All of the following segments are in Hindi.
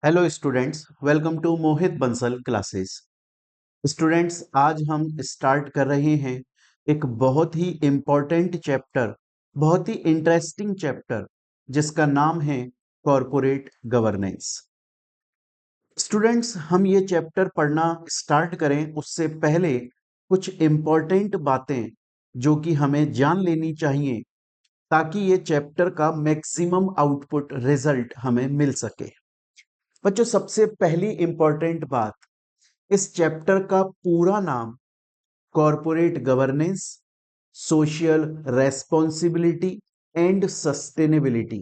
Hello students, welcome to Mohit Bansal classes. Students, आज हम स्टार्ट कर रहे हैं एक बहुत ही इम्पोर्टेंट चैप्टर, बहुत ही इंटरेस्टिंग चैप्टर जिसका नाम है कॉरपोरेट गवर्नेंस। स्टूडेंट्स, हम ये चैप्टर पढ़ना स्टार्ट करें उससे पहले कुछ इम्पोर्टेंट बातें जो कि हमें जान लेनी चाहिए ताकि ये चैप्टर का मैक्सिमम आउटपुट रिजल्ट हमें मिल सके। बच्चों, सबसे पहली इंपॉर्टेंट बात, इस चैप्टर का पूरा नाम corporate governance, social responsibility and sustainability,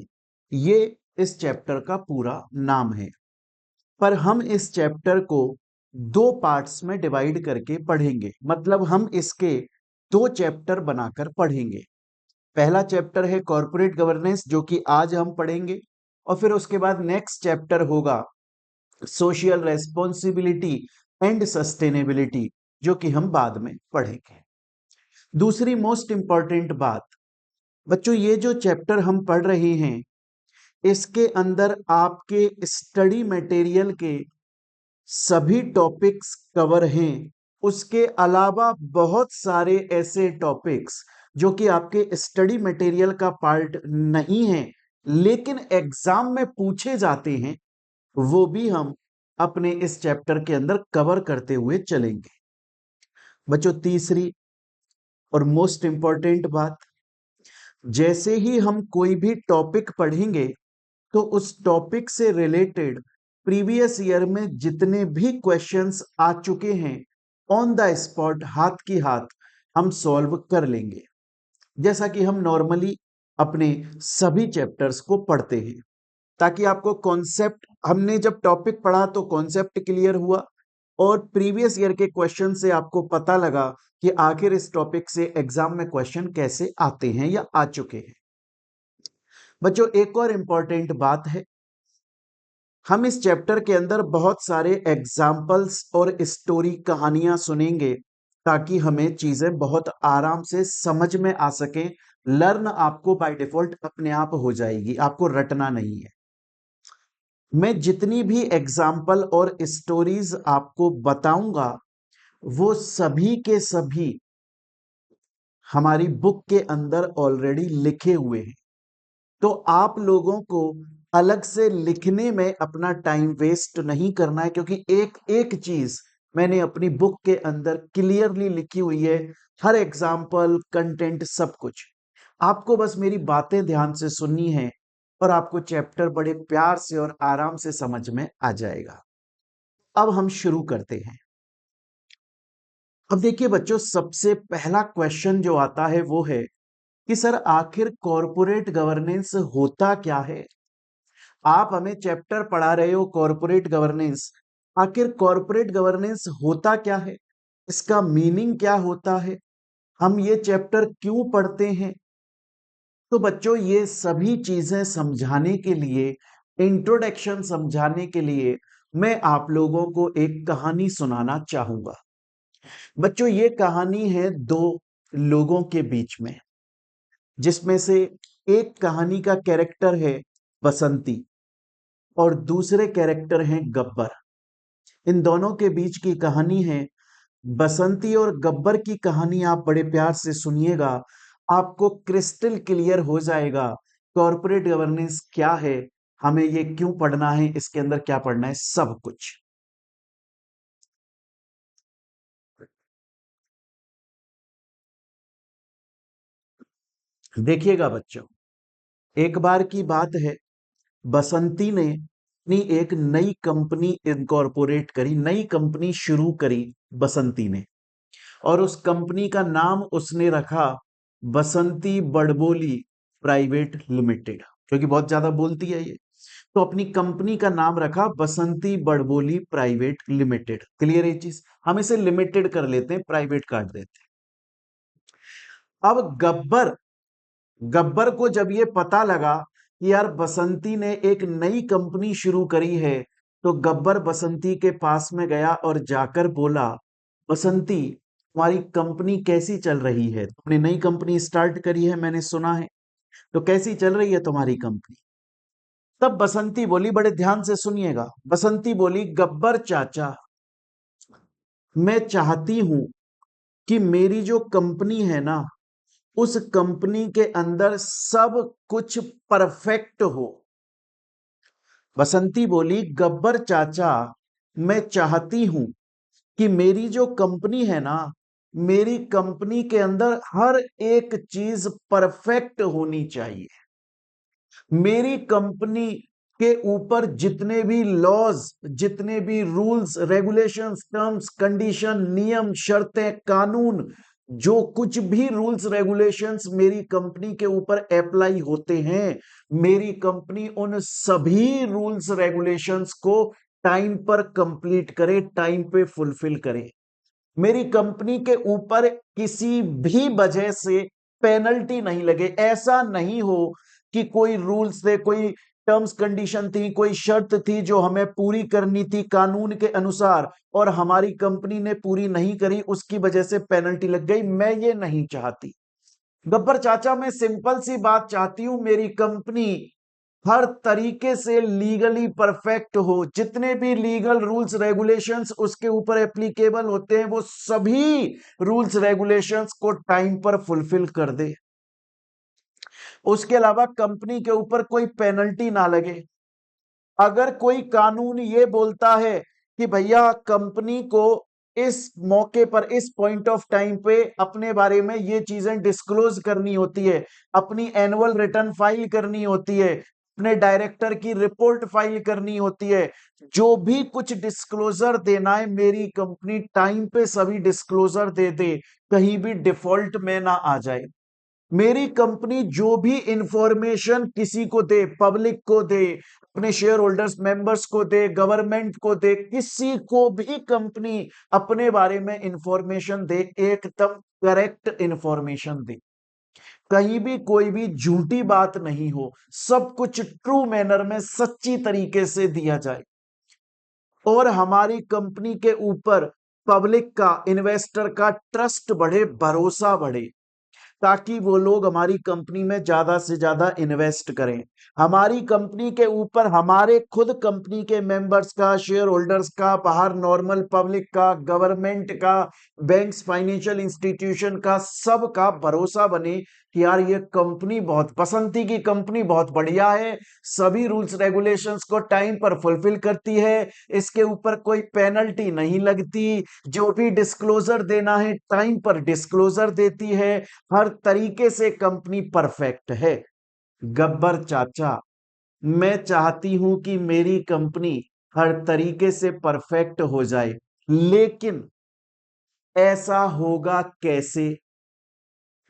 ये इस चैप्टर का पूरा नाम है। पर हम इस चैप्टर को दो पार्ट्स में डिवाइड करके पढ़ेंगे, मतलब हम इसके दो चैप्टर बनाकर पढ़ेंगे। पहला चैप्टर है कॉरपोरेट गवर्नेंस जो कि आज हम पढ़ेंगे, और फिर उसके बाद नेक्स्ट चैप्टर होगा सोशल रेस्पॉन्सिबिलिटी एंड सस्टेनेबिलिटी जो कि हम बाद में पढ़ेंगे। दूसरी मोस्ट इंपॉर्टेंट बात, बच्चों, ये जो चैप्टर हम पढ़ रहे हैं इसके अंदर आपके स्टडी मटेरियल के सभी टॉपिक्स कवर हैं। उसके अलावा बहुत सारे ऐसे टॉपिक्स जो कि आपके स्टडी मटेरियल का पार्ट नहीं है लेकिन एग्जाम में पूछे जाते हैं, वो भी हम अपने इस चैप्टर के अंदर कवर करते हुए चलेंगे। बच्चों, तीसरी और मोस्ट इंपॉर्टेंट बात, जैसे ही हम कोई भी टॉपिक पढ़ेंगे तो उस टॉपिक से रिलेटेड प्रीवियस ईयर में जितने भी क्वेश्चंस आ चुके हैं ऑन द स्पॉट, हाथ की हाथ हम सॉल्व कर लेंगे, जैसा कि हम नॉर्मली अपने सभी चैप्टर्स को पढ़ते हैं, ताकि आपको कॉन्सेप्ट, हमने जब टॉपिक पढ़ा तो कॉन्सेप्ट क्लियर हुआ और प्रीवियस ईयर के क्वेश्चन से आपको पता लगा कि आखिर इस टॉपिक से एग्जाम में क्वेश्चन कैसे आते हैं या आ चुके हैं। बच्चों, एक और इंपॉर्टेंट बात है, हम इस चैप्टर के अंदर बहुत सारे एग्जाम्पल्स और स्टोरी कहानियां सुनेंगे ताकि हमें चीजें बहुत आराम से समझ में आ सके। लर्न आपको बाय डिफॉल्ट अपने आप हो जाएगी, आपको रटना नहीं है। मैं जितनी भी एग्जाम्पल और स्टोरीज आपको बताऊंगा वो सभी के सभी हमारी बुक के अंदर ऑलरेडी लिखे हुए हैं, तो आप लोगों को अलग से लिखने में अपना टाइम वेस्ट नहीं करना है, क्योंकि एक एक चीज मैंने अपनी बुक के अंदर क्लियरली लिखी हुई है। हर एग्जाम्पल, कंटेंट, सब कुछ आपको बस मेरी बातें ध्यान से सुननी है और आपको चैप्टर बड़े प्यार से और आराम से समझ में आ जाएगा। अब हम शुरू करते हैं। अब देखिए बच्चों, सबसे पहला क्वेश्चन जो आता है वो है कि सर आखिर कॉरपोरेट गवर्नेंस होता क्या है। आप हमें चैप्टर पढ़ा रहे हो कॉरपोरेट गवर्नेंस, आखिर कॉरपोरेट गवर्नेंस होता क्या है, इसका मीनिंग क्या होता है, हम ये चैप्टर क्यों पढ़ते हैं। तो बच्चों, ये सभी चीजें समझाने के लिए, इंट्रोडक्शन समझाने के लिए मैं आप लोगों को एक कहानी सुनाना चाहूंगा। बच्चों, ये कहानी है दो लोगों के बीच में, जिसमें से एक कहानी का कैरेक्टर है बसंती और दूसरे कैरेक्टर हैं गब्बर। इन दोनों के बीच की कहानी है। बसंती और गब्बर की कहानी आप बड़े प्यार से सुनिएगा, आपको क्रिस्टल क्लियर हो जाएगा कॉर्पोरेट गवर्नेंस क्या है, हमें ये क्यों पढ़ना है, इसके अंदर क्या पढ़ना है, सब कुछ। देखिएगा बच्चों, एक बार की बात है, बसंती ने अपनी एक नई कंपनी इनकॉर्पोरेट करी, नई कंपनी शुरू करी बसंती ने, और उस कंपनी का नाम उसने रखा बसंती बड़बोली प्राइवेट लिमिटेड, क्योंकि बहुत ज्यादा बोलती है ये, तो अपनी कंपनी का नाम रखा बसंती बड़बोली प्राइवेट लिमिटेड। क्लियर है चीज, हम इसे लिमिटेड कर लेते हैं, प्राइवेट काट देते हैं। अब गब्बर गब्बर को जब ये पता लगा कि यार बसंती ने एक नई कंपनी शुरू करी है, तो गब्बर बसंती के पास में गया और जाकर बोला, बसंती, तुम्हारी कंपनी कैसी चल रही है, तुमने नई कंपनी स्टार्ट करी है मैंने सुना है, तो कैसी चल रही है तुम्हारी कंपनी। तब बसंती बोली, बड़े ध्यान से सुनिएगा, बसंती बोली, गब्बर चाचा, मैं चाहती हूं कि मेरी जो कंपनी है ना, उस कंपनी के अंदर सब कुछ परफेक्ट हो। बसंती बोली, गब्बर चाचा, मैं चाहती हूं कि मेरी जो कंपनी है ना, मेरी कंपनी के अंदर हर एक चीज परफेक्ट होनी चाहिए। मेरी कंपनी के ऊपर जितने भी लॉज, जितने भी रूल्स रेगुलेशंस, टर्म्स कंडीशन, नियम शर्तें, कानून, जो कुछ भी रूल्स रेगुलेशंस मेरी कंपनी के ऊपर अप्लाई होते हैं, मेरी कंपनी उन सभी रूल्स रेगुलेशंस को टाइम पर कंप्लीट करे, टाइम पे फुलफिल करे। मेरी कंपनी के ऊपर किसी भी वजह से पेनल्टी नहीं लगे। ऐसा नहीं हो कि कोई रूल्स थे, कोई टर्म्स कंडीशन थी, कोई शर्त थी जो हमें पूरी करनी थी कानून के अनुसार, और हमारी कंपनी ने पूरी नहीं करी, उसकी वजह से पेनल्टी लग गई। मैं ये नहीं चाहती। गब्बर चाचा, मैं सिंपल सी बात चाहती हूं, मेरी कंपनी हर तरीके से लीगली परफेक्ट हो। जितने भी लीगल रूल्स रेगुलेशंस उसके ऊपर एप्लीकेबल होते हैं, वो सभी रूल्स रेगुलेशंस को टाइम पर फुलफिल कर दे। उसके अलावा कंपनी के ऊपर कोई पेनल्टी ना लगे। अगर कोई कानून ये बोलता है कि भैया कंपनी को इस मौके पर, इस पॉइंट ऑफ टाइम पे अपने बारे में ये चीजें डिस्क्लोज करनी होती है, अपनी एनुअल रिटर्न फाइल करनी होती है, अपने डायरेक्टर की रिपोर्ट फाइल करनी होती है, जो भी कुछ डिस्क्लोजर देना है, मेरी कंपनी टाइम पे सभी डिस्क्लोजर दे दे, कहीं भी डिफॉल्ट में ना आ जाए। मेरी कंपनी जो भी इंफॉर्मेशन किसी को दे, पब्लिक को दे, अपने शेयर होल्डर्स मेंबर्स को दे, गवर्नमेंट को दे, किसी को भी कंपनी अपने बारे में इंफॉर्मेशन दे, एकदम करेक्ट इंफॉर्मेशन दे, कहीं भी कोई भी झूठी बात नहीं हो, सब कुछ ट्रू मैनर में सच्ची तरीके से दिया जाए, और हमारी कंपनी के ऊपर पब्लिक का, इन्वेस्टर का ट्रस्ट बढ़े, भरोसा बढ़े, ताकि वो लोग हमारी कंपनी में ज्यादा से ज्यादा इन्वेस्ट करें। हमारी कंपनी के ऊपर हमारे खुद कंपनी के मेंबर्स का, शेयर होल्डर्स का, बाहर नॉर्मल पब्लिक का, गवर्नमेंट का, बैंक्स, फाइनेंशियल इंस्टीट्यूशन का, सबका भरोसा बने कि यार ये कंपनी बहुत, बसंती की कंपनी बहुत बढ़िया है, सभी रूल्स रेगुलेशंस को टाइम पर फुलफिल करती है, इसके ऊपर कोई पेनल्टी नहीं लगती, जो भी डिस्क्लोजर देना है टाइम पर डिस्क्लोजर देती है, हर तरीके से कंपनी परफेक्ट है। गब्बर चाचा, मैं चाहती हूं कि मेरी कंपनी हर तरीके से परफेक्ट हो जाए, लेकिन ऐसा होगा कैसे?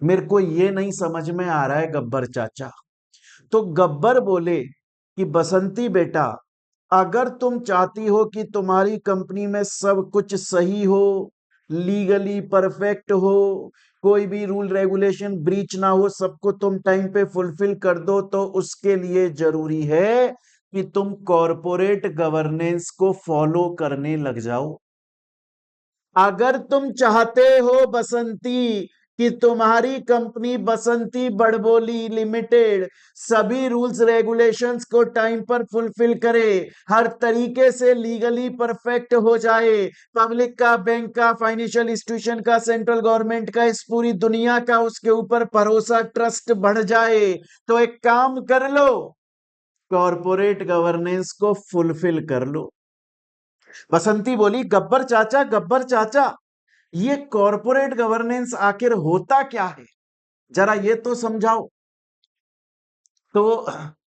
मेरे को ये नहीं समझ में आ रहा है गब्बर चाचा। तो गब्बर बोले कि बसंती बेटा, अगर तुम चाहती हो कि तुम्हारी कंपनी में सब कुछ सही हो, लीगली परफेक्ट हो, कोई भी रूल रेगुलेशन ब्रीच ना हो, सबको तुम टाइम पे फुलफिल कर दो, तो उसके लिए जरूरी है कि तुम कॉरपोरेट गवर्नेंस को फॉलो करने लग जाओ। अगर तुम चाहते हो बसंती कि तुम्हारी कंपनी बसंती बड़बोली लिमिटेड सभी रूल्स रेगुलेशंस को टाइम पर फुलफिल करे, हर तरीके से लीगली परफेक्ट हो जाए, पब्लिक का, बैंक का, फाइनेंशियल इंस्टीट्यूशन का, सेंट्रल गवर्नमेंट का, इस पूरी दुनिया का उसके ऊपर भरोसा, ट्रस्ट बढ़ जाए, तो एक काम कर लो, कॉरपोरेट गवर्नेंस को फुलफिल कर लो। बसंती बोली, गब्बर चाचा, गब्बर चाचा, ये कॉरपोरेट गवर्नेंस आखिर होता क्या है, जरा ये तो समझाओ। तो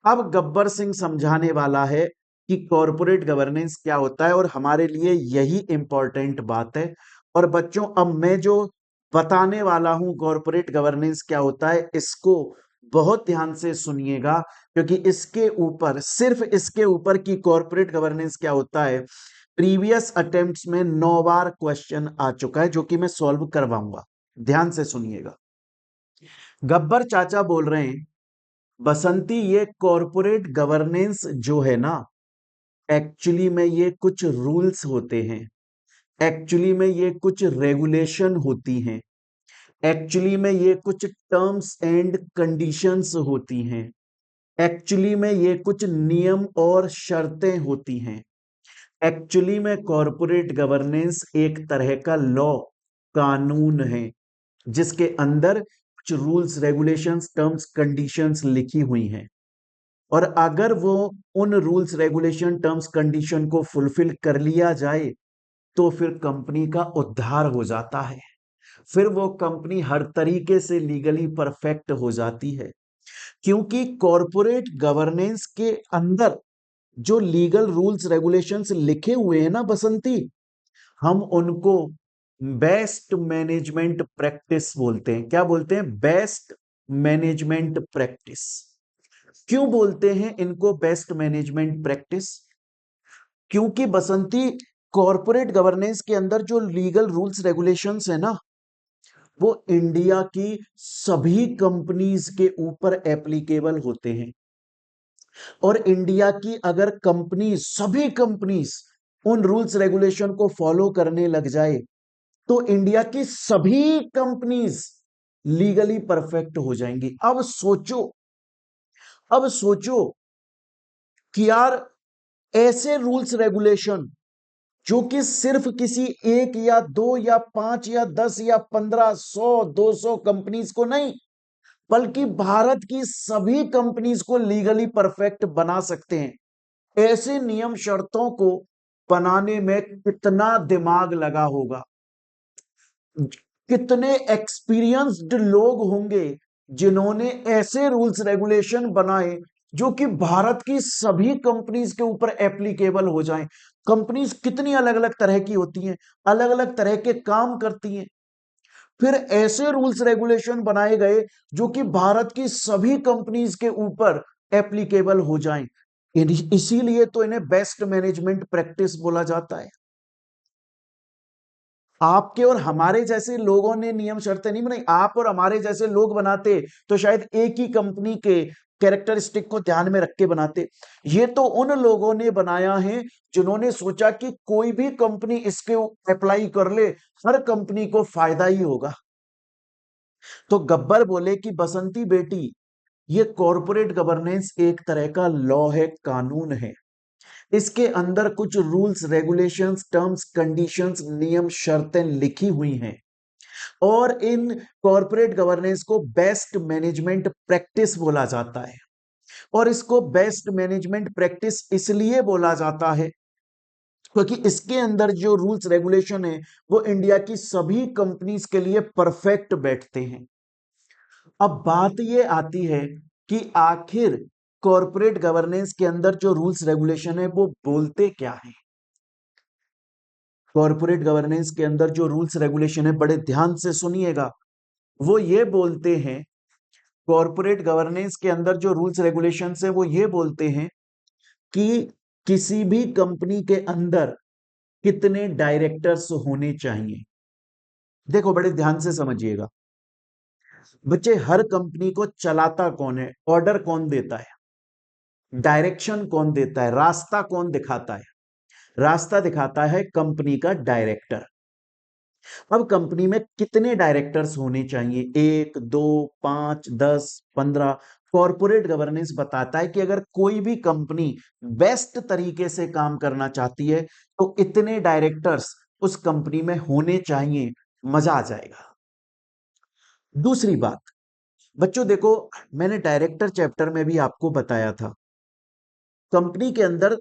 अब गब्बर सिंह समझाने वाला है कि कॉरपोरेट गवर्नेंस क्या होता है, और हमारे लिए यही इंपॉर्टेंट बात है। और बच्चों, अब मैं जो बताने वाला हूं कॉरपोरेट गवर्नेंस क्या होता है, इसको बहुत ध्यान से सुनिएगा, क्योंकि इसके ऊपर, सिर्फ इसके ऊपर कि कॉरपोरेट गवर्नेंस क्या होता है, प्रीवियस अटेम्प्ट्स में 9 बार क्वेश्चन आ चुका है, जो कि मैं सॉल्व करवाऊंगा। ध्यान से सुनिएगा। गब्बर चाचा बोल रहे हैं, बसंती, ये कॉरपोरेट गवर्नेंस जो है ना, एक्चुअली में ये कुछ रूल्स होते हैं, एक्चुअली में ये कुछ रेगुलेशन होती हैं, एक्चुअली में ये कुछ टर्म्स एंड कंडीशंस होती हैं, एक्चुअली में ये कुछ नियम और शर्तें होती हैं। एक्चुअली में कॉरपोरेट गवर्नेंस एक तरह का लॉ, कानून है, जिसके अंदर कुछ रूल्स, रेगुलेशंस, टर्म्स, कंडीशंस लिखी हुई हैं। और अगर वो उन रूल्स, रेगुलेशन, टर्म्स, कंडीशन को फुलफिल कर लिया जाए तो फिर कंपनी का उद्धार हो जाता है, फिर वो कंपनी हर तरीके से लीगली परफेक्ट हो जाती है। क्योंकि कॉरपोरेट गवर्नेंस के अंदर जो लीगल रूल्स, रेगुलेशंस लिखे हुए हैं ना बसंती, हम उनको बेस्ट मैनेजमेंट प्रैक्टिस बोलते हैं। क्या बोलते हैं? Best management practice. क्यों बोलते हैं इनको बेस्ट मैनेजमेंट प्रैक्टिस? क्योंकि बसंती, कॉरपोरेट गवर्नेंस के अंदर जो लीगल रूल्स, रेगुलेशंस है ना, वो इंडिया की सभी कंपनीज के ऊपर एप्लीकेबल होते हैं। और इंडिया की अगर कंपनी, सभी कंपनीज उन रूल्स, रेगुलेशन को फॉलो करने लग जाए तो इंडिया की सभी कंपनीज लीगली परफेक्ट हो जाएंगी। अब सोचो कि यार, ऐसे रूल्स, रेगुलेशन जो कि सिर्फ किसी एक या दो या पांच या 10 या 15, 100, 200 कंपनीज को नहीं, बल्कि भारत की सभी कंपनीज को लीगली परफेक्ट बना सकते हैं। ऐसे नियम शर्तों को बनाने में कितना दिमाग लगा होगा, कितने एक्सपीरियंस्ड लोग होंगे जिन्होंने ऐसे रूल्स, रेगुलेशन बनाए जो कि भारत की सभी कंपनीज के ऊपर एप्लीकेबल हो जाएं। कंपनीज कितनी अलग अलग तरह की होती हैं, अलग अलग तरह के काम करती हैं, फिर ऐसे रूल्स, रेगुलेशन बनाए गए जो कि भारत की सभी कंपनीज के ऊपर एप्लीकेबल हो जाएं। इसीलिए तो इन्हें बेस्ट मैनेजमेंट प्रैक्टिस बोला जाता है। आपके और हमारे जैसे लोगों ने नियम शर्तें नहीं बनाई, आप और हमारे जैसे लोग बनाते तो शायद एक ही कंपनी के कैरेक्टरिस्टिक को ध्यान में रख के बनाते। ये तो उन लोगों ने बनाया है जिन्होंने सोचा कि कोई भी कंपनी इसके अप्लाई कर ले, हर कंपनी को फायदा ही होगा। तो गब्बर बोले कि बसंती बेटी, ये कॉरपोरेट गवर्नेंस एक तरह का लॉ है, कानून है। इसके अंदर कुछ रूल्स, रेगुलेशंस, टर्म्स, कंडीशंस, नियम, शर्तें लिखी हुई हैं। और इन कॉरपोरेट गवर्नेंस को बेस्ट मैनेजमेंट प्रैक्टिस बोला जाता है। और इसको बेस्ट मैनेजमेंट प्रैक्टिस इसलिए बोला जाता है क्योंकि इसके अंदर जो रूल्स, रेगुलेशन है वो इंडिया की सभी कंपनीज के लिए परफेक्ट बैठते हैं। अब बात ये आती है कि आखिर कॉरपोरेट गवर्नेंस के अंदर जो रूल्स, रेगुलेशन है वो बोलते क्या है। कॉरपोरेट गवर्नेंस के अंदर जो रूल्स, रेगुलेशन है, बड़े ध्यान से सुनिएगा, वो ये बोलते हैं, कॉरपोरेट गवर्नेंस के अंदर जो रूल्स, रेगुलेशन है वो ये बोलते हैं कि किसी भी कंपनी के अंदर कितने डायरेक्टर्स होने चाहिए। देखो बड़े ध्यान से समझिएगा बच्चे, हर कंपनी को चलाता कौन है, ऑर्डर कौन देता है, डायरेक्शन कौन देता है, रास्ता कौन दिखाता है? रास्ता दिखाता है कंपनी का डायरेक्टर। अब कंपनी में कितने डायरेक्टर्स होने चाहिए? 1, 2, 5, 10, 15? कॉरपोरेट गवर्नेंस बताता है कि अगर कोई भी कंपनी बेस्ट तरीके से काम करना चाहती है तो इतने डायरेक्टर्स उस कंपनी में होने चाहिए, मजा आ जाएगा। दूसरी बात, बच्चों देखो, मैंने डायरेक्टर चैप्टर में भी आपको बताया था, कंपनी के अंदर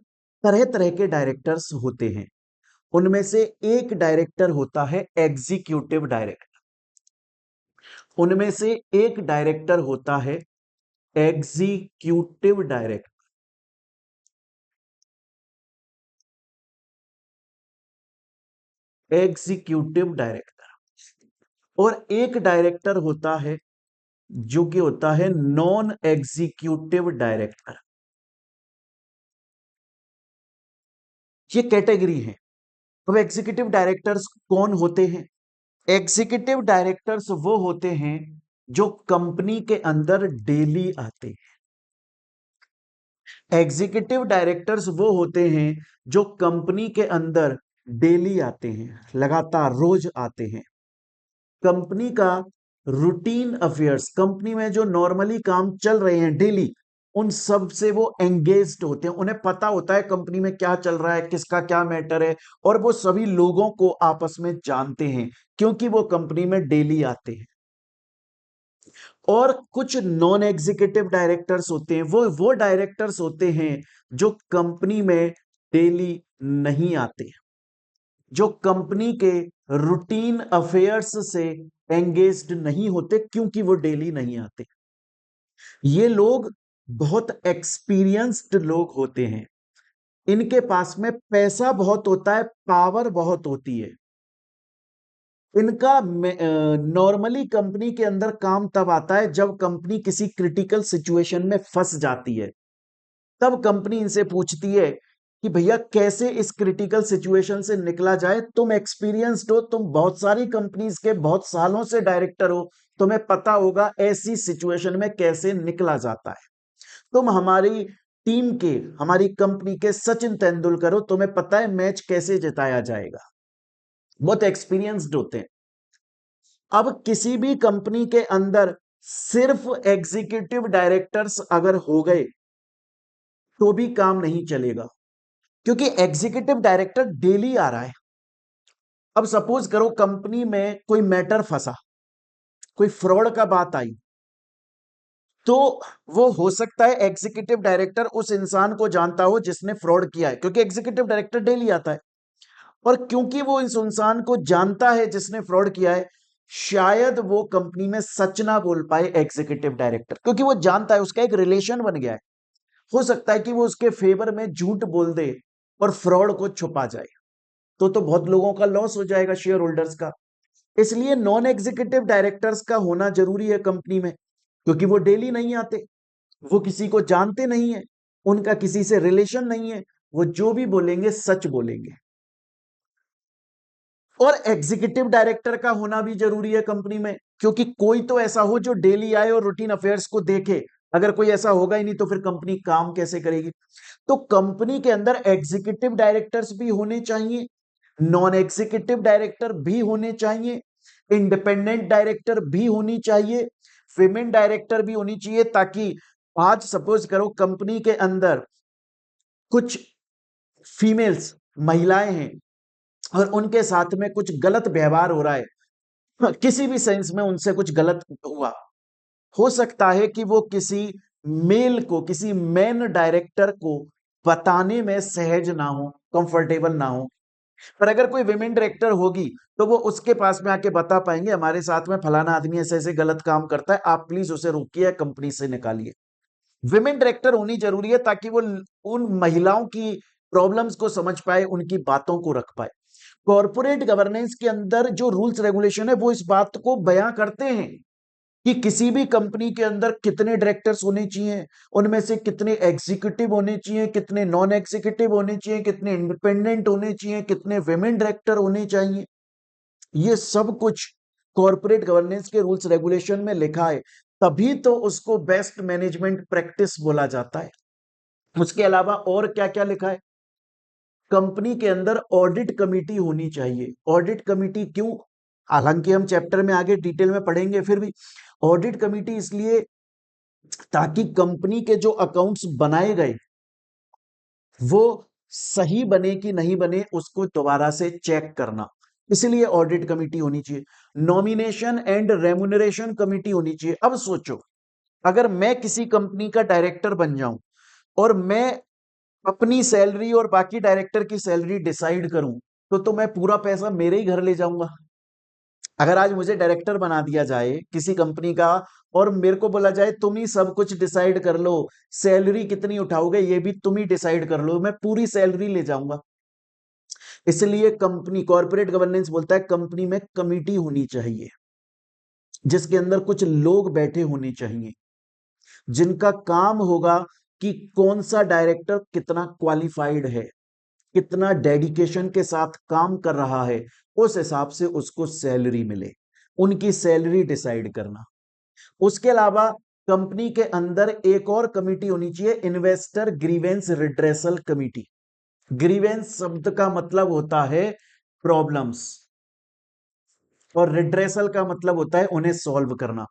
तरह तरह के डायरेक्टर्स होते हैं। उनमें से एक डायरेक्टर होता है एग्जीक्यूटिव डायरेक्टर। उनमें से एक डायरेक्टर होता है एग्जीक्यूटिव डायरेक्टर। Executive director. और एक डायरेक्टर होता है जो कि होता है नॉन एग्जीक्यूटिव डायरेक्टर। ये कैटेगरी है। अब एग्जीक्यूटिव डायरेक्टर्स कौन होते हैं? एग्जीक्यूटिव डायरेक्टर्स वो होते हैं जो कंपनी के अंदर डेली आते हैं। एग्जीक्यूटिव डायरेक्टर्स वो होते हैं जो कंपनी के अंदर डेली आते हैं, लगातार रोज आते हैं। कंपनी का रूटीन अफेयर्स, कंपनी में जो नॉर्मली काम चल रहे हैं डेली, उन सब से वो एंगेज्ड होते हैं, उन्हें पता होता है कंपनी में क्या चल रहा है, किसका क्या मैटर है, और वो सभी लोगों को आपस में जानते हैं क्योंकि वो कंपनी में डेली आते हैं। और कुछ नॉन एग्जीक्यूटिव डायरेक्टर्स होते हैं, वो डायरेक्टर्स होते हैं जो कंपनी में डेली नहीं आते, जो कंपनी के रूटीन अफेयर्स से एंगेज्ड नहीं होते क्योंकि वो डेली नहीं आते। ये लोग बहुत एक्सपीरियंस्ड लोग होते हैं, इनके पास में पैसा बहुत होता है, पावर बहुत होती है। इनका नॉर्मली कंपनी के अंदर काम तब आता है जब कंपनी किसी क्रिटिकल सिचुएशन में फंस जाती है, तब कंपनी इनसे पूछती है कि भैया कैसे इस क्रिटिकल सिचुएशन से निकला जाए। तुम एक्सपीरियंस्ड हो, तुम बहुत सारी कंपनीज के बहुत सालों से डायरेक्टर हो, तुम्हें पता होगा ऐसी सिचुएशन में कैसे निकला जाता है। तुम हमारी टीम के, हमारी कंपनी के सचिन तेंदुलकर हो, तुम्हें पता है मैच कैसे जिताया जाएगा। बहुत एक्सपीरियंस्ड होते हैं। अब किसी भी कंपनी के अंदर सिर्फ एग्जीक्यूटिव डायरेक्टर्स अगर हो गए तो भी काम नहीं चलेगा, क्योंकि एग्जीक्यूटिव डायरेक्टर डेली आ रहा है। अब सपोज करो कंपनी में कोई मैटर फंसा, कोई फ्रॉड का बात आई, तो वो हो सकता है एग्जीक्यूटिव डायरेक्टर उस इंसान को जानता हो जिसने फ्रॉड किया है, क्योंकि एग्जीक्यूटिव डायरेक्टर डेली आता है। और क्योंकि वो इस इंसान को जानता है जिसने फ्रॉड किया है, शायद वो कंपनी में सच ना बोल पाए एग्जीक्यूटिव डायरेक्टर, क्योंकि वो जानता है, उसका एक रिलेशन बन गया है। हो सकता है कि वो उसके फेवर में झूठ बोल दे और फ्रॉड को छुपा जाए, तो बहुत लोगों का लॉस हो जाएगा, शेयर होल्डर्स का। इसलिए नॉन एग्जीक्यूटिव डायरेक्टर्स का होना जरूरी है कंपनी में, क्योंकि वो डेली नहीं आते, वो किसी को जानते नहीं है, उनका किसी से रिलेशन नहीं है, वो जो भी बोलेंगे सच बोलेंगे। और एग्जीक्यूटिव डायरेक्टर का होना भी जरूरी है कंपनी में, क्योंकि कोई तो ऐसा हो जो डेली आए और रूटीन अफेयर्स को देखे। अगर कोई ऐसा होगा ही नहीं तो फिर कंपनी काम कैसे करेगी। तो कंपनी के अंदर एग्जीक्यूटिव डायरेक्टर्स भी होने चाहिए, नॉन एग्जीक्यूटिव डायरेक्टर भी होने चाहिए, इंडिपेंडेंट डायरेक्टर भी होनी चाहिए, विमेन डायरेक्टर भी होनी चाहिए, ताकि आज सपोज करो कंपनी के अंदर कुछ फीमेल्स, महिलाएं हैं, और उनके साथ में कुछ गलत व्यवहार हो रहा है, किसी भी सेंस में उनसे कुछ गलत हुआ, हो सकता है कि वो किसी मेल को, किसी मेन डायरेक्टर को बताने में सहज ना हो, कंफर्टेबल ना हो। पर अगर कोई विमेन डायरेक्टर होगी तो वो उसके पास में आके बता पाएंगे हमारे साथ में फलाना आदमी ऐसे ऐसे गलत काम करता है, आप प्लीज उसे रोकिए, कंपनी से निकालिए। विमेन डायरेक्टर होनी जरूरी है ताकि वो उन महिलाओं की प्रॉब्लम्स को समझ पाए, उनकी बातों को रख पाए। कॉर्पोरेट गवर्नेंस के अंदर जो रूल्स रेगुलेशन है वो इस बात को बयां करते हैं कि किसी भी कंपनी के अंदर कितने डायरेक्टर्स होने चाहिए, उनमें से कितने एग्जीक्यूटिव होने चाहिए, कितने नॉन एग्जीक्यूटिव होने चाहिए, कितने इंडिपेंडेंट होने चाहिए, कितने विमेन डायरेक्टर होने चाहिए। ये सब कुछ कॉर्पोरेट गवर्नेंस के रूल्स रेगुलेशन में लिखा है, तभी तो उसको बेस्ट मैनेजमेंट प्रैक्टिस बोला जाता है। उसके अलावा और क्या क्या लिखा है? कंपनी के अंदर ऑडिट कमेटी होनी चाहिए। ऑडिट कमेटी क्यों? हालांकि हम चैप्टर में आगे डिटेल में पढ़ेंगे, फिर भी ऑडिट कमेटी इसलिए ताकि कंपनी के जो अकाउंट्स बनाए गए वो सही बने कि नहीं बने, उसको दोबारा से चेक करना, इसलिए ऑडिट कमेटी होनी चाहिए। नॉमिनेशन एंड रेम्युनरेशन कमेटी होनी चाहिए। अब सोचो, अगर मैं किसी कंपनी का डायरेक्टर बन जाऊं और मैं अपनी सैलरी और बाकी डायरेक्टर की सैलरी डिसाइड करूं, तो मैं पूरा पैसा मेरे ही घर ले जाऊंगा। अगर आज मुझे डायरेक्टर बना दिया जाए किसी कंपनी का और मेरे को बोला जाए तुम ही सब कुछ डिसाइड कर लो, सैलरी कितनी उठाओगे ये भी तुम ही डिसाइड कर लो, मैं पूरी सैलरी ले जाऊंगा। इसलिए कंपनी, कॉर्पोरेट गवर्नेंस बोलता है कंपनी में कमिटी होनी चाहिए, जिसके अंदर कुछ लोग बैठे होने चाहिए, जिनका काम होगा कि कौन सा डायरेक्टर कितना क्वालिफाइड है, कितना डेडिकेशन के साथ काम कर रहा है, उस हिसाब से उसको सैलरी मिले, उनकी सैलरी डिसाइड करना। उसके अलावा कंपनी के अंदर एक और कमिटी होनी चाहिए, investor grievance redressal committee. Grievance शब्द का मतलब होता है प्रॉब्लम्स, और रिड्रेसल का मतलब होता है उन्हें सॉल्व करना।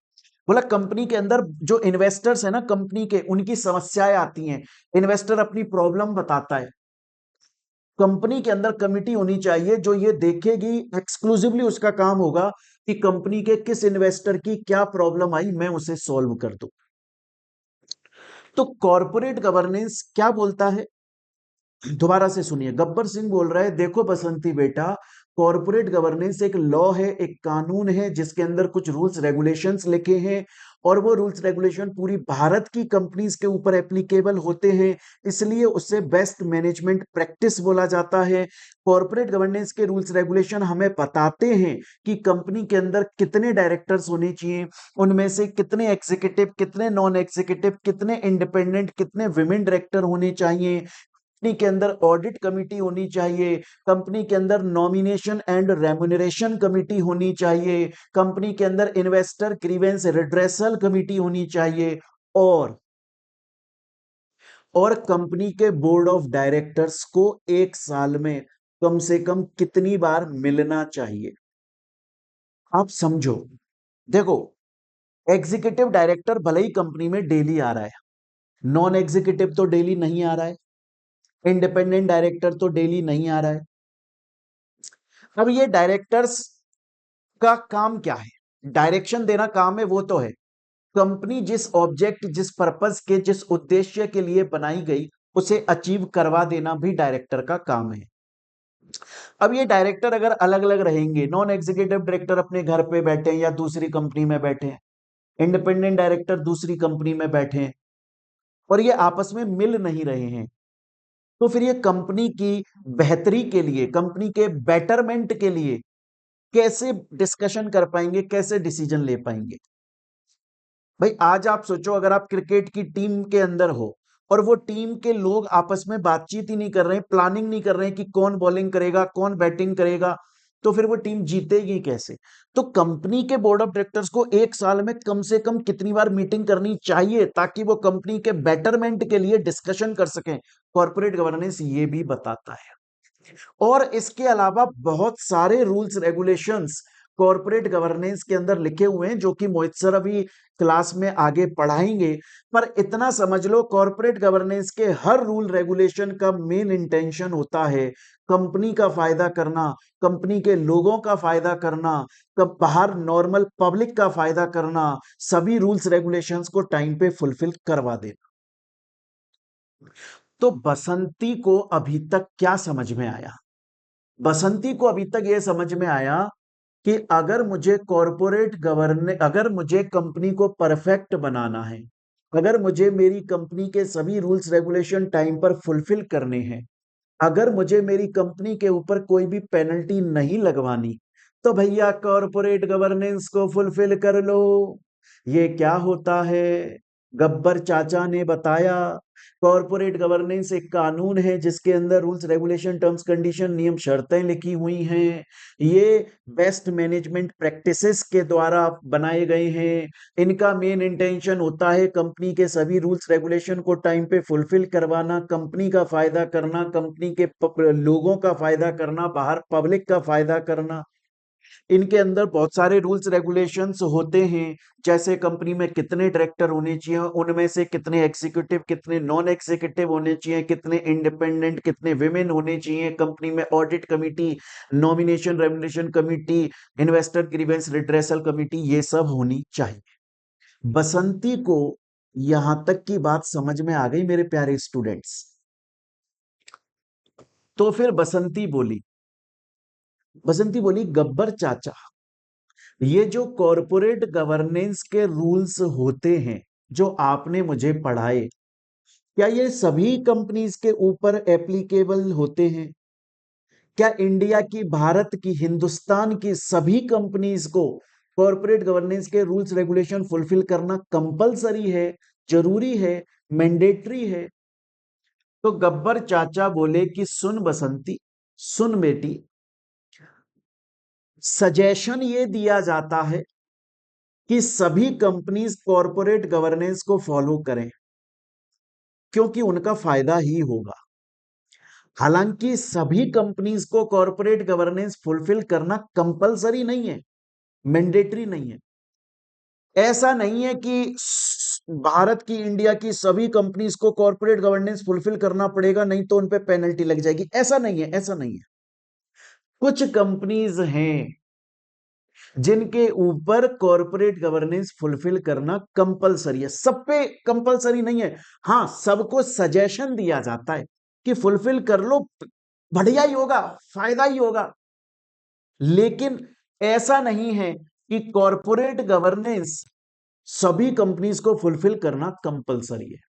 बोला कंपनी के अंदर जो इन्वेस्टर्स है ना कंपनी के, उनकी समस्याएं आती हैं, इन्वेस्टर अपनी प्रॉब्लम बताता है, कंपनी के अंदर कमिटी होनी चाहिए जो ये देखेगी, एक्सक्लूसिवली उसका काम होगा कि कंपनी के किस इन्वेस्टर की क्या प्रॉब्लम आई, मैं उसे सॉल्व कर दूं। तो कॉर्पोरेट गवर्नेंस क्या बोलता है, दोबारा से सुनिए, गब्बर सिंह बोल रहा है, देखो बसंती बेटा, कॉर्पोरेट गवर्नेंस एक लॉ है, एक कानून है जिसके अंदर कुछ रूल्स रेगुलेशंस लिखे हैं, और वो रूल्स रेगुलेशन पूरी भारत की कंपनीज के ऊपर एप्लीकेबल होते हैं, इसलिए उसे बेस्ट मैनेजमेंट प्रैक्टिस बोला जाता है। कॉर्पोरेट गवर्नेंस के रूल्स रेगुलेशन हमें बताते हैं कि कंपनी के अंदर कितने डायरेक्टर्स होने चाहिए, उनमें से कितने एग्जीक्यूटिव, कितने नॉन एग्जीक्यूटिव, कितने इंडिपेंडेंट, कितने विमेन डायरेक्टर होने चाहिए, कंपनी के अंदर ऑडिट कमेटी होनी चाहिए, कंपनी के अंदर नॉमिनेशन एंड रेम्युनरेशन कमेटी होनी चाहिए, कंपनी के अंदर इन्वेस्टर ग्रीवेंस रिड्रेसल कमेटी होनी चाहिए, और कंपनी के बोर्ड ऑफ डायरेक्टर्स को एक साल में कम से कम कितनी बार मिलना चाहिए। आप समझो, देखो, एग्जीक्यूटिव डायरेक्टर भले ही कंपनी में डेली आ रहा है, नॉन एग्जीक्यूटिव तो डेली नहीं आ रहा है, इंडिपेंडेंट डायरेक्टर तो डेली नहीं आ रहा है। अब ये डायरेक्टर्स का काम क्या है, डायरेक्शन देना काम है, वो तो है, कंपनी जिस ऑब्जेक्ट, जिस पर्पस के, जिस उद्देश्य के लिए बनाई गई उसे अचीव करवा देना भी डायरेक्टर का काम है। अब ये डायरेक्टर अगर अलग अलग रहेंगे, नॉन एग्जीक्यूटिव डायरेक्टर अपने घर पे बैठे हैं या दूसरी कंपनी में बैठे हैं, इंडिपेंडेंट डायरेक्टर दूसरी कंपनी में बैठे हैं, और ये आपस में मिल नहीं रहे हैं, तो फिर ये कंपनी की बेहतरी के लिए, कंपनी के बेटरमेंट के लिए कैसे डिस्कशन कर पाएंगे, कैसे डिसीजन ले पाएंगे। भाई आज आप सोचो, अगर आप क्रिकेट की टीम के अंदर हो और वो टीम के लोग आपस में बातचीत ही नहीं कर रहे हैं, प्लानिंग नहीं कर रहे हैं कि कौन बॉलिंग करेगा, कौन बैटिंग करेगा, तो फिर वो टीम जीतेगी कैसे। तो कंपनी के बोर्ड ऑफ डायरेक्टर्स को एक साल में कम से कम कितनी बार मीटिंग करनी चाहिए ताकि वो कंपनी के बेटरमेंट के लिए डिस्कशन कर सकें, कॉर्पोरेट गवर्नेंस ये भी बताता है। और इसके अलावा बहुत सारे रूल्स रेगुलेशंस कॉर्पोरेट गवर्नेंस के अंदर लिखे हुए हैं जो कि मोहित सर अभी क्लास में आगे पढ़ाएंगे। पर इतना समझ लो, कॉर्पोरेट गवर्नेंस के हर रूल रेगुलेशन का मेन इंटेंशन होता है कंपनी का फायदा करना, कंपनी के लोगों का फायदा करना, कब बाहर नॉर्मल पब्लिक का फायदा करना, सभी रूल्स रेगुलेशंस को टाइम पे फुलफिल करवा देना। तो बसंती को अभी तक क्या समझ में आया, बसंती को अभी तक यह समझ में आया कि अगर मुझे कॉरपोरेट गवर्ने अगर मुझे कंपनी को परफेक्ट बनाना है, अगर मुझे मेरी कंपनी के सभी रूल्स रेगुलेशन टाइम पर फुलफिल करने हैं, अगर मुझे मेरी कंपनी के ऊपर कोई भी पेनल्टी नहीं लगवानी, तो भैया कॉरपोरेट गवर्नेंस को फुलफिल कर लो। ये क्या होता है, गब्बर चाचा ने बताया, कॉरपोरेट गवर्नेंस एक कानून है जिसके अंदर रूल्स रेगुलेशन टर्म्स कंडीशन नियम शर्तें लिखी हुई हैं, ये बेस्ट मैनेजमेंट प्रैक्टिसेस के द्वारा बनाए गए हैं, इनका मेन इंटेंशन होता है कंपनी के सभी रूल्स रेगुलेशन को टाइम पे फुलफिल करवाना, कंपनी का फायदा करना, कंपनी के लोगों का फायदा करना, बाहर पब्लिक का फायदा करना। इनके अंदर बहुत सारे रूल्स रेगुलेशंस होते हैं, जैसे कंपनी में कितने डायरेक्टर होने चाहिए, उनमें से कितने एग्जीक्यूटिव, कितने नॉन एग्जीक्यूटिव होने चाहिए, कितने इंडिपेंडेंट, कितने विमेन होने चाहिए, कंपनी में audit committee, nomination remuneration committee, investor grievance redressal committee, ये सब होनी चाहिए। बसंती को यहां तक की बात समझ में आ गई मेरे प्यारे स्टूडेंट्स। तो फिर बसंती बोली गब्बर चाचा, ये जो कॉरपोरेट गवर्नेंस के रूल्स होते हैं जो आपने मुझे पढ़ाए, क्या ये सभी कंपनीज के ऊपर एप्लीकेबल होते हैं? क्या इंडिया की, भारत की, हिंदुस्तान की सभी कंपनीज को कॉरपोरेट गवर्नेंस के रूल्स रेगुलेशन फुलफिल करना कंपलसरी है, जरूरी है, मैंडेटरी है? तो गब्बर चाचा बोले कि सुन बसंती, सुन बेटी, सजेशन ये दिया जाता है कि सभी कंपनीज कॉरपोरेट गवर्नेंस को फॉलो करें क्योंकि उनका फायदा ही होगा। हालांकि सभी कंपनीज को कॉरपोरेट गवर्नेंस फुलफिल करना कंपलसरी नहीं है, मैंडेटरी नहीं है, ऐसा नहीं है कि भारत की, इंडिया की सभी कंपनीज को कॉर्पोरेट गवर्नेंस फुलफिल करना पड़ेगा, नहीं तो उन पे पेनल्टी लग जाएगी। ऐसा नहीं है, ऐसा नहीं है। कुछ कंपनीज हैं जिनके ऊपर कॉर्पोरेट गवर्नेंस फुलफिल करना कंपलसरी है। सब पे कंपलसरी नहीं है। हाँ, सबको सजेशन दिया जाता है कि फुलफिल कर लो, बढ़िया ही होगा, फायदा ही होगा। लेकिन ऐसा नहीं है कि कॉर्पोरेट गवर्नेंस सभी कंपनीज को फुलफिल करना कंपलसरी है।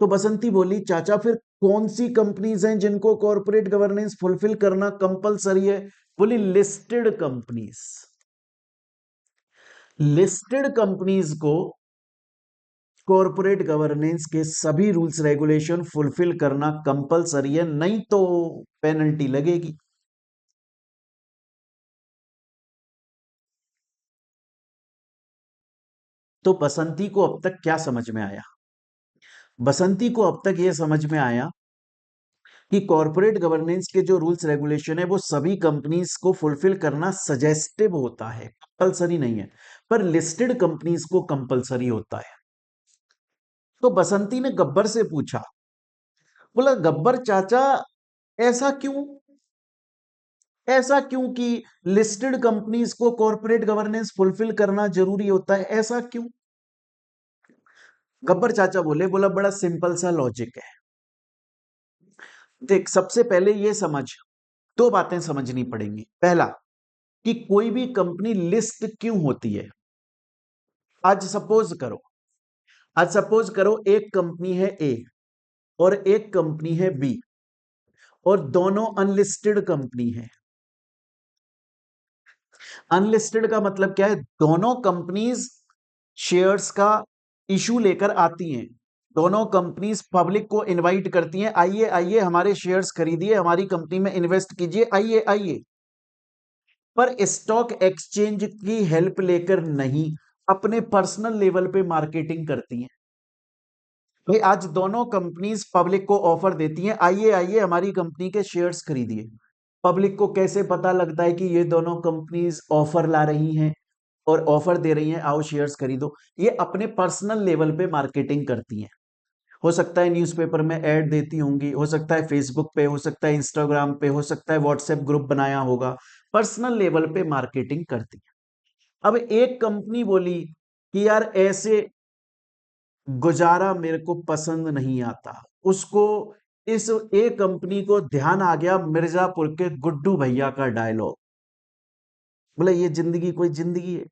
तो बसंती बोली, चाचा फिर कौन सी कंपनीज हैं जिनको कॉर्पोरेट गवर्नेंस फुलफिल करना कंपलसरी है? बोली लिस्टेड कंपनीज। लिस्टेड कंपनीज को कॉर्पोरेट गवर्नेंस के सभी रूल्स रेगुलेशन फुलफिल करना कंपलसरी है, नहीं तो पेनल्टी लगेगी। तो बसंती को अब तक क्या समझ में आया? बसंती को अब तक यह समझ में आया कि कॉर्पोरेट गवर्नेंस के जो रूल्स रेगुलेशन है वो सभी कंपनीज को फुलफिल करना सजेस्टिव होता है, कंपलसरी नहीं है। पर लिस्टेड कंपनीज को कंपलसरी होता है। तो बसंती ने गब्बर से पूछा, बोला गब्बर चाचा, ऐसा क्यों? ऐसा क्यों कि लिस्टेड कंपनीज को कॉर्पोरेट गवर्नेंस फुलफिल करना जरूरी होता है, ऐसा क्यों? गब्बर चाचा बोले, बोला बड़ा सिंपल सा लॉजिक है। देख, सबसे पहले ये समझ, दो बातें समझनी पड़ेंगी। पहला, कि कोई भी कंपनी लिस्ट क्यों होती है। आज सपोज करो, एक कंपनी है ए और एक कंपनी है बी, और दोनों अनलिस्टेड कंपनी है। अनलिस्टेड का मतलब क्या है? दोनों कंपनीज शेयर्स का इशू लेकर आती हैं। दोनों कंपनीज पब्लिक को इनवाइट करती हैं, आइए आइए हमारे शेयर्स खरीदिए, हमारी कंपनी में इन्वेस्ट कीजिए, आइए आइए। पर स्टॉक एक्सचेंज की हेल्प लेकर नहीं, अपने पर्सनल लेवल पे मार्केटिंग करती हैं। भाई, आज दोनों कंपनीज पब्लिक को ऑफर देती हैं, आइए आइए हमारी कंपनी के शेयर्स खरीदिए। पब्लिक को कैसे पता लगता है कि ये दोनों कंपनीज ऑफर ला रही हैं और ऑफर दे रही हैं, आओ शेयर्स खरीदो? ये अपने पर्सनल लेवल पे मार्केटिंग करती हैं। हो सकता है न्यूज़पेपर में ऐड देती होंगी, हो सकता है फेसबुक पे, हो सकता है इंस्टाग्राम पे, हो सकता है व्हाट्सएप ग्रुप बनाया होगा। पर्सनल लेवल पे मार्केटिंग करती है। अब एक कंपनी बोली कि यार ऐसे गुजारा मेरे को पसंद नहीं आता। उसको, इस एक कंपनी को ध्यान आ गया मिर्जापुर के गुड्डू भैया का डायलॉग। बोले ये जिंदगी कोई जिंदगी है,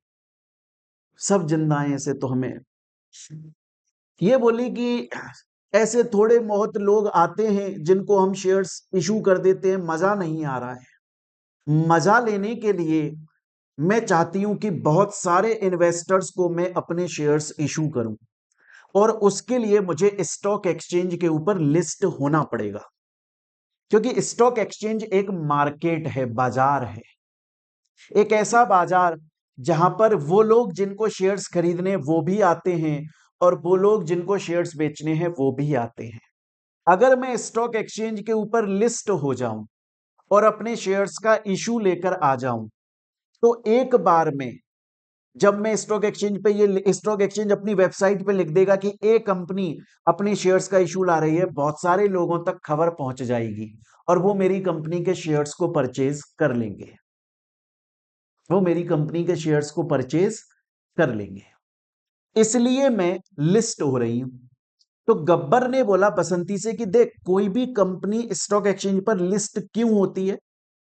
सब जिंदा हैं ऐसे तो हमें। ये बोली कि ऐसे थोड़े बहुत लोग आते हैं जिनको हम शेयर्स इशू कर देते हैं, मजा नहीं आ रहा है। मजा लेने के लिए मैं चाहती हूं कि बहुत सारे इन्वेस्टर्स को मैं अपने शेयर्स इशू करूं, और उसके लिए मुझे स्टॉक एक्सचेंज के ऊपर लिस्ट होना पड़ेगा। क्योंकि स्टॉक एक्सचेंज एक मार्केट है, बाजार है। एक ऐसा बाजार जहां पर वो लोग जिनको शेयर्स खरीदने वो भी आते हैं, और वो लोग जिनको शेयर्स बेचने हैं वो भी आते हैं। अगर मैं स्टॉक एक्सचेंज के ऊपर लिस्ट हो जाऊं और अपने शेयर्स का इशू लेकर आ जाऊं, तो एक बार में, जब मैं स्टॉक एक्सचेंज पे, ये स्टॉक एक्सचेंज अपनी वेबसाइट पे लिख देगा कि ए कंपनी अपने शेयर्स का इशू ला रही है, बहुत सारे लोगों तक खबर पहुंच जाएगी और वो मेरी कंपनी के शेयर्स को परचेज कर लेंगे। वो मेरी कंपनी के शेयर्स को परचेज कर लेंगे। इसलिए मैं लिस्ट हो रही हूं। तो गब्बर ने बोला बसंती से कि देख, कोई भी कंपनी स्टॉक एक्सचेंज पर लिस्ट क्यों होती है?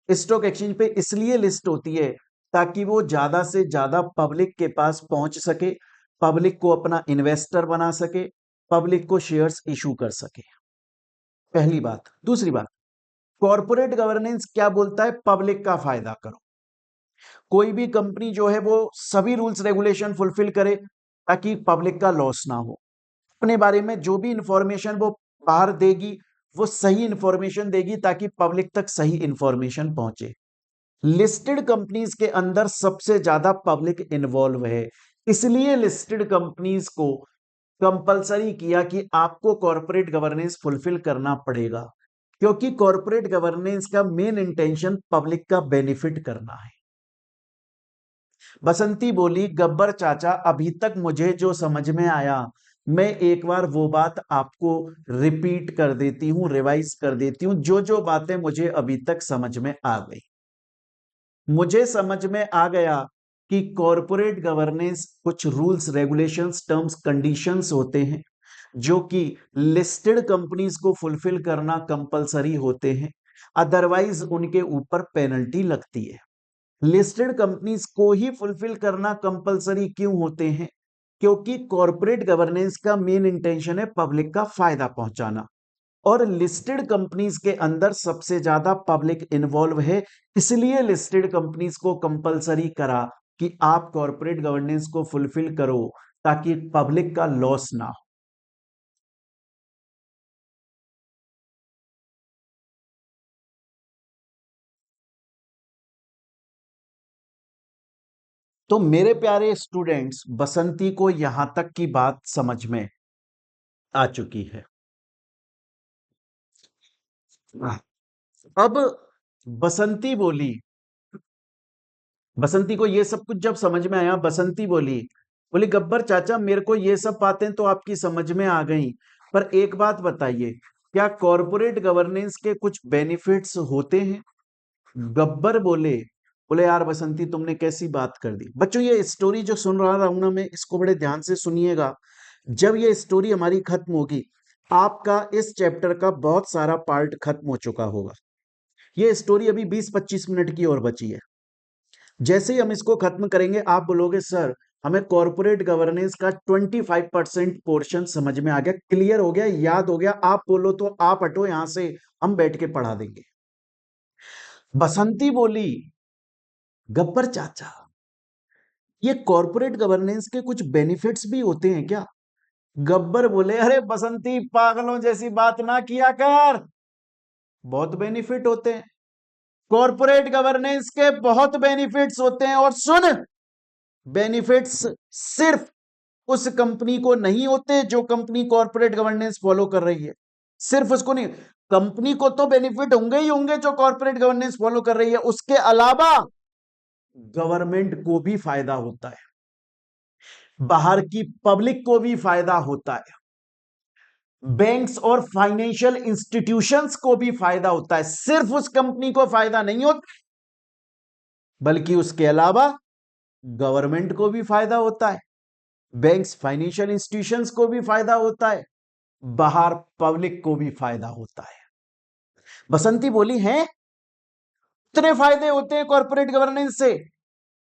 स्टॉक एक्सचेंज पे इसलिए लिस्ट होती है ताकि वो ज्यादा से ज्यादा पब्लिक के पास पहुंच सके, पब्लिक को अपना इन्वेस्टर बना सके, पब्लिक को शेयर्स इशू कर सके। पहली बात। दूसरी बात, कॉर्पोरेट गवर्नेंस क्या बोलता है? पब्लिक का फायदा करो। कोई भी कंपनी जो है वो सभी रूल्स रेगुलेशन फुलफिल करे ताकि पब्लिक का लॉस ना हो। अपने बारे में जो भी इंफॉर्मेशन वो बाहर देगी, वो सही इंफॉर्मेशन देगी ताकि पब्लिक तक सही इंफॉर्मेशन पहुंचे। लिस्टेड कंपनीज के अंदर सबसे ज्यादा पब्लिक इन्वॉल्व है, इसलिए लिस्टेड कंपनीज को कंपलसरी किया कि आपको कॉर्पोरेट गवर्नेंस फुलफिल करना पड़ेगा, क्योंकि कॉर्पोरेट गवर्नेंस का मेन इंटेंशन पब्लिक का बेनिफिट करना है। बसंती बोली, गब्बर चाचा अभी तक मुझे जो समझ में आया, मैं एक बार वो बात आपको रिपीट कर देती हूं, रिवाइज कर देती हूं, जो जो बातें मुझे अभी तक समझ में आ गई। मुझे समझ में आ गया कि कॉरपोरेट गवर्नेंस कुछ रूल्स, रेगुलेशंस, टर्म्स, कंडीशंस होते हैं जो कि लिस्टेड कंपनीज को फुलफिल करना कंपलसरी होते हैं, अदरवाइज उनके ऊपर पेनल्टी लगती है। लिस्टेड कंपनीज को ही फुलफिल करना कंपलसरी क्यों होते हैं? क्योंकि कॉरपोरेट गवर्नेंस का मेन इंटेंशन है पब्लिक का फायदा पहुंचाना, और लिस्टेड कंपनीज के अंदर सबसे ज्यादा पब्लिक इन्वॉल्व है, इसलिए लिस्टेड कंपनीज को कंपलसरी करा कि आप कॉरपोरेट गवर्नेंस को फुलफिल करो ताकि पब्लिक का लॉस ना हो। तो मेरे प्यारे स्टूडेंट्स, बसंती को यहां तक की बात समझ में आ चुकी है। अब बसंती बोली, बसंती को ये सब कुछ जब समझ में आया, बसंती बोली, बोली गब्बर चाचा मेरे को ये सब बातें तो आपकी समझ में आ गई, पर एक बात बताइए, क्या कॉरपोरेट गवर्नेंस के कुछ बेनिफिट्स होते हैं? गब्बर बोले, बोले यार बसंती तुमने कैसी बात कर दी। बच्चों ये स्टोरी जो सुन रहा हूं ना मैं, इसको बड़े ध्यान से सुनिएगा। जब ये स्टोरी हमारी खत्म होगी, आपका इस चैप्टर का बहुत सारा पार्ट खत्म हो चुका होगा। ये स्टोरी अभी 20-25 मिनट की और बची है। जैसे ही हम इसको खत्म करेंगे, आप बोलोगे सर हमें कॉर्पोरेट गवर्नेंस का 25% पोर्शन समझ में आ गया, क्लियर हो गया, याद हो गया। आप बोलो तो आप हटो यहां से, हम बैठ के पढ़ा देंगे। बसंती बोली, गब्बर चाचा ये कॉर्पोरेट गवर्नेंस के कुछ बेनिफिट्स भी होते हैं क्या? गब्बर बोले, अरे बसंती पागलों जैसी बात ना किया कर, बहुत बेनिफिट होते हैं। कॉर्पोरेट गवर्नेंस के बहुत बेनिफिट्स होते हैं, और सुन, बेनिफिट्स सिर्फ उस कंपनी को नहीं होते जो कंपनी कॉर्पोरेट गवर्नेंस फॉलो कर रही है। सिर्फ उसको नहीं, कंपनी को तो बेनिफिट होंगे ही होंगे जो कॉर्पोरेट गवर्नेंस फॉलो कर रही है, उसके अलावा गवर्नमेंट को भी फायदा होता है, बाहर की पब्लिक को भी फायदा होता है, बैंक्स और फाइनेंशियल इंस्टीट्यूशंस को भी फायदा होता है। सिर्फ उस कंपनी को फायदा नहीं होता, बल्कि उसके अलावा गवर्नमेंट को भी फायदा होता है, बैंक्स, फाइनेंशियल इंस्टीट्यूशंस को भी फायदा होता है, बाहर पब्लिक को भी फायदा होता है। बसंती बोली, हैं इतने फायदे होते हैं कॉर्पोरेट गवर्नेंस से?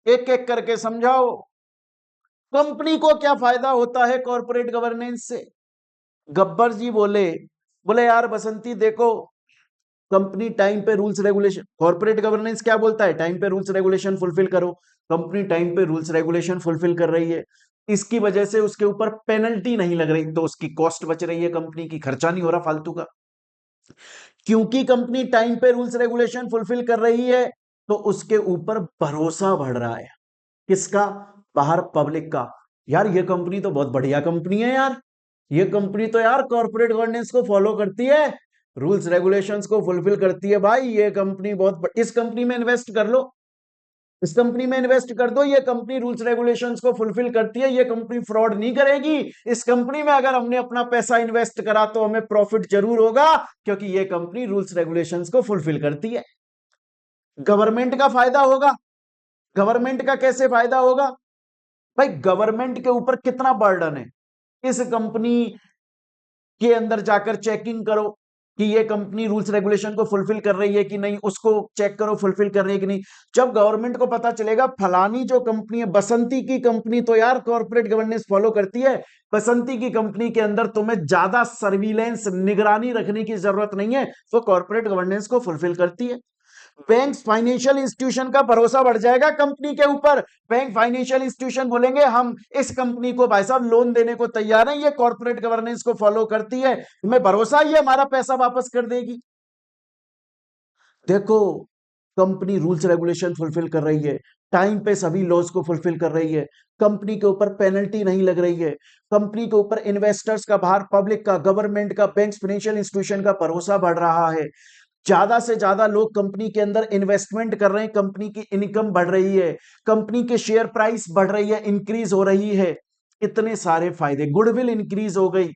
एक एक करके समझाओ, कंपनी को क्या फायदा होता है कॉर्पोरेट गवर्नेंस से? गब्बर जी बोले, बोले यार बसंती देखो, कंपनी टाइम पे रूल्स रेगुलेशन, कॉर्पोरेट गवर्नेंस क्या बोलता है, टाइम पे रूल्स रेगुलेशन फुलफिल करो। कंपनी टाइम पे रूल्स रेगुलेशन फुलफिल कर रही है, इसकी वजह से उसके ऊपर पेनल्टी नहीं लग रही, तो उसकी कॉस्ट बच रही है, कंपनी की खर्चा नहीं हो रहा फालतू का। क्योंकि कंपनी टाइम पे रूल्स रेगुलेशन फुलफिल कर रही है, तो उसके ऊपर भरोसा बढ़ रहा है। किसका? बाहर पब्लिक का। यार ये कंपनी तो बहुत बढ़िया कंपनी है यार, ये कंपनी तो यार कॉर्पोरेट गवर्नेंस को फॉलो करती है, रूल्स रेगुलेशंस को फुलफिल करती है। भाई ये कंपनी इस कंपनी में इन्वेस्ट कर लो, इस कंपनी में इन्वेस्ट कर दो, ये कंपनी रूल्स रेगुलेशंस को फुलफिल करती है, ये कंपनी फ्रॉड नहीं करेगी, इस कंपनी में अगर हमने अपना पैसा इन्वेस्ट करा तो हमें प्रॉफिट जरूर होगा, क्योंकि ये कंपनी रूल्स रेगुलेशंस को फुलफिल करती है। गवर्नमेंट का फायदा होगा। गवर्नमेंट का कैसे फायदा होगा? भाई गवर्नमेंट के ऊपर कितना बर्डन है, इस कंपनी के अंदर जाकर चेकिंग करो कि ये कंपनी रूल्स रेगुलेशन को फुलफिल कर रही है कि नहीं, उसको चेक करो फुलफिल कर रही है कि नहीं। जब गवर्नमेंट को पता चलेगा फलानी जो कंपनी है, बसंती की कंपनी तो यार कॉर्पोरेट गवर्नेंस फॉलो करती है, बसंती की कंपनी के अंदर तुम्हें ज्यादा सर्विलेंस, निगरानी रखने की जरूरत नहीं है, तो कॉर्पोरेट गवर्नेंस को फुलफिल करती है। बैंक फाइनेंशियल इंस्टीट्यूशन का भरोसा बढ़ जाएगा कंपनी के ऊपर। बैंक फाइनेंशियल इंस्टीट्यूशन बोलेंगे हम इस कंपनी को भाई साहब लोन देने को तैयार है, ये कॉर्पोरेट गवर्नेंस को फॉलो करती है, हमें भरोसा ही है हमारा पैसा वापस कर देगी। देखो, कंपनी रूल्स रेगुलेशन फुलफिल कर रही है, टाइम पे सभी लॉज को फुलफिल कर रही है, कंपनी के ऊपर पेनल्टी नहीं लग रही है, कंपनी के ऊपर इन्वेस्टर्स का, बाहर पब्लिक का, गवर्नमेंट का, बैंक, फाइनेंशियल इंस्टीट्यूशन का भरोसा बढ़ रहा है, ज्यादा से ज्यादा लोग कंपनी के अंदर इन्वेस्टमेंट कर रहे हैं, कंपनी की इनकम बढ़ रही है, कंपनी के शेयर प्राइस बढ़ रही है, इंक्रीज हो रही है, इतने सारे फायदे, गुडविल इंक्रीज हो गई।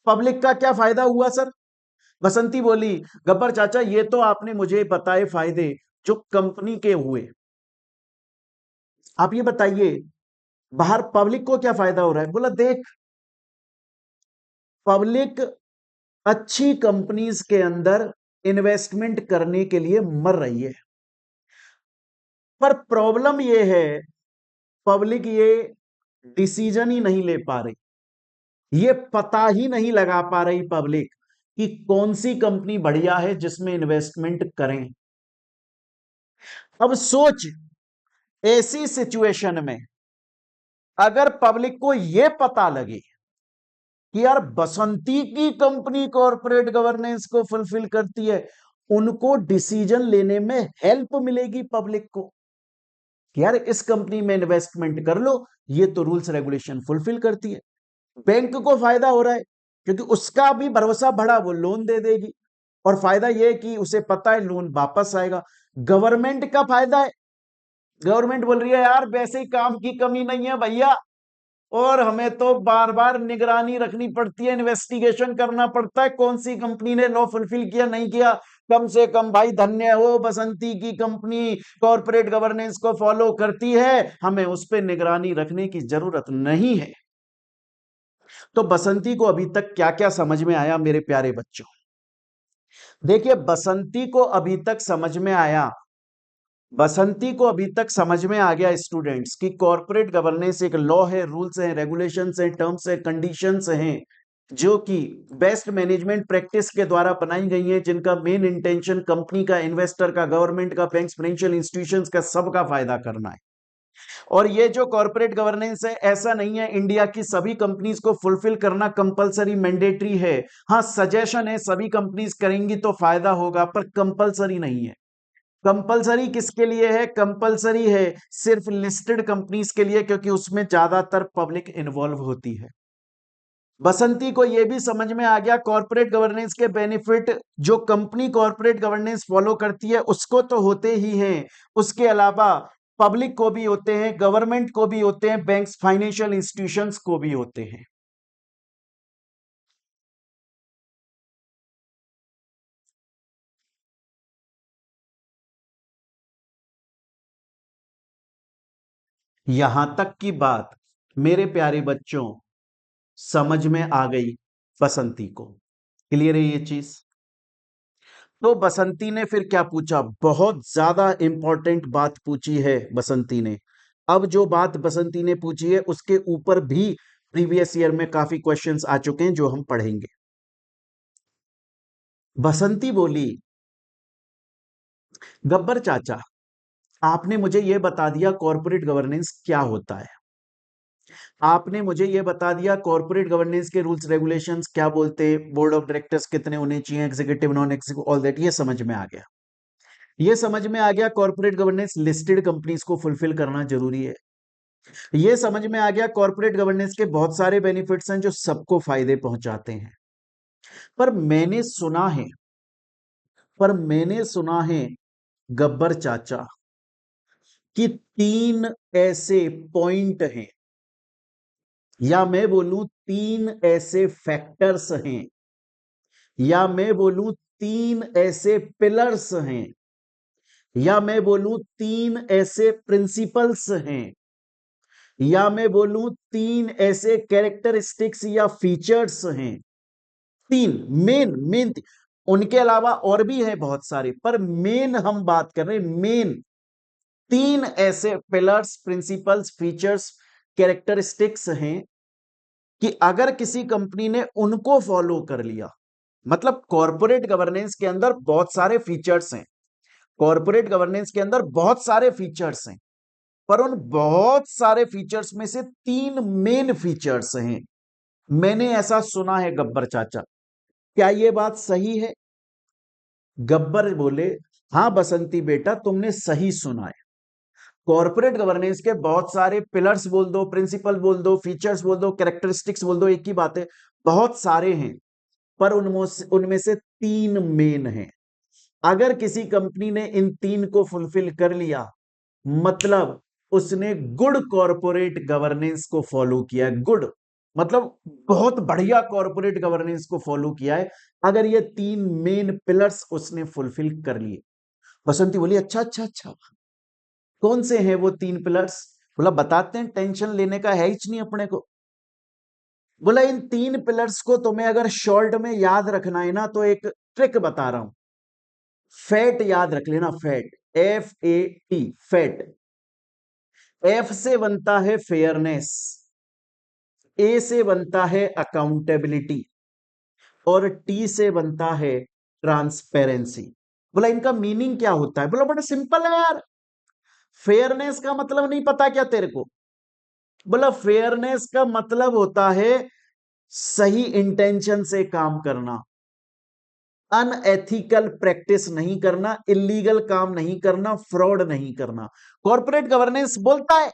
पब्लिक का क्या फायदा हुआ सर? बसंती बोली, गब्बर चाचा ये तो आपने मुझे बताए फायदे जो कंपनी के हुए, आप ये बताइए बाहर पब्लिक को क्या फायदा हो रहा है? बोला देख, पब्लिक अच्छी कंपनीज के अंदर इन्वेस्टमेंट करने के लिए मर रही है, पर प्रॉब्लम ये है पब्लिक ये डिसीजन ही नहीं ले पा रही, ये पता ही नहीं लगा पा रही पब्लिक कि कौन सी कंपनी बढ़िया है जिसमें इन्वेस्टमेंट करें। अब सोच, ऐसी सिचुएशन में अगर पब्लिक को यह पता लगे कि यार बसंती की कंपनी कॉर्पोरेट गवर्नेंस को फुलफिल करती है, उनको डिसीजन लेने में हेल्प मिलेगी पब्लिक को कि यार इस कंपनी में इन्वेस्टमेंट कर लो, ये तो रूल्स रेगुलेशन फुलफिल करती है। बैंक को फायदा हो रहा है क्योंकि उसका भी भरोसा बढ़ा, वो लोन दे देगी, और फायदा यह है कि उसे पता है लोन वापस आएगा। गवर्नमेंट का फायदा है, गवर्नमेंट बोल रही है यार वैसे ही काम की कमी नहीं है भैया, और हमें तो बार बार निगरानी रखनी पड़ती है, इन्वेस्टिगेशन करना पड़ता है कौन सी कंपनी ने लॉ फुलफिल किया नहीं किया। कम से कम भाई धन्य हो बसंती की कंपनी कॉर्पोरेट गवर्नेंस को फॉलो करती है, हमें उस पर निगरानी रखने की जरूरत नहीं है। तो बसंती को अभी तक क्या क्या समझ में आया मेरे प्यारे बच्चों? देखिए बसंती को अभी तक समझ में आया, बसंती को अभी तक समझ में आ गया स्टूडेंट्स कि कॉर्पोरेट गवर्नेंस एक लॉ है, रूल्स हैं, रेगुलेशंस हैं, टर्म्स हैं, कंडीशंस हैं, जो कि बेस्ट मैनेजमेंट प्रैक्टिस के द्वारा बनाई गई हैं, जिनका मेन इंटेंशन कंपनी का, इन्वेस्टर का, गवर्नमेंट का, बैंक्स, फाइनेंशियल इंस्टीट्यूशंस का, सबका फायदा करना है। और ये जो कॉर्पोरेट गवर्नेंस है, ऐसा नहीं है इंडिया की सभी कंपनीज को फुलफिल करना कंपलसरी मैंडेटरी है। हाँ सजेशन है, सभी कंपनीज करेंगी तो फायदा होगा, पर कंपलसरी नहीं है। कंपलसरी किसके लिए है? कंपलसरी है सिर्फ लिस्टेड कंपनीज के लिए, क्योंकि उसमें ज्यादातर पब्लिक इन्वॉल्व होती है। बसंती को यह भी समझ में आ गया कॉर्पोरेट गवर्नेंस के बेनिफिट जो कंपनी कॉर्पोरेट गवर्नेंस फॉलो करती है उसको तो होते ही हैं, उसके अलावा पब्लिक को भी होते हैं, गवर्नमेंट को भी होते हैं, बैंक्स, फाइनेंशियल इंस्टीट्यूशंस को भी होते हैं। यहां तक की बात मेरे प्यारे बच्चों समझ में आ गई बसंती को? क्लियर है ये चीज? तो बसंती ने फिर क्या पूछा? बहुत ज्यादा इंपॉर्टेंट बात पूछी है बसंती ने। अब जो बात बसंती ने पूछी है उसके ऊपर भी प्रीवियस ईयर में काफी क्वेश्चंस आ चुके हैं जो हम पढ़ेंगे। बसंती बोली, गब्बर चाचा आपने मुझे यह बता दिया कॉर्पोरेट गवर्नेंस क्या होता है, आपने मुझे यह बता दिया कॉर्पोरेट गवर्नेंस के रूल्स रेगुलेशंस क्या बोलते हैं, बोर्ड ऑफ डायरेक्टर्स कितने होने चाहिए, executive, non executive, all that ये समझ में आ गया। ये समझ में आ गया कॉर्पोरेट गवर्नेंस लिस्टेड कंपनीज को फुलफिल करना जरूरी है। ये समझ में आ गया कॉर्पोरेट गवर्नेंस के बहुत सारे बेनिफिट्स हैं जो सबको फायदे पहुंचाते हैं। पर मैंने सुना है, पर मैंने सुना है गब्बर चाचा कि तीन ऐसे पॉइंट हैं, या मैं बोलूं तीन ऐसे फैक्टर्स हैं, या मैं बोलूं तीन ऐसे पिलर्स हैं, या मैं बोलूं तीन ऐसे प्रिंसिपल्स हैं, या मैं बोलूं तीन ऐसे कैरेक्टरिस्टिक्स या फीचर्स हैं। तीन मेन मेन, उनके अलावा और भी है बहुत सारे, पर मेन हम बात कर रहे हैं, मेन तीन ऐसे पिलर्स, प्रिंसिपल्स, फीचर्स, कैरेक्टरिस्टिक्स हैं कि अगर किसी कंपनी ने उनको फॉलो कर लिया, मतलब कॉर्पोरेट गवर्नेंस के अंदर बहुत सारे फीचर्स हैं, कॉर्पोरेट गवर्नेंस के अंदर बहुत सारे फीचर्स हैं, पर उन बहुत सारे फीचर्स में से तीन मेन फीचर्स हैं। मैंने ऐसा सुना है गब्बर चाचा, क्या यह बात सही है? गब्बर बोले, हां बसंती बेटा तुमने सही सुना है। कॉर्पोरेट गवर्नेंस के बहुत सारे पिलर्स बोल दो, प्रिंसिपल बोल दो, फीचर्स बोल दो, कैरेक्टरिस्टिक्स बोल दो, एक ही बात है, बहुत सारे हैं, पर उनमें से तीन मेन है। अगर किसी कंपनी ने इन तीन को फुलफिल कर लिया, मतलब उसने गुड कॉरपोरेट गवर्नेंस को फॉलो किया है। गुड मतलब बहुत बढ़िया कॉरपोरेट गवर्नेंस को फॉलो किया है, अगर ये तीन मेन पिलर्स उसने फुलफिल कर लिए। बसंती बोली अच्छा अच्छा अच्छा, कौन से हैं वो तीन पिलर्स? बोला बताते हैं, टेंशन लेने का है ही नहीं अपने को। बोला इन तीन पिलर्स को तुम्हें अगर शॉर्ट में याद रखना है ना, तो एक ट्रिक बता रहा हूं। फैट याद रख लेना, फैट, FAT, फैट। एफ से बनता है फेयरनेस, ए से बनता है अकाउंटेबिलिटी, और टी से बनता है ट्रांसपेरेंसी। बोला इनका मीनिंग क्या होता है? बोला बड़ा सिंपल है यार। फेयरनेस का मतलब नहीं पता क्या तेरे को? बोला फेयरनेस का मतलब होता है सही इंटेंशन से काम करना, अनएथिकल प्रैक्टिस नहीं करना, इलीगल काम नहीं करना, फ्रॉड नहीं करना। कॉर्पोरेट गवर्नेंस बोलता है,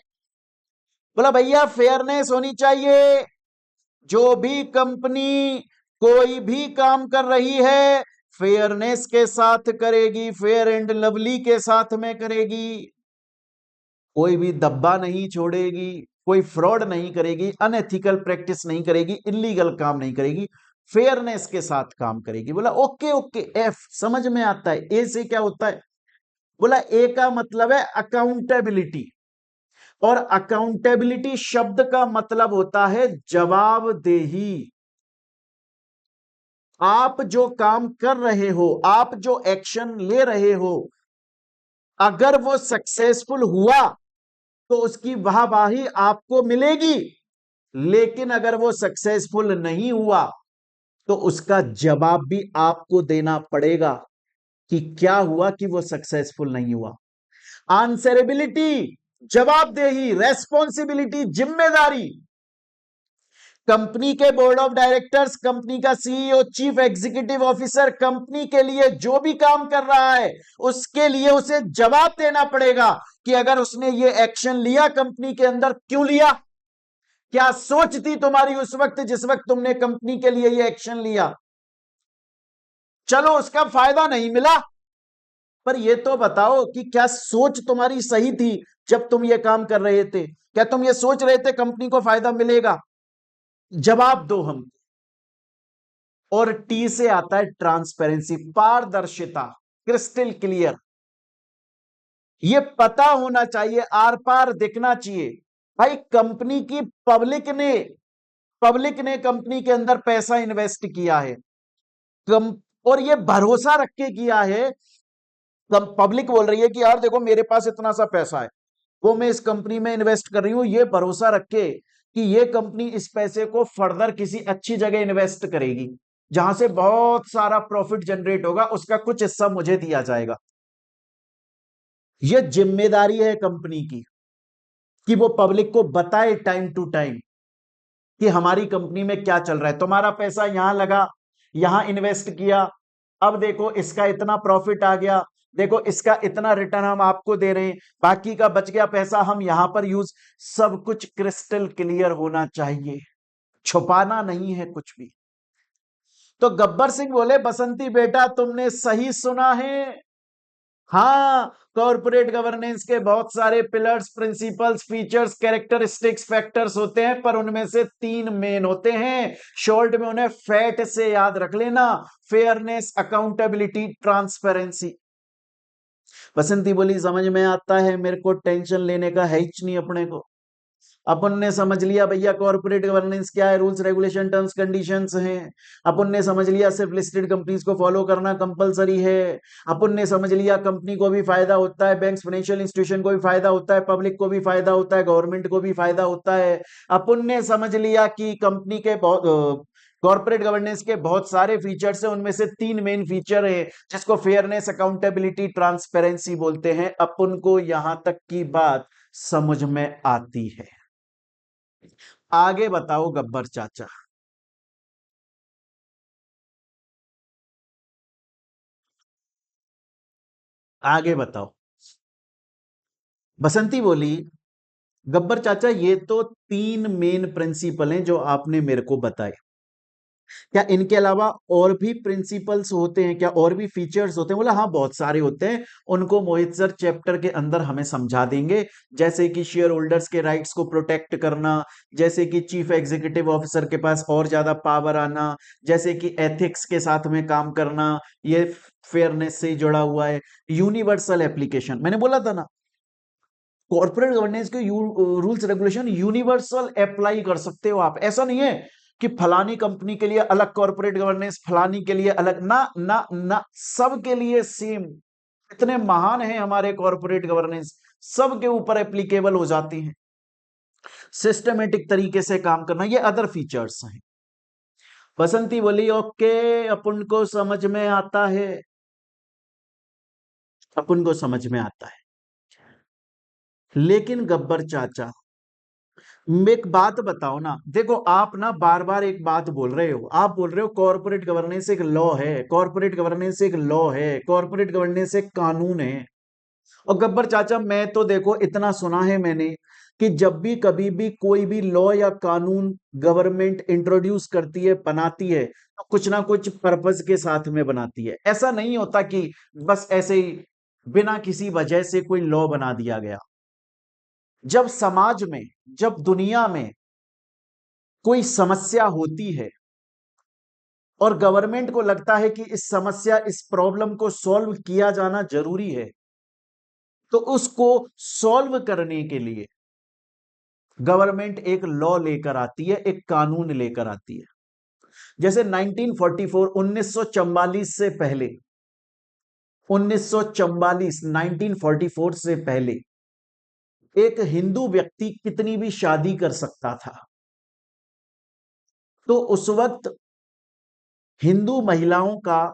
बोला भैया फेयरनेस होनी चाहिए। जो भी कंपनी कोई भी काम कर रही है, फेयरनेस के साथ करेगी, फेयर एंड लवली के साथ में करेगी, कोई भी दब्बा नहीं छोड़ेगी, कोई फ्रॉड नहीं करेगी, अनएथिकल प्रैक्टिस नहीं करेगी, इलीगल काम नहीं करेगी, फेयरनेस के साथ काम करेगी। बोला ओके ओके, एफ समझ में आता है। ए से क्या होता है? बोला ए का मतलब है अकाउंटेबिलिटी, और अकाउंटेबिलिटी शब्द का मतलब होता है जवाबदेही। आप जो काम कर रहे हो, आप जो एक्शन ले रहे हो, अगर वो सक्सेसफुल हुआ तो उसकी वाहवाही आपको मिलेगी, लेकिन अगर वो सक्सेसफुल नहीं हुआ तो उसका जवाब भी आपको देना पड़ेगा कि क्या हुआ कि वो सक्सेसफुल नहीं हुआ। आंसरेबिलिटी, जवाबदेही, रेस्पॉन्सिबिलिटी, जिम्मेदारी। कंपनी के बोर्ड ऑफ डायरेक्टर्स, कंपनी का CEO, chief executive officer company के लिए जो भी काम कर रहा है, उसके लिए उसे जवाब देना पड़ेगा कि अगर उसने ये एक्शन लिया कंपनी के अंदर, क्यों लिया, क्या सोच थी तुम्हारी उस वक्त जिस वक्त तुमने कंपनी के लिए ये एक्शन लिया। चलो उसका फायदा नहीं मिला, पर ये तो बताओ कि क्या सोच तुम्हारी सही थी जब तुम ये काम कर रहे थे? क्या तुम ये सोच रहे थे कंपनी को फायदा मिलेगा? जवाब दो हम। और टी से आता है ट्रांसपेरेंसी, पारदर्शिता, क्रिस्टल क्लियर। ये पता होना चाहिए, आर पार दिखना चाहिए। भाई कंपनी की पब्लिक ने कंपनी के अंदर पैसा इन्वेस्ट किया है, कम, और ये भरोसा रख के किया है। पब्लिक बोल रही है कि यार देखो मेरे पास इतना सा पैसा है, वो मैं इस कंपनी में इन्वेस्ट कर रही हूं, ये भरोसा रख के कि ये कंपनी इस पैसे को फर्दर किसी अच्छी जगह इन्वेस्ट करेगी, जहां से बहुत सारा प्रॉफिट जनरेट होगा, उसका कुछ हिस्सा मुझे दिया जाएगा। ये जिम्मेदारी है कंपनी की कि वो पब्लिक को बताए टाइम टू टाइम कि हमारी कंपनी में क्या चल रहा है। तुम्हारा पैसा यहां लगा, यहां इन्वेस्ट किया, अब देखो इसका इतना प्रॉफिट आ गया, देखो इसका इतना रिटर्न हम आपको दे रहे हैं, बाकी का बच गया पैसा हम यहां पर यूज। सब कुछ क्रिस्टल क्लियर होना चाहिए, छुपाना नहीं है कुछ भी। तो गब्बर सिंह बोले बसंती बेटा तुमने सही सुना है। हाँ, कॉर्पोरेट गवर्नेंस के बहुत सारे pillars, principles, features, characteristics, factors होते हैं, पर उनमें से तीन मेन होते हैं। शॉर्ट में उन्हें फैट से याद रख लेना, फेयरनेस, अकाउंटेबिलिटी, ट्रांसपेरेंसी। बसंती बोली समझ में आता है, मेरे को टेंशन लेने का है ही नहीं अपने को। अपन ने समझ लिया भैया कॉर्पोरेट गवर्नेंस क्या है, रूल्स रेगुलेशन टर्म्स कंडीशंस हैं। अपन ने समझ लिया सिर्फ लिस्टेड कंपनीज को फॉलो करना कंपलसरी है। अपन ने समझ लिया कंपनी को भी फायदा होता है, बैंक्स, फाइनेंशियल इंस्टीट्यूशन को भी फायदा होता है, पब्लिक को भी फायदा होता है, गवर्नमेंट को भी फायदा होता है। अपन ने समझ लिया कि कंपनी के बहुत कॉर्पोरेट गवर्नेंस के बहुत सारे फीचर्स हैं, उनमें से तीन मेन फीचर है जिसको फेयरनेस, अकाउंटेबिलिटी, ट्रांसपेरेंसी बोलते हैं। अपन को यहां तक की बात समझ में आती है। आगे बताओ गब्बर चाचा। आगे बताओ। बसंती बोली गब्बर चाचा ये तो तीन मेन प्रिंसिपल हैं जो आपने मेरे को बताए, क्या इनके अलावा और भी प्रिंसिपल्स होते हैं, क्या और भी फीचर्स होते हैं? बोला हाँ बहुत सारे होते हैं, उनको मोहित सर चैप्टर के अंदर हमें समझा देंगे। जैसे कि शेयर होल्डर्स के राइट्स को प्रोटेक्ट करना, जैसे कि चीफ एग्जीक्यूटिव ऑफिसर के पास और ज्यादा पावर आना, जैसे कि एथिक्स के साथ में काम करना, ये फेयरनेस से जुड़ा हुआ है। यूनिवर्सल एप्लीकेशन, मैंने बोला था ना, कॉर्पोरेट गवर्नेंस के रूल्स रेगुलेशन यूनिवर्सल अप्लाई कर सकते हो आप। ऐसा नहीं है कि फलानी कंपनी के लिए अलग कॉर्पोरेट गवर्नेंस, फलानी के लिए अलग, ना ना ना, सबके लिए सेम। इतने महान हैं हमारे कॉर्पोरेट गवर्नेंस, सबके ऊपर एप्लीकेबल हो जाती हैं। सिस्टमेटिक तरीके से काम करना, ये अदर फीचर्स हैं। बसंती बोली ओके, अपन को समझ में आता है, अपन को समझ में आता है। लेकिन गब्बर चाचा, एक बात बताओ ना, देखो आप ना बार बार एक बात बोल रहे हो, आप बोल रहे हो कॉर्पोरेट गवर्नेंस एक लॉ है, कॉर्पोरेट गवर्नेंस एक लॉ है, कॉर्पोरेट गवर्नेंस एक कानून है। और गब्बर चाचा मैं तो देखो इतना सुना है मैंने कि जब भी कभी भी कोई भी लॉ या कानून गवर्नमेंट इंट्रोड्यूस करती है, बनाती है, तो कुछ ना कुछ पर्पस के साथ में बनाती है। ऐसा नहीं होता कि बस ऐसे ही बिना किसी वजह से कोई लॉ बना दिया गया। जब समाज में, जब दुनिया में कोई समस्या होती है और गवर्नमेंट को लगता है कि इस समस्या, इस प्रॉब्लम को सॉल्व किया जाना जरूरी है, तो उसको सॉल्व करने के लिए गवर्नमेंट एक लॉ लेकर आती है, एक कानून लेकर आती है। जैसे 1944, 1944 से पहले, 1944, 1944 से पहले एक हिंदू व्यक्ति कितनी भी शादी कर सकता था। तो उस वक्त हिंदू महिलाओं का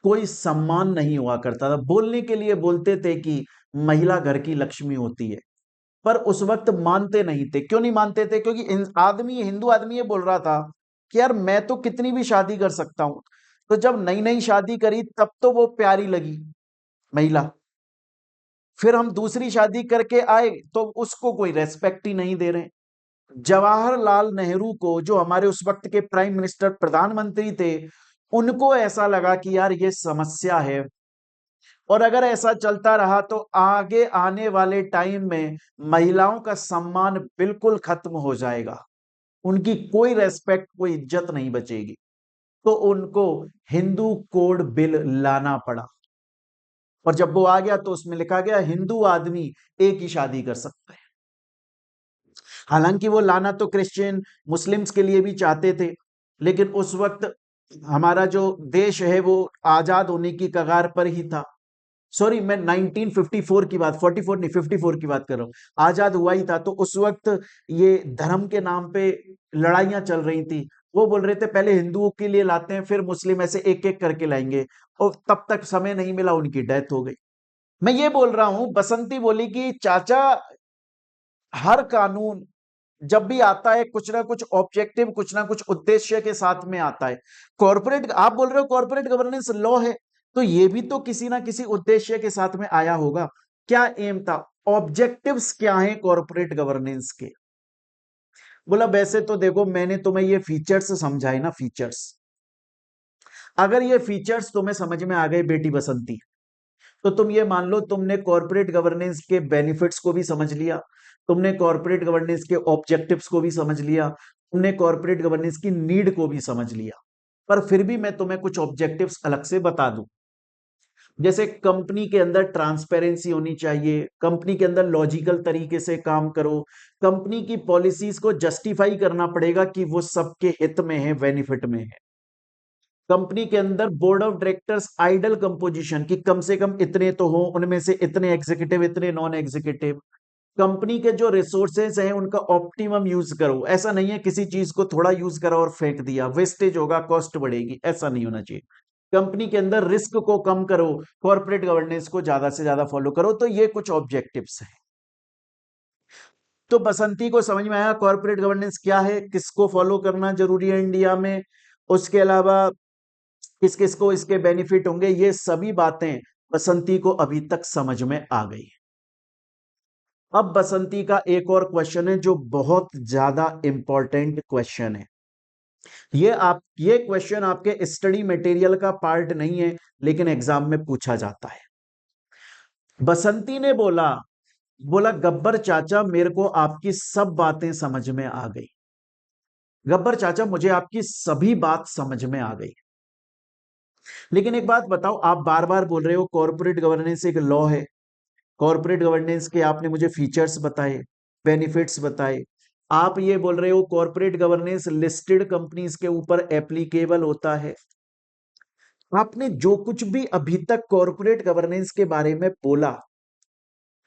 कोई सम्मान नहीं हुआ करता था। बोलने के लिए बोलते थे कि महिला घर की लक्ष्मी होती है, पर उस वक्त मानते नहीं थे। क्यों नहीं मानते थे? क्योंकि आदमी, हिंदू आदमी ये बोल रहा था कि यार मैं तो कितनी भी शादी कर सकता हूं। तो जब नई नई शादी करी तब तो वो प्यारी लगी महिला, फिर हम दूसरी शादी करके आए तो उसको कोई रेस्पेक्ट ही नहीं दे रहे। जवाहरलाल नेहरू को, जो हमारे उस वक्त के प्राइम मिनिस्टर, प्रधानमंत्री थे, उनको ऐसा लगा कि यार ये समस्या है, और अगर ऐसा चलता रहा तो आगे आने वाले टाइम में महिलाओं का सम्मान बिल्कुल खत्म हो जाएगा, उनकी कोई रेस्पेक्ट, कोई इज्जत नहीं बचेगी। तो उनको हिंदू कोड बिल लाना पड़ा, और जब वो आ गया तो उसमें लिखा गया हिंदू आदमी एक ही शादी कर सकता है। हालांकि वो लाना तो क्रिश्चियन, मुस्लिम्स के लिए भी चाहते थे, लेकिन उस वक्त हमारा जो देश है वो आजाद होने की कगार पर ही था। सॉरी, मैं 1954 की बात, 44 नहीं 54 की बात कर रहा हूं। आजाद हुआ ही था, तो उस वक्त ये धर्म के नाम पे लड़ाइयां चल रही थी। वो बोल रहे थे पहले हिंदुओं के लिए लाते हैं, फिर मुस्लिम, ऐसे एक एक करके लाएंगे, और तब तक समय नहीं मिला, उनकी डेथ हो गई। मैं ये बोल रहा हूं, बसंती बोली कि चाचा हर कानून जब भी आता है कुछ ना कुछ ऑब्जेक्टिव, कुछ ना कुछ उद्देश्य के साथ में आता है। कॉर्पोरेट, आप बोल रहे हो कॉर्पोरेट गवर्नेंस लॉ है, तो ये भी तो किसी ना किसी उद्देश्य के साथ में आया होगा। क्या एम था, ऑब्जेक्टिव्स क्या हैं कॉर्पोरेट गवर्नेंस के? बोला वैसे तो देखो मैंने तुम्हें ये फीचर्स समझाए ना, फीचर्स, अगर ये फीचर्स तुम्हें समझ में आ गए बेटी बसंती, तो तुम ये मान लो तुमने कॉर्पोरेट गवर्नेंस के बेनिफिट्स को भी समझ लिया, तुमने कॉर्पोरेट गवर्नेंस के ऑब्जेक्टिव्स को भी समझ लिया, तुमने कॉर्पोरेट गवर्नेंस की नीड को भी समझ लिया। पर फिर भी मैं तुम्हें कुछ ऑब्जेक्टिव्स अलग से बता दूं। जैसे कंपनी के अंदर ट्रांसपेरेंसी होनी चाहिए, कंपनी के अंदर लॉजिकल तरीके से काम करो, कंपनी की पॉलिसीज को जस्टिफाई करना पड़ेगा कि वो सबके हित में है, बेनिफिट में है। कंपनी के अंदर board of directors ideal composition, की कम से कम इतने तो हो, उनमें से इतने एग्जीक्यूटिव, इतने नॉन एग्जीक्यूटिव। कंपनी के जो रिसोर्सेज हैं उनका ऑप्टिमम यूज करो, ऐसा नहीं है किसी चीज को थोड़ा यूज करा और फेंक दिया, वेस्टेज होगा, कॉस्ट बढ़ेगी, ऐसा नहीं होना चाहिए। कंपनी के अंदर रिस्क को कम करो, कॉर्पोरेट गवर्नेंस को ज्यादा से ज्यादा फॉलो करो। तो ये कुछ ऑब्जेक्टिव्स हैं। तो बसंती को समझ में आया कॉर्पोरेट गवर्नेंस क्या है, किसको फॉलो करना जरूरी है इंडिया में, उसके अलावा किस किस को इसके बेनिफिट होंगे, ये सभी बातें बसंती को अभी तक समझ में आ गई। अब बसंती का एक और क्वेश्चन है जो बहुत ज्यादा इंपॉर्टेंट क्वेश्चन है। ये क्वेश्चन आपके स्टडी मटेरियल का पार्ट नहीं है, लेकिन एग्जाम में पूछा जाता है। बसंती ने बोला बोला गब्बर चाचा मेरे को आपकी सब बातें समझ में आ गई। गब्बर चाचा मुझे आपकी सभी बात समझ में आ गई, लेकिन एक बात बताओ, आप बार बार बोल रहे हो कॉर्पोरेट गवर्नेंस एक लॉ है, कॉर्पोरेट गवर्नेंस के आपने मुझे फीचर्स बताए, बेनिफिट्स बताए। आप ये बोल रहे हो कॉर्पोरेट गवर्नेंस लिस्टेड कंपनीज के ऊपर एप्लीकेबल होता है। आपने जो कुछ भी अभी तक कॉर्पोरेट गवर्नेंस के बारे में बोला,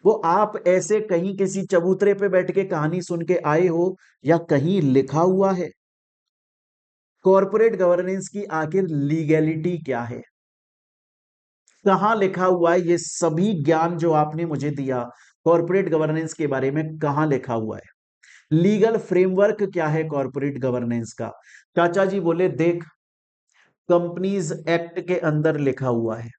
वो आप ऐसे कहीं किसी चबूतरे पे बैठ के कहानी सुन के आए हो या कहीं लिखा हुआ है? कॉर्पोरेट गवर्नेंस की आखिर लीगैलिटी क्या है, कहां लिखा हुआ है? ये सभी ज्ञान जो आपने मुझे दिया कॉर्पोरेट गवर्नेंस के बारे में, कहां लिखा हुआ है? लीगल फ्रेमवर्क क्या है कॉर्पोरेट गवर्नेंस का? चाचा जी बोले देख, कंपनीज एक्ट के अंदर लिखा हुआ है।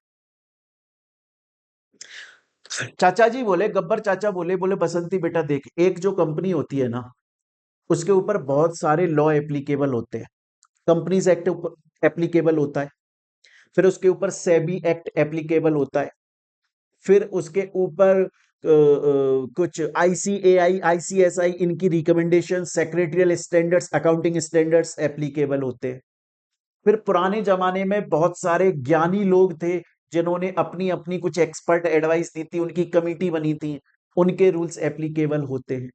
चाचा जी बोले, गब्बर चाचा बोले बोले बसंती बेटा देख, एक जो कंपनी होती है ना, उसके ऊपर बहुत सारे लॉ एप्लीकेबल होते हैं। कंपनीज एक्ट एप्लीकेबल होता है, फिर उसके ऊपर सेबी एक्ट एप्लीकेबल होता है, फिर उसके ऊपर कुछ आईसीएआई आईसीएसआई इनकी recommendation, secretarial standards, accounting standards applicable होते हैं। फिर पुराने जमाने में बहुत सारे ज्ञानी लोग थे जिन्होंने अपनी अपनी कुछ एक्सपर्ट एडवाइस दी थी, उनकी कमिटी बनी थी, उनके रूल्स एप्लीकेबल होते हैं।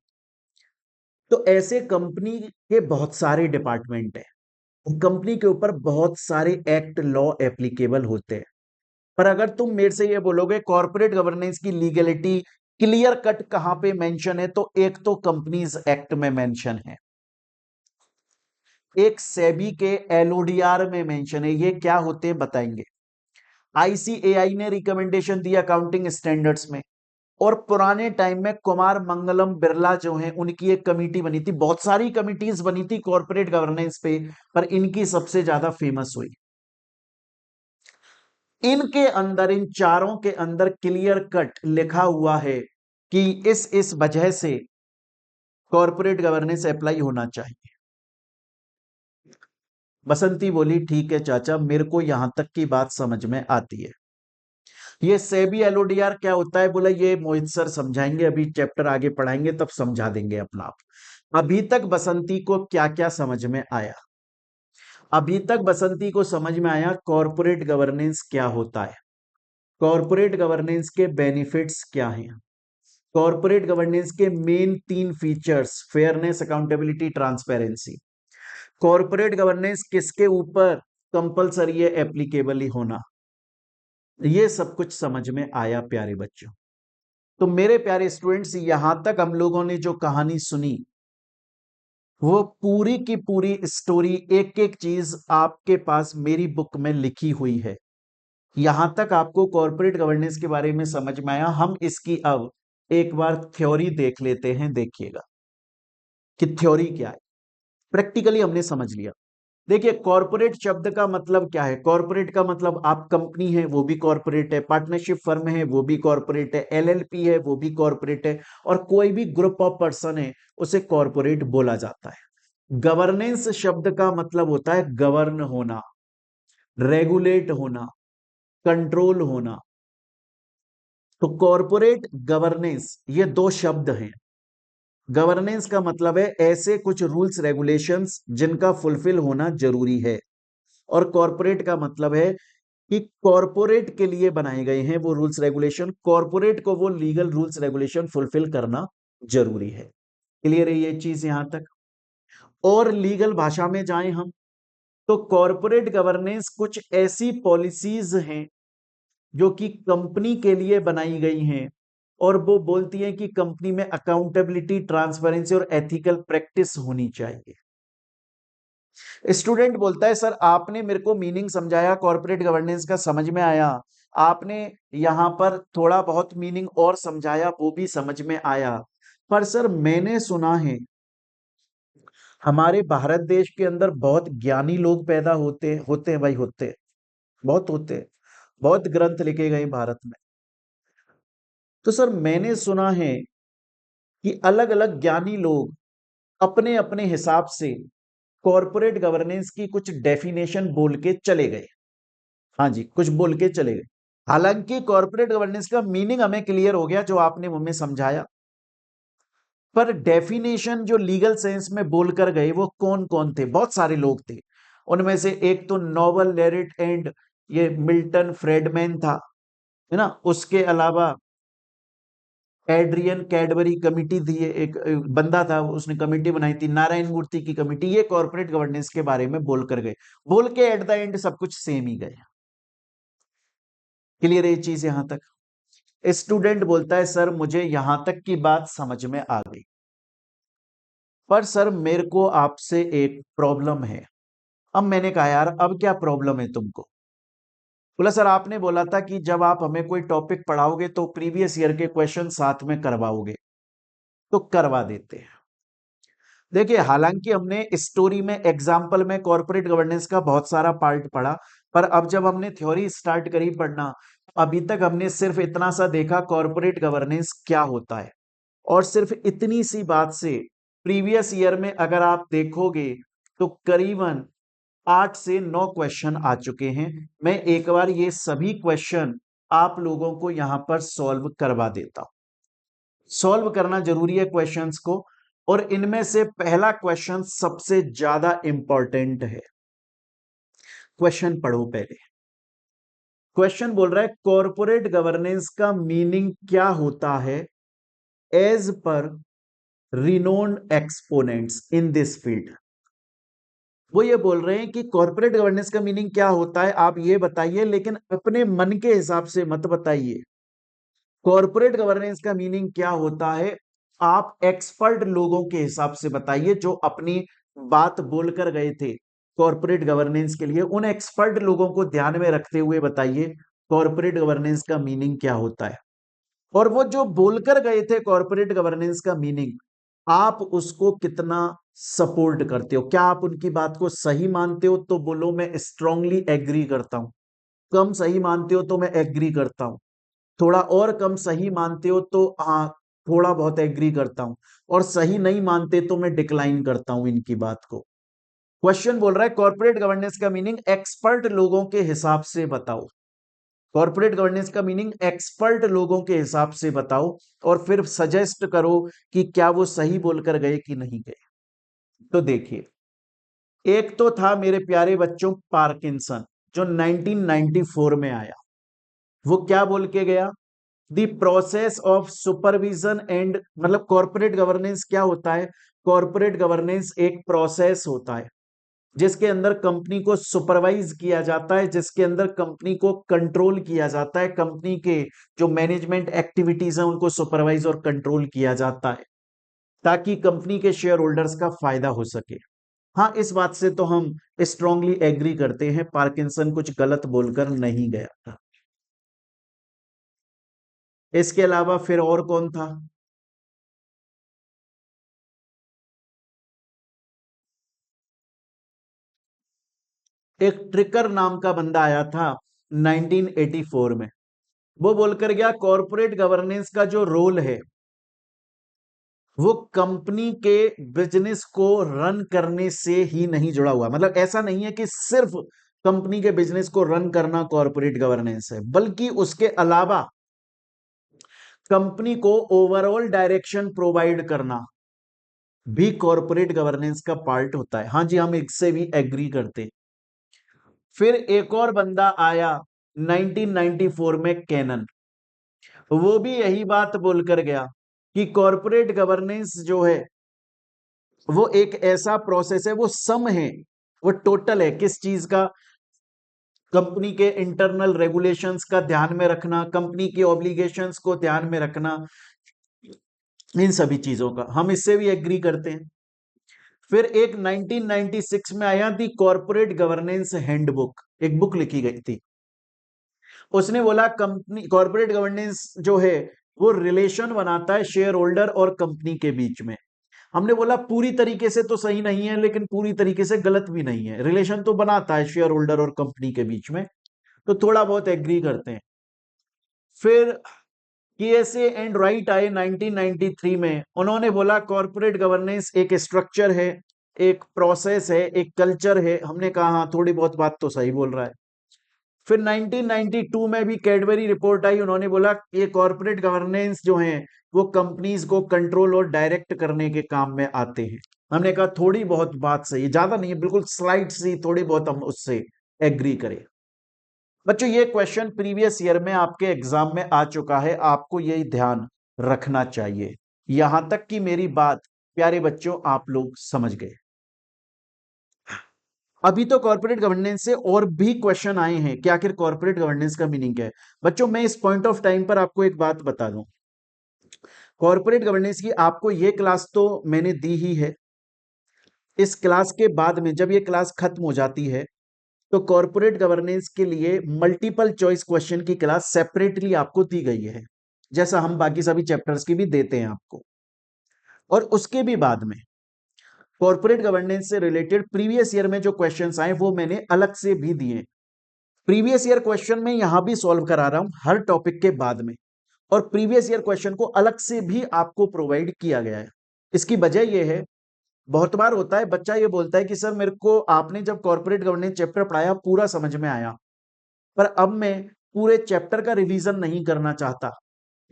तो ऐसे कंपनी के बहुत सारे डिपार्टमेंट हैं, कंपनी के ऊपर बहुत सारे एक्ट लॉ एप्लीकेबल होते हैं। पर अगर तुम मेरे से ये बोलोगे कॉर्पोरेट गवर्नेंस की लीगलिटी क्लियर कट कहां पे मेंशन है, तो एक तो कंपनीज एक्ट में मेंशन है, एक सेबी के एलओडीआर में मेंशन है। ये क्या होते हैं बताएंगे। आईसीएआई ने रिकमेंडेशन दिया अकाउंटिंग स्टैंडर्ड्स में, और पुराने टाइम में कुमार मंगलम बिरला जो हैं उनकी एक कमेटी बनी थी, बहुत सारी कमिटीज बनी थी कॉर्पोरेट गवर्नेंस पे, पर इनकी सबसे ज्यादा फेमस हुई। इनके अंदर, इन चारों के अंदर क्लियर कट लिखा हुआ है कि इस वजह से कॉर्पोरेट गवर्नेंस अप्लाई होना चाहिए। बसंती बोली ठीक है चाचा, मेरे को यहां तक की बात समझ में आती है। ये सेबी एलओडीआर क्या होता है? बोला ये मोहित सर समझाएंगे, अभी चैप्टर आगे पढ़ाएंगे तब समझा देंगे अपना आप। अभी तक बसंती को क्या क्या समझ में आया? अभी तक बसंती को समझ में आया कॉर्पोरेट गवर्नेंस क्या होता है, कॉर्पोरेट गवर्नेंस के बेनिफिट्स क्या हैं, कॉर्पोरेट गवर्नेंस के main 3 features, fairness, accountability, transparency. Corporate governance किसके ऊपर कंपलसरी है एप्लीकेबल होना, ये सब कुछ समझ में आया प्यारे बच्चों। तो मेरे प्यारे स्टूडेंट्स, यहां तक हम लोगों ने जो कहानी सुनी, वो पूरी की पूरी स्टोरी, एक एक चीज आपके पास मेरी बुक में लिखी हुई है। यहां तक आपको कॉर्पोरेट गवर्नेंस के बारे में समझ में आया। हम इसकी अब एक बार थ्योरी देख लेते हैं, देखिएगा कि थ्योरी क्या है। प्रैक्टिकली हमने समझ लिया। देखिए, कॉर्पोरेट शब्द का मतलब क्या है? कॉर्पोरेट का मतलब आप कंपनी है वो भी कॉर्पोरेट है, पार्टनरशिप फर्म है वो भी कॉर्पोरेट है, एलएलपी है वो भी कॉर्पोरेट है, और कोई भी ग्रुप ऑफ पर्सन है उसे कॉर्पोरेट बोला जाता है। गवर्नेंस शब्द का मतलब होता है गवर्न होना, रेगुलेट होना, कंट्रोल होना। तो कॉर्पोरेट गवर्नेंस ये 2 शब्द हैं। गवर्नेंस का मतलब है ऐसे कुछ रूल्स रेगुलेशंस जिनका फुलफिल होना जरूरी है, और कॉर्पोरेट का मतलब है कि कॉर्पोरेट के लिए बनाए गए हैं वो रूल्स रेगुलेशन, कॉर्पोरेट को वो लीगल रूल्स रेगुलेशन फुलफिल करना जरूरी है। क्लियर है ये चीज यहां तक? और लीगल भाषा में जाएं हम, तो कॉर्पोरेट गवर्नेंस कुछ ऐसी पॉलिसीज हैं जो कि कंपनी के लिए बनाई गई हैं, और वो बोलती हैं कि कंपनी में अकाउंटेबिलिटी, ट्रांसपेरेंसी और एथिकल प्रैक्टिस होनी चाहिए। स्टूडेंट बोलता है सर आपने मेरे को मीनिंग समझाया, कॉर्पोरेट गवर्नेंस का समझ में आया, आपने यहां पर थोड़ा बहुत मीनिंग और समझाया, वो भी समझ में आया, पर सर मैंने सुना है हमारे भारत देश के अंदर बहुत ज्ञानी लोग पैदा होते होते हैं भाई, होते हैं, बहुत होते हैं, बहुत ग्रंथ लिखे गए भारत में। तो सर मैंने सुना है कि अलग अलग ज्ञानी लोग अपने अपने हिसाब से कॉर्पोरेट गवर्नेंस की कुछ डेफिनेशन बोल के चले गए। हाँ जी, कुछ बोल के चले गए। हालांकि कॉर्पोरेट गवर्नेंस का मीनिंग हमें क्लियर हो गया जो आपने मुझे समझाया, पर डेफिनेशन जो लीगल सेंस में बोलकर गए वो कौन कौन थे? बहुत सारे लोग थे। उनमें से एक तो नोबल लेरिट एंड ये मिल्टन फ्रेडमैन था, है ना। उसके अलावा एड्रियन कैडबरी कमिटी थी, एक बंदा था, उसने कमिटी बनाई थी, नारायण मूर्ति की कमिटी। ये कॉर्पोरेट गवर्नेंस के बारे में बोलकर गए, बोल के एट द एंड सब कुछ सेम ही गए। क्लियर है ये चीज यहां तक? स्टूडेंट बोलता है सर मुझे यहां तक की बात समझ में आ गई, पर सर मेरे को आपसे एक प्रॉब्लम है। अब मैंने कहा यार अब क्या प्रॉब्लम है तुमको? बोला सर आपने बोला था कि जब आप हमें कोई टॉपिक पढ़ाओगे तो प्रीवियस ईयर के क्वेश्चन साथ में करवाओगे, तो करवा देते हैं। देखिए हालांकि हमने स्टोरी में एग्जाम्पल में कॉर्पोरेट गवर्नेंस का बहुत सारा पार्ट पढ़ा, पर अब जब हमने थ्योरी स्टार्ट करी पढ़ना, अभी तक हमने सिर्फ इतना सा देखा कॉर्पोरेट गवर्नेंस क्या होता है। और सिर्फ इतनी सी बात से प्रीवियस ईयर में अगर आप देखोगे तो करीबन 8 से 9 क्वेश्चन आ चुके हैं। मैं एक बार ये सभी क्वेश्चन आप लोगों को यहां पर सॉल्व करवा देता हूं। सॉल्व करना जरूरी है क्वेश्चंस को, और इनमें से पहला क्वेश्चन सबसे ज्यादा इंपॉर्टेंट है। क्वेश्चन पढ़ो पहले। क्वेश्चन बोल रहा है कॉर्पोरेट गवर्नेंस का मीनिंग क्या होता है एज पर renowned exponents in this field. वो ये बोल रहे हैं कि कॉर्पोरेट गवर्नेंस का मीनिंग क्या होता है आप ये बताइए, लेकिन अपने मन के हिसाब से मत बताइए। कॉर्पोरेट गवर्नेंस का मीनिंग क्या होता है आप एक्सपर्ट लोगों के हिसाब से बताइए, जो अपनी बात बोलकर गए थे कॉर्पोरेट गवर्नेंस के लिए। उन एक्सपर्ट लोगों को ध्यान में रखते हुए बताइए कॉर्पोरेट गवर्नेंस का मीनिंग क्या होता है। और वो जो बोलकर गए थे कॉर्पोरेट गवर्नेंस का मीनिंग, आप उसको कितना सपोर्ट करते हो? क्या आप उनकी बात को सही मानते हो? तो बोलो मैं स्ट्रांगली एग्री करता हूं। कम सही मानते हो तो मैं एग्री करता हूं। थोड़ा और कम सही मानते हो तो हाँ थोड़ा बहुत एग्री करता हूं। और सही नहीं मानते तो मैं डिक्लाइन करता हूं इनकी बात को। क्वेश्चन बोल रहा है कॉर्पोरेट गवर्नेंस का मीनिंग एक्सपर्ट लोगों के हिसाब से बताओ। कॉर्पोरेट गवर्नेंस का मीनिंग एक्सपर्ट लोगों के हिसाब से बताओ, और फिर सजेस्ट करो कि क्या वो सही बोलकर गए कि नहीं गए। तो देखिए, एक तो था मेरे प्यारे बच्चों पार्किंसन, जो 1994 में आया। वो क्या बोल के गया? The process of supervision and, मतलब कॉर्पोरेट गवर्नेंस क्या होता है? कॉर्पोरेट गवर्नेंस एक प्रोसेस होता है जिसके अंदर कंपनी को सुपरवाइज किया जाता है, जिसके अंदर कंपनी को कंट्रोल किया जाता है, कंपनी के जो मैनेजमेंट एक्टिविटीज हैं उनको सुपरवाइज और कंट्रोल किया जाता है, ताकि कंपनी के शेयर होल्डर्स का फायदा हो सके। हाँ, इस बात से तो हम स्ट्रांगली एग्री करते हैं, पार्किंसन कुछ गलत बोलकर नहीं गया था। इसके अलावा फिर और कौन था? एक ट्रिकर नाम का बंदा आया था 1984 में। वो बोलकर गया कॉर्पोरेट गवर्नेंस का जो रोल है वो कंपनी के बिजनेस को रन करने से ही नहीं जुड़ा हुआ। मतलब ऐसा नहीं है कि सिर्फ कंपनी के बिजनेस को रन करना कॉर्पोरेट गवर्नेंस है, बल्कि उसके अलावा कंपनी को ओवरऑल डायरेक्शन प्रोवाइड करना भी कॉर्पोरेट गवर्नेंस का पार्ट होता है। हाँ जी, हम इससे भी एग्री करते हैं। फिर एक और बंदा आया 1994 में, कैनन। वो भी यही बात बोलकर गया कि कॉर्पोरेट गवर्नेंस जो है वो एक ऐसा प्रोसेस है, वो सम है, वो टोटल है किस चीज का? कंपनी के इंटरनल रेगुलेशंस का ध्यान में रखना, कंपनी की ऑब्लिगेशंस को ध्यान में रखना, इन सभी चीजों का। हम इससे भी एग्री करते हैं। फिर एक 1996 में आया थी कॉर्पोरेट गवर्नेंस हैंडबुक, एक बुक लिखी गई थी। उसने बोला कंपनी कॉर्पोरेट गवर्नेंस जो है वो रिलेशन बनाता है शेयर होल्डर और कंपनी के बीच में। हमने बोला पूरी तरीके से तो सही नहीं है, लेकिन पूरी तरीके से गलत भी नहीं है। रिलेशन तो बनाता है शेयर होल्डर और कंपनी के बीच में, तो थोड़ा बहुत एग्री करते हैं। फिर केएसए एंड राइट आए 1993 में। उन्होंने बोला कॉर्पोरेट गवर्नेंस एक स्ट्रक्चर है एक प्रोसेस है, एक कल्चर है। हमने कहा हाँ थोड़ी बहुत बात तो सही बोल रहा है। फिर 1992 में भी कैडबरी रिपोर्ट आई, उन्होंने बोला ये कॉर्पोरेट गवर्नेंस जो है वो कंपनीज को कंट्रोल और डायरेक्ट करने के काम में आते हैं। हमने कहा थोड़ी बहुत बात सही है, ज्यादा नहीं है, बिल्कुल स्लाइट सी थोड़ी बहुत हम उससे एग्री करें। बच्चों ये क्वेश्चन प्रीवियस ईयर में आपके एग्जाम में आ चुका है, आपको यही ध्यान रखना चाहिए। यहां तक कि मेरी बात प्यारे बच्चों आप लोग समझ गए। अभी तो कॉर्पोरेट गवर्नेंस से और भी क्वेश्चन आए हैं कि आखिर कॉर्पोरेट गवर्नेंस का मीनिंग क्या है। बच्चों मैं इस पॉइंट ऑफ टाइम पर आपको एक बात बता दूं, कॉर्पोरेट गवर्नेंस की आपको ये क्लास तो मैंने दी ही है। इस क्लास के बाद में जब ये क्लास खत्म हो जाती है तो कॉर्पोरेट गवर्नेंस के लिए मल्टीपल चॉइस क्वेश्चन की क्लास सेपरेटली आपको दी गई है, जैसा हम बाकी सभी चैप्टर्स की भी देते हैं आपको। और उसके भी बाद में कॉर्पोरेट गवर्नेंस से रिलेटेड प्रीवियस ईयर में जो क्वेश्चंस आए वो मैंने अलग से भी दिए। प्रीवियस ईयर क्वेश्चन में यहां भी सॉल्व करा रहा हूं हर टॉपिक के बाद में, और प्रीवियस ईयर क्वेश्चन को अलग से भी आपको प्रोवाइड किया गया है। इसकी वजह यह है, बहुत बार होता है बच्चा ये बोलता है कि सर मेरे को आपने जब कॉर्पोरेट गवर्नेंस चैप्टर पढ़ाया पूरा समझ में आया, पर अब मैं पूरे चैप्टर का रिवीजन नहीं करना चाहता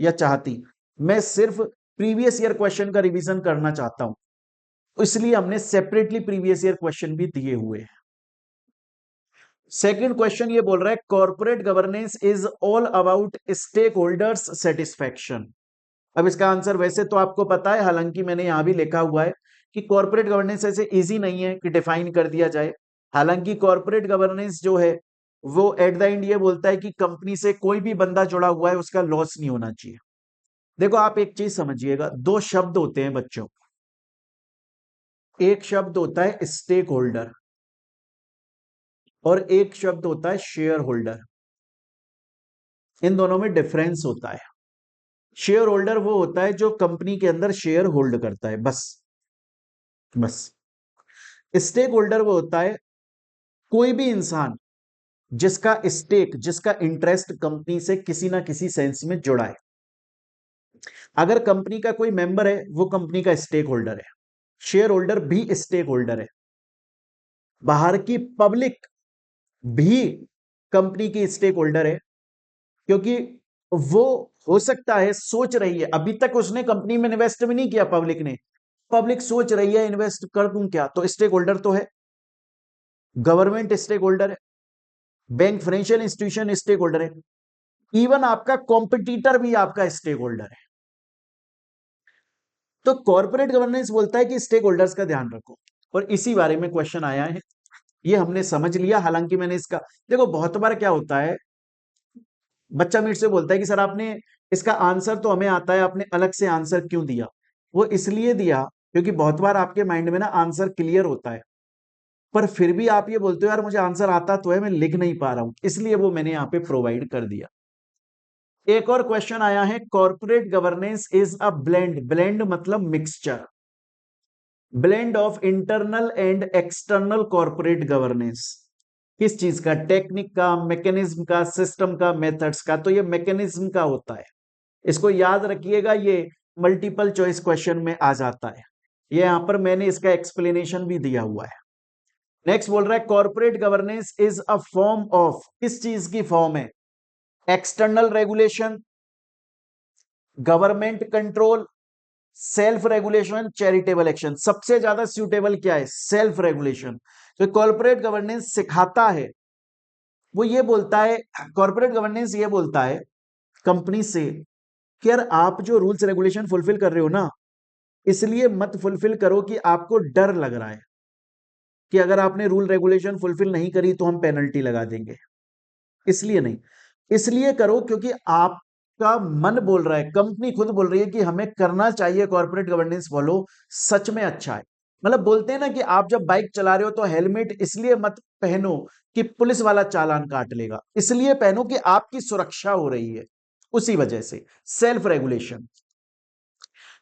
या चाहती, मैं सिर्फ प्रीवियस ईयर क्वेश्चन का रिवीजन करना चाहता हूं। इसलिए हमने सेपरेटली प्रीवियस ईयर क्वेश्चन भी दिए हुए हैं। सेकंड क्वेश्चन ये बोल रहा है corporate governance is all about stakeholders satisfaction. अब इसका आंसर वैसे तो आपको पता है, हालांकि मैंने यहां भी लिखा हुआ है कि कॉर्पोरेट गवर्नेंस ऐसे इजी नहीं है कि डिफाइन कर दिया जाए। हालांकि कॉर्पोरेट गवर्नेंस जो है वो एट द एंड ये बोलता है कि कंपनी से कोई भी बंदा जुड़ा हुआ है उसका लॉस नहीं होना चाहिए। देखो आप एक चीज समझिएगा, दो शब्द होते हैं बच्चों, एक शब्द होता है स्टेक होल्डर और एक शब्द होता है शेयर होल्डर। इन दोनों में डिफरेंस होता है। शेयर होल्डर वो होता है जो कंपनी के अंदर शेयर होल्ड करता है, बस बस। स्टेक होल्डर वो होता है कोई भी इंसान जिसका स्टेक, जिसका इंटरेस्ट कंपनी से किसी ना किसी सेंस में जुड़ा है। अगर कंपनी का कोई मेंबर है वो कंपनी का स्टेक होल्डर है, शेयर होल्डर भी स्टेक होल्डर है। बाहर की पब्लिक भी कंपनी की स्टेक होल्डर है, क्योंकि वो हो सकता है सोच रही है, अभी तक उसने कंपनी में इन्वेस्ट भी नहीं किया पब्लिक ने, पब्लिक सोच रही है इन्वेस्ट कर दूं क्या, तो स्टेक होल्डर तो है। गवर्नमेंट स्टेक होल्डर है, bank financial institution stakeholder है, इवन आपका कॉम्पिटिटर भी आपका स्टेक होल्डर है। तो कॉर्पोरेट गवर्नेंस बोलता है कि स्टेक होल्डर्स का ध्यान रखो, और इसी बारे में क्वेश्चन आया है, ये हमने समझ लिया। हालांकि मैंने इसका, देखो बहुत बार क्या होता है, बच्चा मेरे से बोलता है कि सर आपने इसका आंसर तो हमें आता है, आपने अलग से आंसर क्यों दिया। वो इसलिए दिया क्योंकि बहुत बार आपके माइंड में ना आंसर क्लियर होता है, पर फिर भी आप ये बोलते हो यार मुझे आंसर आता तो है, मैं लिख नहीं पा रहा हूं, इसलिए वो मैंने यहां पे प्रोवाइड कर दिया। एक और क्वेश्चन आया है, corporate governance is a blend, blend मतलब mixture, blend of internal and external corporate governance. किस चीज का, टेक्निक का, मैकेनिज्म का, सिस्टम का, मेथड्स का। तो ये मैकेनिज्म का होता है, इसको याद रखिएगा, ये मल्टीपल चॉइस क्वेश्चन में आ जाता है। ये यहां पर मैंने इसका एक्सप्लेनेशन भी दिया हुआ है। नेक्स्ट बोल रहा है corporate governance is a form of, किस चीज की फॉर्म है, external regulation, government control, self regulation, charitable action. सबसे ज्यादा सूटेबल क्या है, सेल्फ रेगुलेशन। तो कॉर्पोरेट गवर्नेंस सिखाता है, वो ये बोलता है, कॉर्पोरेट गवर्नेंस ये बोलता है कंपनी से कि यार आप जो रूल्स रेगुलेशन फुलफिल कर रहे हो ना, इसलिए मत फुलफिल करो कि आपको डर लग रहा है कि अगर आपने रूल रेगुलेशन फुलफिल नहीं करी तो हम पेनल्टी लगा देंगे, इसलिए नहीं। इसलिए करो क्योंकि आपका मन बोल रहा है, कंपनी खुद बोल रही है कि हमें करना चाहिए कॉर्पोरेट गवर्नेंस फॉलो, सच में अच्छा है। मतलब बोलते हैं ना कि आप जब बाइक चला रहे हो तो हेलमेट इसलिए मत पहनो कि पुलिस वाला चालान काट लेगा, इसलिए पहनो कि आपकी सुरक्षा हो रही है, उसी वजह से self regulation.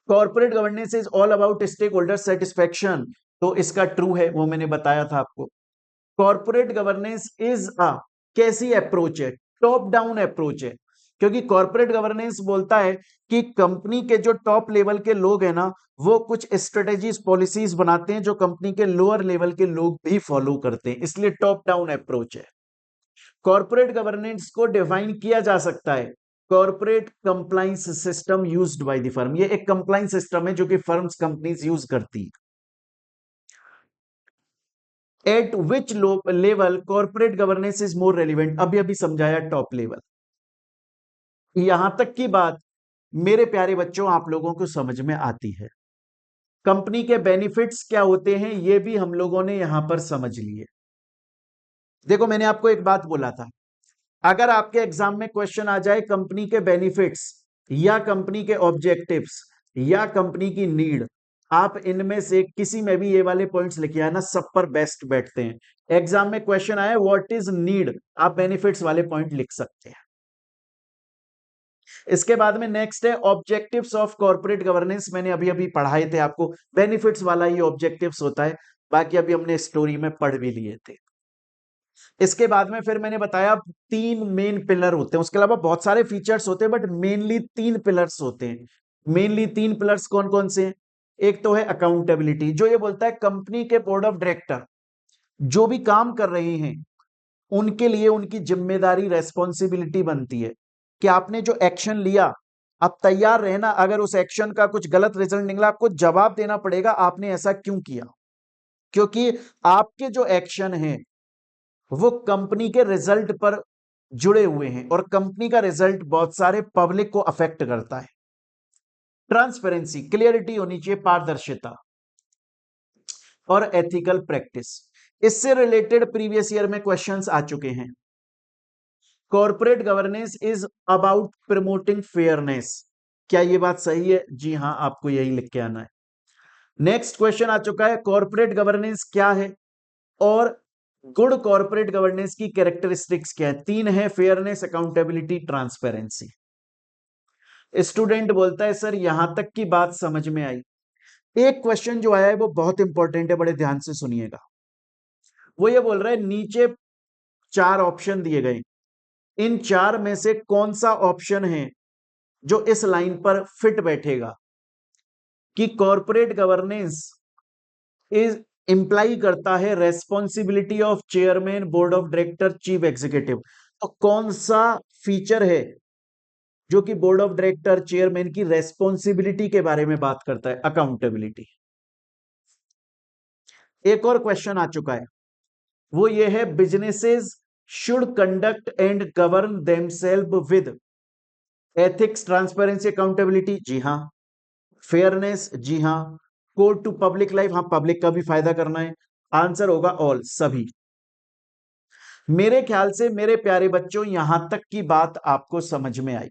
Corporate governance is all about stakeholder satisfaction, तो इसका ट्रू है, वो मैंने बताया था आपको। कॉर्पोरेट गवर्नेंस इज अ, कैसी अप्रोच है, टॉप डाउन अप्रोच है। क्योंकि कॉर्पोरेट गवर्नेंस बोलता है कि कंपनी के जो टॉप लेवल के लोग हैं ना, वो कुछ स्ट्रेटेजीज पॉलिसीज बनाते हैं जो कंपनी के लोअर लेवल के लोग भी फॉलो करते हैं, इसलिए टॉप डाउन अप्रोच है। कॉर्पोरेट गवर्नेंस को डिफाइन किया जा सकता है corporate compliance system used by the firm. ये एक कंप्लाइंस सिस्टम है जो कि फर्म्स कंपनीज यूज करती है। Eight which level corporate governance is more relevant, अभी अभी समझाया टॉप लेवल। यहां तक की बात मेरे प्यारे बच्चों आप लोगों को समझ में आती है। कंपनी के बेनिफिट्स क्या होते हैं ये भी हम लोगों ने यहां पर समझ लिए। देखो मैंने आपको एक बात बोला था, अगर आपके एग्जाम में क्वेश्चन आ जाए कंपनी के बेनिफिट्स या कंपनी के ऑब्जेक्टिव्स या कंपनी की नीड, आप इनमें से किसी में भी ये वाले पॉइंट्स लिखे आना, सब पर बेस्ट बैठते हैं। एग्जाम में क्वेश्चन आया व्हाट इज नीड, आप बेनिफिट्स वाले पॉइंट लिख सकते हैं। इसके बाद में नेक्स्ट है ऑब्जेक्टिव्स ऑफ कॉर्पोरेट गवर्नेंस, मैंने अभी अभी पढ़ाए थे आपको, बेनिफिट्स वाला ही ऑब्जेक्टिव्स होता है, बाकी अभी हमने स्टोरी में पढ़ भी लिए थे। इसके बाद में फिर मैंने बताया 3 मेन पिलर होते हैं, उसके अलावा बहुत सारे फीचर्स होते हैं बट मेनली 3 पिलर्स होते हैं। मेनली 3 पिलर्स कौन कौन से हैं? एक तो है अकाउंटेबिलिटी, जो ये बोलता है कंपनी के बोर्ड ऑफ डायरेक्टर जो भी काम कर रहे हैं उनके लिए उनकी जिम्मेदारी रेस्पॉन्सिबिलिटी बनती है कि आपने जो एक्शन लिया आप तैयार रहना, अगर उस एक्शन का कुछ गलत रिजल्ट निकला आपको जवाब देना पड़ेगा आपने ऐसा क्यों किया, क्योंकि आपके जो एक्शन हैं वो कंपनी के रिजल्ट पर जुड़े हुए हैं और कंपनी का रिजल्ट बहुत सारे पब्लिक को अफेक्ट करता है। ट्रांसपेरेंसी, क्लियरिटी होनी चाहिए, पारदर्शिता और एथिकल प्रैक्टिस। इससे रिलेटेड प्रीवियस ईयर में क्वेश्चंस आ चुके हैं। Corporate governance is about promoting fairness, क्या यह बात सही है? जी हां, आपको यही लिख के आना है। नेक्स्ट क्वेश्चन आ चुका है, कॉर्पोरेट गवर्नेंस क्या है और गुड कॉर्पोरेट गवर्नेंस की कैरेक्टरिस्टिक्स क्या है? 3 है, फेयरनेस, अकाउंटेबिलिटी, ट्रांसपेरेंसी। स्टूडेंट बोलता है सर यहां तक की बात समझ में आई। एक क्वेश्चन जो आया है वो बहुत इंपॉर्टेंट है, बड़े ध्यान से सुनिएगा। वो ये बोल रहा है नीचे 4 ऑप्शन दिए गए, इन 4 में से कौन सा ऑप्शन है जो इस लाइन पर फिट बैठेगा कि कॉर्पोरेट गवर्नेंस इज इंप्लाई करता है responsibility of chairman, board of director, chief executive. तो कौन सा फीचर है जो कि बोर्ड ऑफ डायरेक्टर, चेयरमैन की रेस्पॉन्सिबिलिटी के बारे में बात करता है? अकाउंटेबिलिटी। एक और क्वेश्चन आ चुका है, वो ये है businesses should conduct and govern themselves with ethics, transparency, accountability, जी हां। फेयरनेस, जी हां। कोड टू पब्लिक लाइफ, हाँ पब्लिक का भी फायदा करना है। आंसर होगा ऑल, सभी। मेरे ख्याल से मेरे प्यारे बच्चों यहां तक की बात आपको समझ में आई।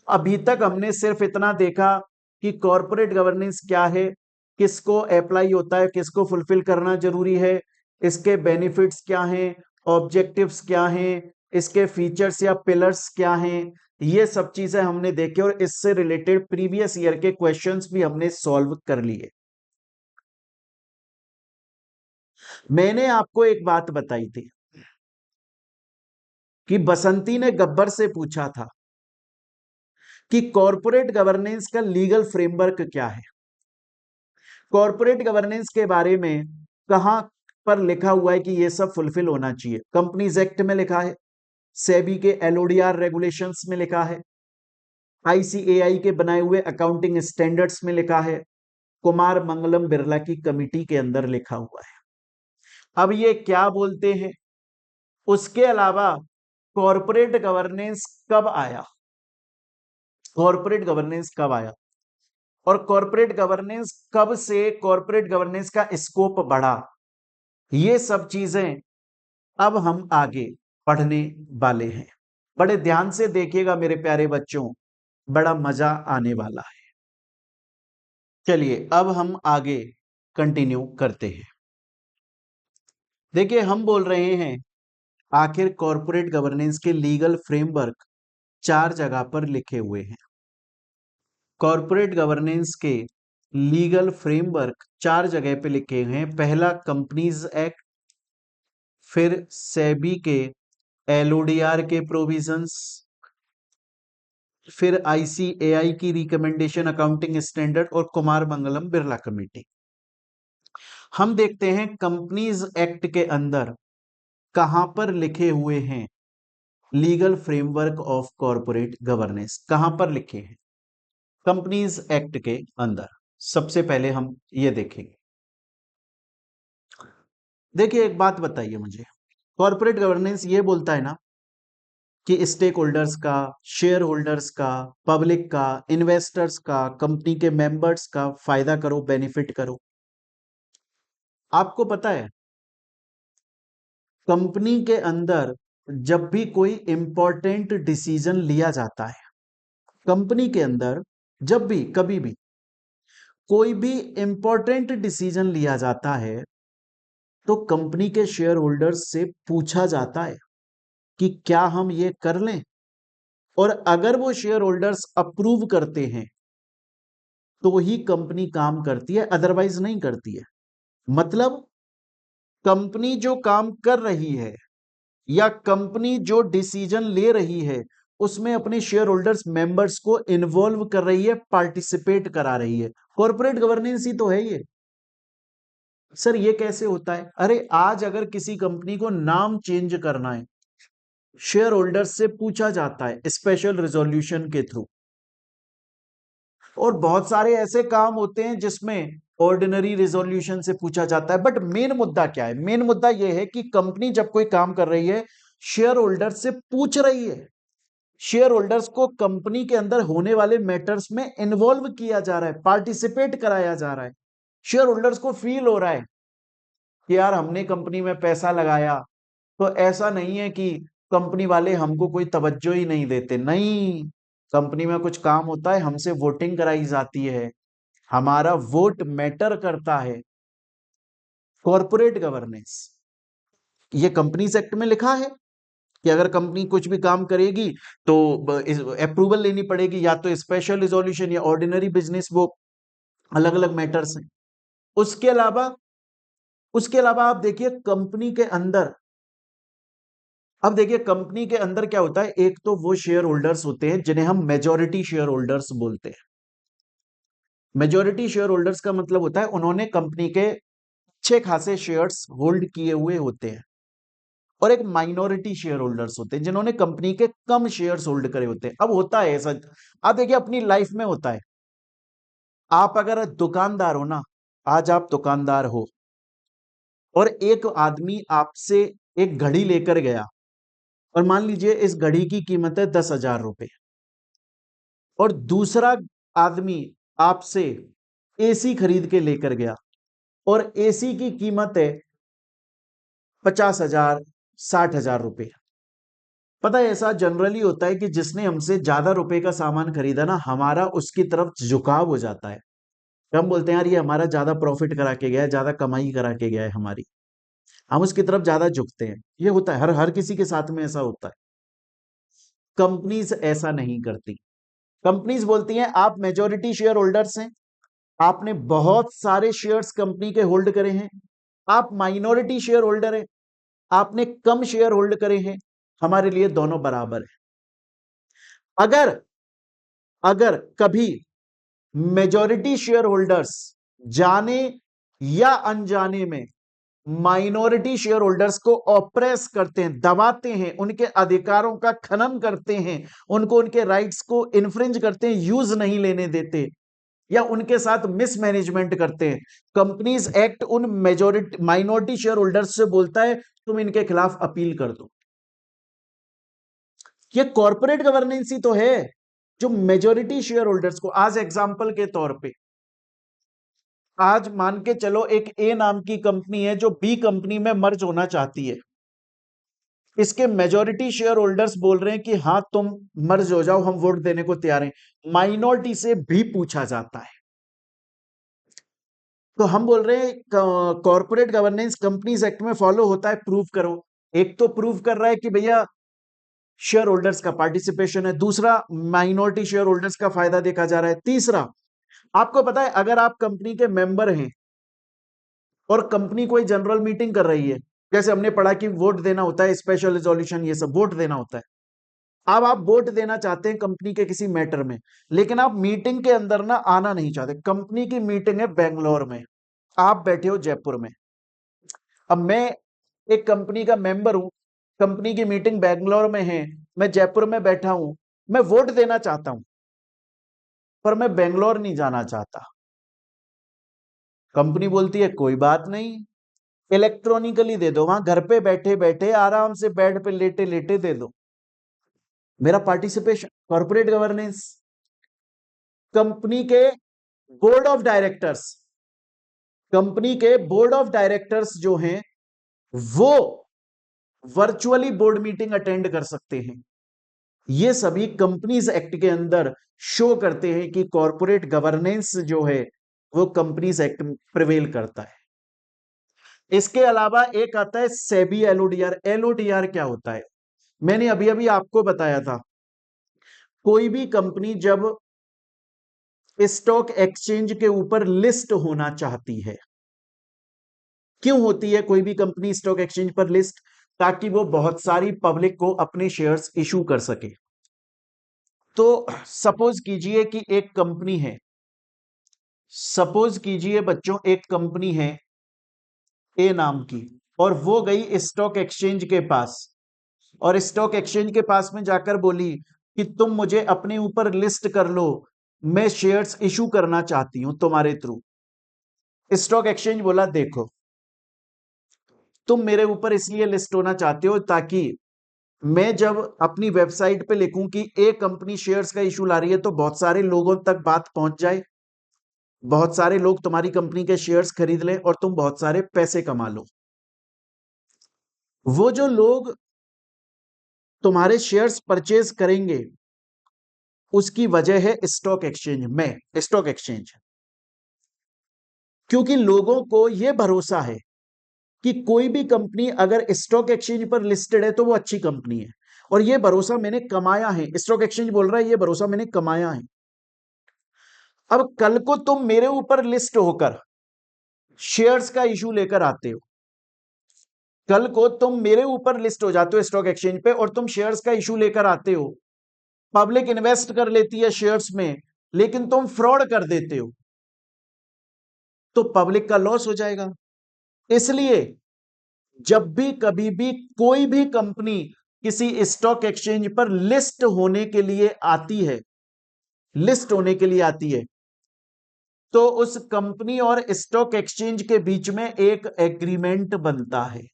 अभी तक हमने सिर्फ इतना देखा कि कॉर्पोरेट गवर्नेंस क्या है, किसको अप्लाई होता है, किसको फुलफिल करना जरूरी है, इसके बेनिफिट्स क्या हैं, ऑब्जेक्टिव्स क्या हैं, इसके फीचर्स या पिलर्स क्या हैं, ये सब चीजें हमने देखे और इससे रिलेटेड प्रीवियस ईयर के क्वेश्चंस भी हमने सॉल्व कर लिए। मैंने आपको एक बात बताई थी कि बसंती ने गब्बर से पूछा था कि कॉर्पोरेट गवर्नेंस का लीगल फ्रेमवर्क क्या है। कॉर्पोरेट गवर्नेंस के बारे में कहां पर लिखा हुआ है कि यह सब फुलफिल होना चाहिए? कंपनीज एक्ट में लिखा है, सेबी के एलओडीआर रेगुलेशंस में लिखा है, आईसीएआई के बनाए हुए अकाउंटिंग स्टैंडर्ड्स में लिखा है, कुमार मंगलम बिरला की कमिटी के अंदर लिखा हुआ है। अब ये क्या बोलते हैं? उसके अलावा कॉर्पोरेट गवर्नेंस कब आया, कॉर्पोरेट गवर्नेंस कब आया और कॉर्पोरेट गवर्नेंस कब से कॉर्पोरेट गवर्नेंस का स्कोप बढ़ा, ये सब चीजें अब हम आगे पढ़ने वाले हैं। बड़े ध्यान से देखिएगा मेरे प्यारे बच्चों, बड़ा मजा आने वाला है। चलिए अब हम आगे कंटिन्यू करते हैं। देखिए हम बोल रहे हैं आखिर कॉर्पोरेट गवर्नेंस के लीगल फ्रेमवर्क 4 जगह पर लिखे हुए हैं। कॉर्पोरेट गवर्नेंस के लीगल फ्रेमवर्क 4 जगह पे लिखे हुए हैं। पहला कंपनीज एक्ट, फिर सेबी के एलओडीआर के प्रोविजंस, फिर ICAI की रिकमेंडेशन अकाउंटिंग स्टैंडर्ड और कुमार मंगलम बिरला कमेटी। हम देखते हैं कंपनीज एक्ट के अंदर कहां पर लिखे हुए हैं legal framework of corporate governance, कहां पर लिखे हैं कंपनीज एक्ट के अंदर। सबसे पहले हम ये देखेंगे। देखिए एक बात बताइए मुझे, कॉरपोरेट गवर्नेंस ये बोलता है ना कि स्टेक होल्डर्स का, शेयर होल्डर्स का, पब्लिक का, इन्वेस्टर्स का, कंपनी के मेंबर्स का फायदा करो, बेनिफिट करो। आपको पता है कंपनी के अंदर जब भी कोई इंपॉर्टेंट डिसीजन लिया जाता है, कंपनी के अंदर जब भी कभी भी कोई भी इंपॉर्टेंट डिसीजन लिया जाता है तो कंपनी के शेयर होल्डर्स से पूछा जाता है कि क्या हम ये कर लें, और अगर वो शेयर होल्डर्स अप्रूव करते हैं तो ही कंपनी काम करती है, अदरवाइज नहीं करती है। मतलब कंपनी जो काम कर रही है या कंपनी जो डिसीजन ले रही है उसमें अपने शेयर होल्डर्स मेंबर्स को इन्वॉल्व कर रही है, पार्टिसिपेट करा रही है। कॉर्पोरेट गवर्नेंस ही तो है ये। सर ये कैसे होता है? अरे आज अगर किसी कंपनी को नाम चेंज करना है, शेयर होल्डर्स से पूछा जाता है स्पेशल रिजोल्यूशन के थ्रू। और बहुत सारे ऐसे काम होते हैं जिसमें ऑर्डिनरी रिजोल्यूशन से पूछा जाता है। बट मेन मुद्दा क्या है? मेन मुद्दा यह है कि कंपनी जब कोई काम कर रही है शेयर होल्डर से पूछ रही है, शेयर होल्डर्स को कंपनी के अंदर होने वाले मैटर्स में इन्वॉल्व किया जा रहा है, पार्टिसिपेट कराया जा रहा है। शेयर होल्डर्स को फील हो रहा है कि यार हमने कंपनी में पैसा लगाया, तो ऐसा नहीं है कि कंपनी वाले हमको कोई तवज्जो ही नहीं देते। नहीं, कंपनी में कुछ काम होता है, हमसे वोटिंग कराई जाती है, हमारा वोट मैटर करता है। कॉर्पोरेट गवर्नेंस ये कंपनीज एक्ट में लिखा है कि अगर कंपनी कुछ भी काम करेगी तो अप्रूवल लेनी पड़ेगी, या तो स्पेशल रिजोल्यूशन या ऑर्डिनरी बिजनेस, वो अलग अलग मैटर्स हैं। उसके अलावा आप देखिए कंपनी के अंदर, अब देखिए कंपनी के अंदर क्या होता है, एक तो वो शेयर होल्डर्स होते हैं जिन्हें हम मेजॉरिटी शेयर होल्डर्स बोलते हैं। मेजॉरिटी शेयर होल्डर्स का मतलब होता है उन्होंने कंपनी के अच्छे खासे शेयर्स होल्ड किए हुए होते हैं। और एक माइनॉरिटी शेयर होल्डर्स होते हैं जिन्होंने कंपनी के कम शेयर्स होल्ड करे होते हैं। अब होता है ऐसा, आप देखिए अपनी लाइफ में होता है, आप अगर दुकानदार हो ना, आज आप दुकानदार हो और एक आदमी आपसे एक घड़ी लेकर गया, और मान लीजिए इस घड़ी की कीमत है 10,000 रुपए, और दूसरा आदमी आपसे एसी खरीद के लेकर गया और एसी की कीमत है 50,000, 60,000 रुपए। पता है ऐसा जनरली होता है कि जिसने हमसे ज्यादा रुपए का सामान खरीदा ना, हमारा उसकी तरफ झुकाव हो जाता है। हम बोलते हैं यार ये हमारा ज्यादा प्रॉफिट करा के गया है, ज्यादा कमाई करा के गया है हमारी, हम उसकी तरफ ज्यादा झुकते हैं। ये होता है, हर हर किसी के साथ में ऐसा होता है। कंपनीज ऐसा नहीं करती। कंपनीज बोलती हैं आप मेजॉरिटी शेयर होल्डर्स हैं, आपने बहुत सारे शेयर्स कंपनी के होल्ड करे हैं। आप माइनॉरिटी शेयर होल्डर हैं, आपने कम शेयर होल्ड करे हैं, हमारे लिए दोनों बराबर है। अगर अगर कभी मेजॉरिटी शेयर होल्डर्स जाने या अनजाने में माइनॉरिटी शेयर होल्डर्स को ऑप्रेस करते हैं, दबाते हैं, उनके अधिकारों का खनन करते हैं, उनको उनके राइट्स को इन्फ्रिंज करते हैं, यूज नहीं लेने देते, या उनके साथ मिसमैनेजमेंट करते हैं, कंपनीज एक्ट उन मेजॉरिटी माइनॉरिटी शेयर होल्डर्स से बोलता है तुम इनके खिलाफ अपील कर दो। ये कॉर्पोरेट गवर्नेंस ही तो है जो मेजॉरिटी शेयर होल्डर्स को, आज एग्जांपल के तौर पे, आज मान के चलो एक ए नाम की कंपनी है जो बी कंपनी में मर्ज होना चाहती है। इसके मेजॉरिटी शेयर होल्डर्स बोल रहे हैं कि हाँ तुम मर्ज हो जाओ, हम वोट देने को तैयार हैं। माइनॉरिटी से भी पूछा जाता है। तो हम बोल रहे हैं कॉर्पोरेट गवर्नेंस कंपनीज एक्ट में फॉलो होता है, प्रूव करो। एक तो प्रूव कर रहा है कि भैया शेयर होल्डर्स का पार्टिसिपेशन है, दूसरा माइनॉरिटी शेयर होल्डर्स का फायदा देखा जा रहा है, तीसरा आपको पता है अगर आप कंपनी के मेंबर हैं और कंपनी कोई जनरल मीटिंग कर रही है, जैसे हमने पढ़ा कि वोट देना होता है, स्पेशल रिजोल्यूशन, ये सब वोट देना होता है, अब आप वोट देना चाहते हैं कंपनी के किसी मैटर में, लेकिन आप मीटिंग के अंदर ना आना नहीं चाहते। कंपनी की मीटिंग है बेंगलोर में, आप बैठे हो जयपुर में। अब मैं एक कंपनी का मेंबर हूं, कंपनी की मीटिंग बेंगलोर में है, मैं जयपुर में बैठा हूं, मैं वोट देना चाहता हूं, पर मैं बेंगलोर नहीं जाना चाहता। कंपनी बोलती है कोई बात नहीं, इलेक्ट्रॉनिकली दे दो, वहां घर पे बैठे बैठे आराम से बेड पे लेटे लेटे दे दो। मेरा पार्टिसिपेशन, कॉर्पोरेट गवर्नेंस। कंपनी के बोर्ड ऑफ डायरेक्टर्स, कंपनी के बोर्ड ऑफ डायरेक्टर्स जो हैं वो वर्चुअली बोर्ड मीटिंग अटेंड कर सकते हैं। ये सभी कंपनीज एक्ट के अंदर शो करते हैं कि कॉर्पोरेट गवर्नेंस जो है वो कंपनीज एक्ट प्रिवेल करता है। इसके अलावा एक आता है सेबी एलओडीआर। एलओडीआर क्या होता है? मैंने अभी अभी आपको बताया था, कोई भी कंपनी जब स्टॉक एक्सचेंज के ऊपर लिस्ट होना चाहती है, क्यों होती है कोई भी कंपनी स्टॉक एक्सचेंज पर लिस्ट? ताकि वो बहुत सारी पब्लिक को अपने शेयर्स इशू कर सके। तो सपोज कीजिए कि एक कंपनी है, सपोज कीजिए बच्चों एक कंपनी है ए नाम की, और वो गई स्टॉक एक्सचेंज के पास, और स्टॉक एक्सचेंज के पास में जाकर बोली कि तुम मुझे अपने ऊपर लिस्ट कर लो, मैं शेयर्स इशू करना चाहती हूं तुम्हारे थ्रू। स्टॉक एक्सचेंज बोला देखो, तुम मेरे ऊपर इसलिए लिस्ट होना चाहते हो ताकि मैं जब अपनी वेबसाइट पे लिखूं कि एक कंपनी शेयर्स का इशू ला रही है तो बहुत सारे लोगों तक बात पहुंच जाए, बहुत सारे लोग तुम्हारी कंपनी के शेयर्स खरीद लें और तुम बहुत सारे पैसे कमा लो। वो जो लोग तुम्हारे शेयर्स परचेज करेंगे उसकी वजह है स्टॉक एक्सचेंज में, स्टॉक एक्सचेंज। क्योंकि लोगों को यह भरोसा है कि कोई भी कंपनी अगर स्टॉक एक्सचेंज पर लिस्टेड है तो वो अच्छी कंपनी है, और यह भरोसा मैंने कमाया है। स्टॉक एक्सचेंज बोल रहा है यह भरोसा मैंने कमाया है। अब कल को तुम मेरे ऊपर लिस्ट होकर शेयर्स का इशू लेकर आते हो, कल को तुम मेरे ऊपर लिस्ट हो जाते हो स्टॉक एक्सचेंज पे और तुम शेयर्स का इशू लेकर आते हो, पब्लिक इन्वेस्ट कर लेती है शेयर्स में, लेकिन तुम फ्रॉड कर देते हो, तो पब्लिक का लॉस हो जाएगा। इसलिए जब भी कभी भी कोई भी कंपनी किसी स्टॉक एक्सचेंज पर लिस्ट होने के लिए आती है, लिस्ट होने के लिए आती है, तो उस कंपनी और स्टॉक एक्सचेंज के बीच में एक एग्रीमेंट बनता है।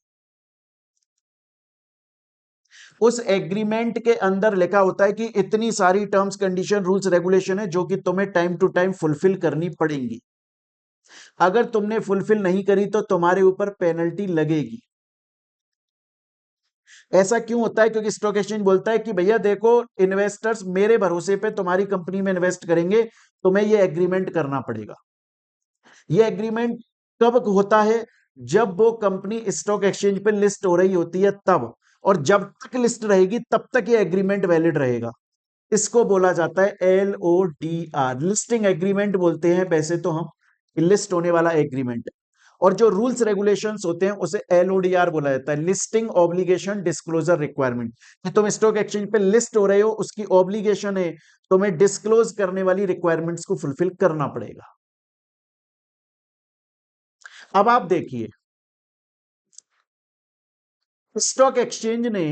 उस एग्रीमेंट के अंदर लिखा होता है कि इतनी सारी टर्म्स कंडीशन रूल्स रेगुलेशन है जो कि तुम्हें टाइम टू टाइम फुलफिल करनी पड़ेंगी। अगर तुमने फुलफिल नहीं करी तो तुम्हारे ऊपर पेनल्टी लगेगी। ऐसा क्यों होता है? क्योंकि स्टॉक एक्सचेंज बोलता है कि भैया देखो, इन्वेस्टर्स मेरे भरोसे पे तुम्हारी कंपनी में इन्वेस्ट करेंगे, तुम्हें यह एग्रीमेंट करना पड़ेगा। यह एग्रीमेंट कब होता है? जब वो कंपनी स्टॉक एक्सचेंज पे लिस्ट हो रही होती है तब, और जब तक लिस्ट रहेगी तब तक ये एग्रीमेंट वैलिड रहेगा। इसको बोला जाता है LODR, लिस्टिंग एग्रीमेंट बोलते हैं वैसे तो हम, लिस्ट होने वाला एग्रीमेंट। और जो रूल्स रेगुलेशंस होते हैं उसे LODR बोला जाता है, लिस्टिंग ऑब्लिगेशन डिस्क्लोजर रिक्वायरमेंट। कि तुम स्टॉक एक्सचेंज पे लिस्ट हो रहे हो, उसकी ऑब्लिगेशन है, तुम्हें डिस्क्लोज करने वाली रिक्वायरमेंट्स को फुलफिल करना पड़ेगा। अब आप देखिए, स्टॉक एक्सचेंज ने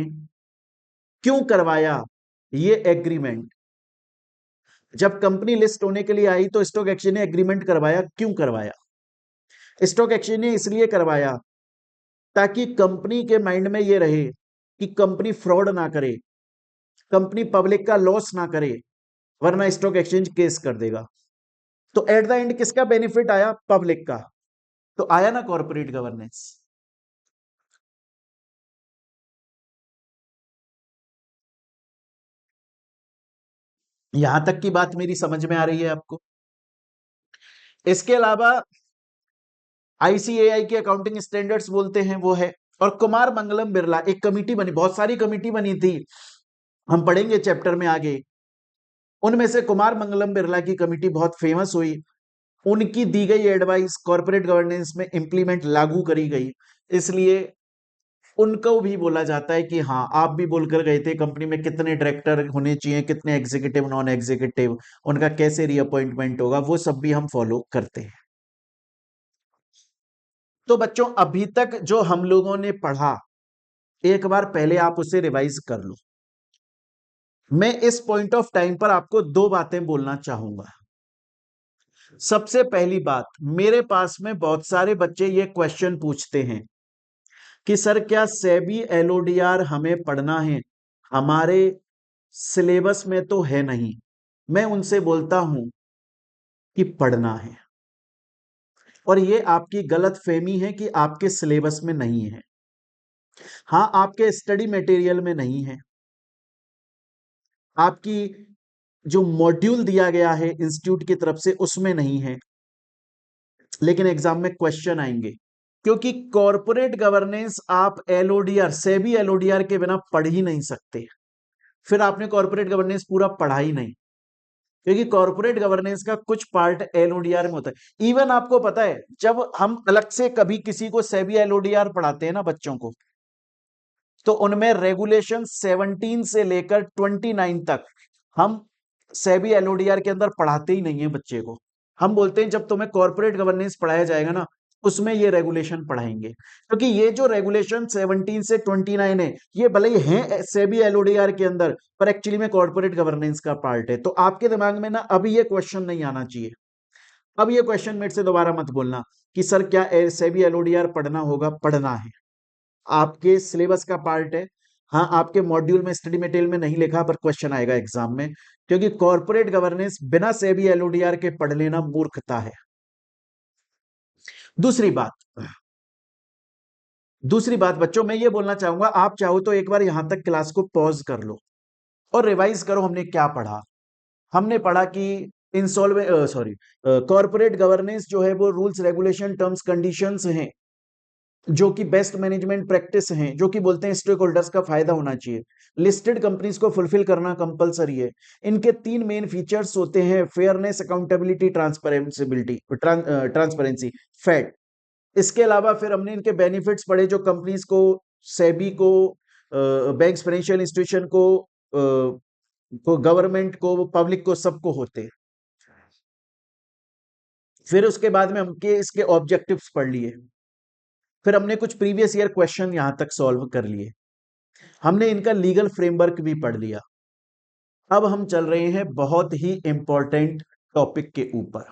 क्यों करवाया ये एग्रीमेंट? जब कंपनी लिस्ट होने के लिए आई तो स्टॉक एक्सचेंज ने एग्रीमेंट करवाया। क्यों करवाया? स्टॉक एक्सचेंज ने इसलिए करवाया ताकि कंपनी के माइंड में यह रहे कि कंपनी फ्रॉड ना करे, कंपनी पब्लिक का लॉस ना करे, वरना स्टॉक एक्सचेंज केस कर देगा। तो एट द एंड किसका बेनिफिट आया? पब्लिक का। तो आया ना कॉर्पोरेट गवर्नेंस। यहां तक की बात मेरी समझ में आ रही है आपको? इसके अलावा ICAI के अकाउंटिंग स्टैंडर्ड्स बोलते हैं वो है, और कुमार मंगलम बिरला, एक कमिटी बनी, बहुत सारी कमिटी बनी थी, हम पढ़ेंगे चैप्टर में आगे। उनमें से कुमार मंगलम बिरला की कमिटी बहुत फेमस हुई। उनकी दी गई एडवाइस कॉर्पोरेट गवर्नेंस में इंप्लीमेंट, लागू करी गई। इसलिए उनको भी बोला जाता है कि हाँ, आप भी बोलकर गए थे कंपनी में कितने डायरेक्टर होने चाहिए, कितने एग्जीक्यूटिव, नॉन एग्जीक्यूटिव, उनका कैसे रीअपॉइंटमेंट होगा, वो सब भी हम फॉलो करते हैं। तो बच्चों, अभी तक जो हम लोगों ने पढ़ा, एक बार पहले आप उसे रिवाइज कर लो। मैं इस पॉइंट ऑफ टाइम पर आपको दो बातें बोलना चाहूंगा। सबसे पहली बात, मेरे पास में बहुत सारे बच्चे ये क्वेश्चन पूछते हैं कि सर क्या सेबी एलओडीआर हमें पढ़ना है, हमारे सिलेबस में तो है नहीं। मैं उनसे बोलता हूं कि पढ़ना है, और ये आपकी गलत फहमी है कि आपके सिलेबस में नहीं है। हाँ, आपके स्टडी मटेरियल में नहीं है, आपकी जो मॉड्यूल दिया गया है इंस्टीट्यूट की तरफ से उसमें नहीं है, लेकिन एग्जाम में क्वेश्चन आएंगे। क्योंकि कॉरपोरेट गवर्नेंस आप एलओडीआर, सेबी एलओडीआर के बिना पढ़ ही नहीं सकते। फिर आपने कॉरपोरेट गवर्नेंस पूरा पढ़ा ही नहीं, क्योंकि कॉरपोरेट गवर्नेंस का कुछ पार्ट एलओडीआर में होता है। इवन आपको पता है, जब हम अलग से कभी किसी को सेबी एलओडीआर पढ़ाते हैं ना बच्चों को, तो उनमें रेगुलेशन 17 से लेकर 29 तक हम सेबी एलओडीआर के अंदर पढ़ाते ही नहीं है बच्चे को। हम बोलते हैं जब तुम्हें कॉर्पोरेट गवर्नेंस पढ़ाया जाएगा ना, उसमें ये रेगुलेशन पढ़ाएंगे, क्योंकि ये जो रेगुलेशन 17 से 29 है, ये भले ही है सेबी एलओडीआर के अंदर, पर एक्चुअली में कॉर्पोरेट गवर्नेंस का पार्ट है। तो आपके दिमाग में ना अभी ये क्वेश्चन नहीं आना चाहिए। अब ये क्वेश्चन मेरे से दोबारा मत बोलना कि सर क्या सेबी एलओडीआर पढ़ना होगा। पढ़ना है, आपके सिलेबस का पार्ट है। हाँ, आपके मॉड्यूल में स्टडी मटेरियल में नहीं लिखा, पर क्वेश्चन आएगा एग्जाम में, क्योंकि कॉर्पोरेट गवर्नेंस बिना सेबी एलओडीआर के पढ़ लेना मूर्खता है। दूसरी बात, बच्चों, मैं ये बोलना चाहूंगा, आप चाहो तो एक बार यहां तक क्लास को पॉज कर लो और रिवाइज करो हमने क्या पढ़ा। हमने पढ़ा कि इंसॉल्वे सॉरी कॉर्पोरेट गवर्नेंस जो है वो रूल्स, रेगुलेशन, टर्म्स, कंडीशंस हैं, जो कि बेस्ट मैनेजमेंट प्रैक्टिस हैं, जो कि बोलते हैं स्टेक होल्डर्स का फायदा होना चाहिए, लिस्टेड कंपनीज को फुलफिल करना कंपलसरी है। इनके तीन मेन फीचर्स होते हैं: फेयरनेस, अकाउंटेबिलिटी, ट्रांसपेरेंसी, फैट। इसके अलावा फिर हमने इनके बेनिफिट्स पढ़े, जो कंपनीज को, सेबी को, बैंक्स, फाइनेंशियल इंस्टीट्यूशन को गवर्नमेंट को, पब्लिक को, सबको होते हैं। फिर उसके बाद में हमके इसके ऑब्जेक्टिव्स पढ़ लिए। फिर हमने कुछ प्रीवियस ईयर क्वेश्चन यहां तक सॉल्व कर लिए। हमने इनका लीगल फ्रेमवर्क भी पढ़ लिया। अब हम चल रहे हैं बहुत ही इंपॉर्टेंट टॉपिक के ऊपर।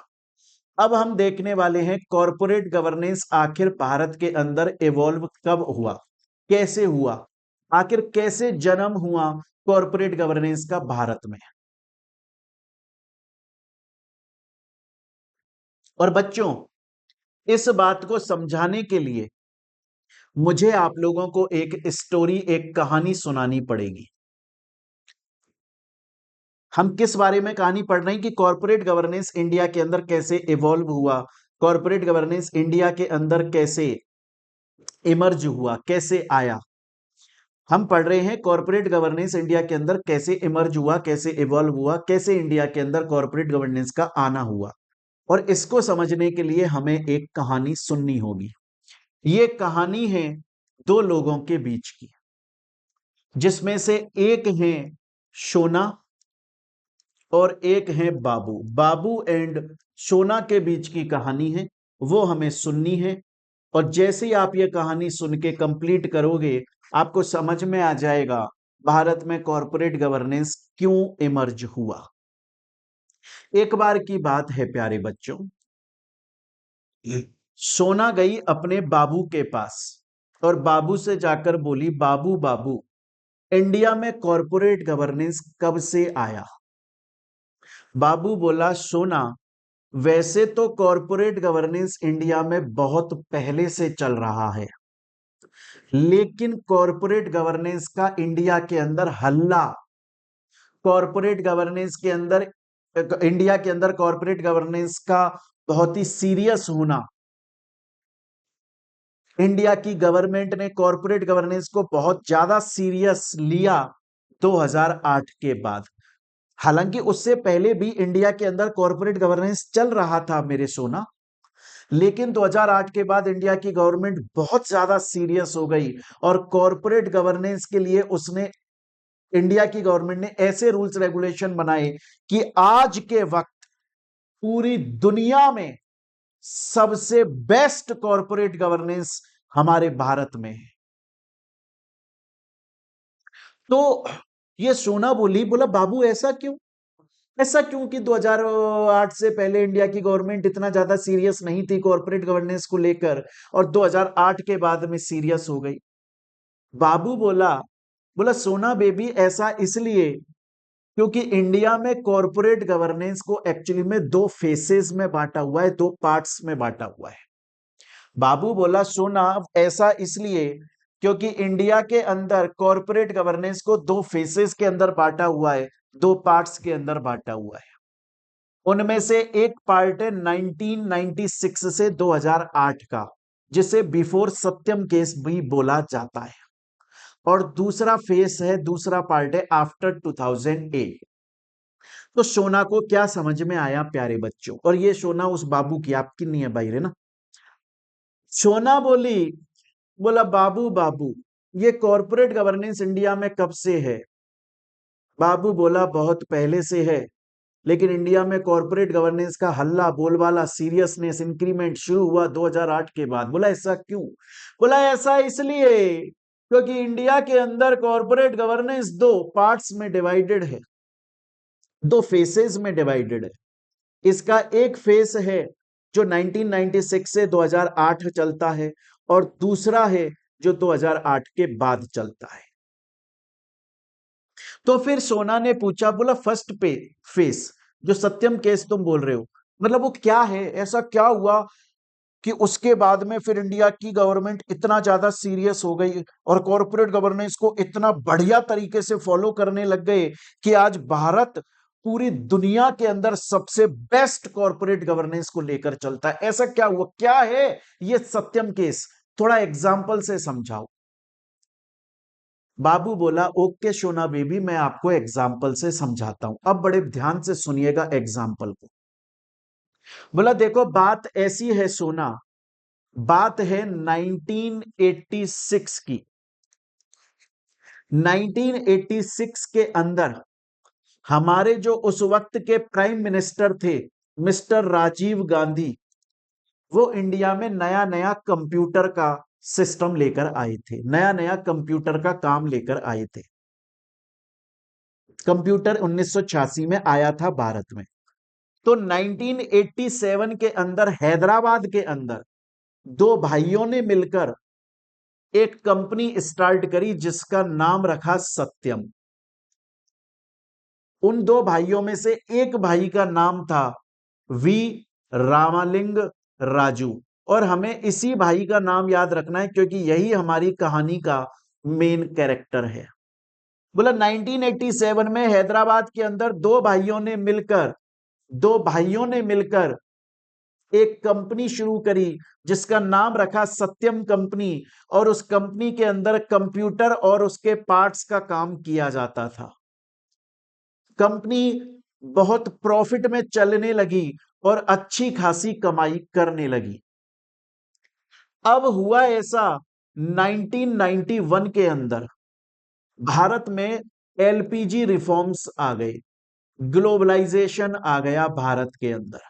अब हम देखने वाले हैं कॉरपोरेट गवर्नेंस आखिर भारत के अंदर इवॉल्व कब हुआ, कैसे हुआ, आखिर कैसे जन्म हुआ कॉरपोरेट गवर्नेंस का भारत में। और बच्चों, इस बात को समझाने के लिए मुझे आप लोगों को एक स्टोरी, एक कहानी सुनानी पड़ेगी। हम किस बारे में कहानी पढ़ रहे हैं कि कॉरपोरेट गवर्नेंस इंडिया के अंदर कैसे इवॉल्व हुआ, कॉरपोरेट गवर्नेंस इंडिया के अंदर कैसे इमर्ज हुआ, कैसे आया। हम पढ़ रहे हैं कॉरपोरेट गवर्नेंस इंडिया के अंदर कैसे इमर्ज हुआ, कैसे इवॉल्व हुआ, कैसे इंडिया के अंदर कॉरपोरेट गवर्नेंस का आना हुआ। और इसको समझने के लिए हमें एक कहानी सुननी होगी। ये कहानी है दो लोगों के बीच की, जिसमें से एक है सोना और एक है बाबू। बाबू एंड सोना के बीच की कहानी है, वो हमें सुननी है। और जैसे ही आप ये कहानी सुन के कंप्लीट करोगे, आपको समझ में आ जाएगा भारत में कॉरपोरेट गवर्नेंस क्यों इमर्ज हुआ। एक बार की बात है प्यारे बच्चों, सोना गई अपने बाबू के पास और बाबू से जाकर बोली, बाबू बाबू, इंडिया में कॉरपोरेट गवर्नेंस कब से आया। बाबू बोला, सोना, वैसे तो कॉरपोरेट गवर्नेंस इंडिया में बहुत पहले से चल रहा है, लेकिन कॉरपोरेट गवर्नेंस का इंडिया के अंदर हल्ला, कॉरपोरेट गवर्नेंस के अंदर, इंडिया के अंदर कॉरपोरेट गवर्नेंस का बहुत ही सीरियस होना, इंडिया की गवर्नमेंट ने कॉरपोरेट गवर्नेंस को बहुत ज्यादा सीरियस लिया 2008 के बाद। हालांकि उससे पहले भी इंडिया के अंदर कॉरपोरेट गवर्नेंस चल रहा था मेरे सोना, लेकिन 2008 के बाद इंडिया की गवर्नमेंट बहुत ज्यादा सीरियस हो गई और कॉरपोरेट गवर्नेंस के लिए उसने इंडिया की गवर्नमेंट ने ऐसे रूल्स रेगुलेशन बनाए कि आज के वक्त पूरी दुनिया में सबसे बेस्ट कॉरपोरेट गवर्नेंस हमारे भारत में है। तो ये सोना बोली, बोला बाबू ऐसा क्यों? ऐसा क्यों कि 2008 से पहले इंडिया की गवर्नमेंट इतना ज्यादा सीरियस नहीं थी कॉरपोरेट गवर्नेंस को लेकर और 2008 के बाद में सीरियस हो गई? बाबू बोला, बोला सोना बेबी ऐसा इसलिए क्योंकि इंडिया में कॉरपोरेट गवर्नेंस को एक्चुअली में दो फेसेस में बांटा हुआ है, दो पार्ट्स में बांटा हुआ है। बाबू बोला सोना ऐसा इसलिए क्योंकि इंडिया के अंदर कॉरपोरेट गवर्नेंस को दो फेसेस के अंदर बांटा हुआ है, दो पार्ट्स के अंदर बांटा हुआ है। उनमें से एक पार्ट है 1996 से 2008 का, जिसे बिफोर सत्यम केस भी बोला जाता है, और दूसरा फेस है, दूसरा पार्ट है आफ्टर 2008। तो सोना को क्या समझ में आया प्यारे बच्चों? और ये सोना उस बाबू की, आपकी नहीं है भाई रे ना। सोना बोली, बोला बाबू बाबू ये कॉरपोरेट गवर्नेंस इंडिया में कब से है? बाबू बोला बहुत पहले से है, लेकिन इंडिया में कॉरपोरेट गवर्नेंस का हल्ला बोलबाला सीरियसनेस इंक्रीमेंट शुरू हुआ 2008 के बाद। बोला ऐसा क्यों? बोला ऐसा इसलिए क्योंकि इंडिया के अंदर कॉरपोरेट गवर्नेंस दो पार्ट्स में डिवाइडेड है, दो फेसेस में डिवाइडेड है। इसका एक फेस है जो 1996 से 2008 चलता है और दूसरा है जो 2008 के बाद चलता है। तो फिर सोना ने पूछा, बोला फर्स्ट पे फेस जो सत्यम केस तुम बोल रहे हो, मतलब वो क्या है? ऐसा क्या हुआ कि उसके बाद में फिर इंडिया की गवर्नमेंट इतना ज्यादा सीरियस हो गई और कॉरपोरेट गवर्नेंस को इतना बढ़िया तरीके से फॉलो करने लग गए कि आज भारत पूरी दुनिया के अंदर सबसे बेस्ट कॉरपोरेट गवर्नेंस को लेकर चलता है? ऐसा क्या हुआ? क्या है ये सत्यम केस? थोड़ा एग्जाम्पल से समझाओ। बाबू बोला ओके सोना बेबी, मैं आपको एग्जाम्पल से समझाता हूं। अब बड़े ध्यान से सुनिएगा एग्जाम्पल को। बोला देखो बात ऐसी है सोना, बात है 1986 की। 1986 के अंदर हमारे जो उस वक्त के प्राइम मिनिस्टर थे मिस्टर राजीव गांधी, वो इंडिया में नया नया कंप्यूटर का सिस्टम लेकर आए थे, नया नया कंप्यूटर का काम लेकर आए थे। कंप्यूटर 1986 में आया था भारत में। तो 1987 के अंदर हैदराबाद के अंदर दो भाइयों ने मिलकर एक कंपनी स्टार्ट करी जिसका नाम रखा सत्यम। उन दो भाइयों में से एक भाई का नाम था वी रामालिंग राजू, और हमें इसी भाई का नाम याद रखना है क्योंकि यही हमारी कहानी का मेन कैरेक्टर है। बोला 1987 में हैदराबाद के अंदर दो भाइयों ने मिलकर एक कंपनी शुरू करी जिसका नाम रखा सत्यम कंपनी, और उस कंपनी के अंदर कंप्यूटर और उसके पार्ट्स का काम किया जाता था। कंपनी बहुत प्रॉफिट में चलने लगी और अच्छी खासी कमाई करने लगी। अब हुआ ऐसा 1991 के अंदर भारत में एलपीजी रिफॉर्म्स आ गए, ग्लोबलाइजेशन आ गया भारत के अंदर।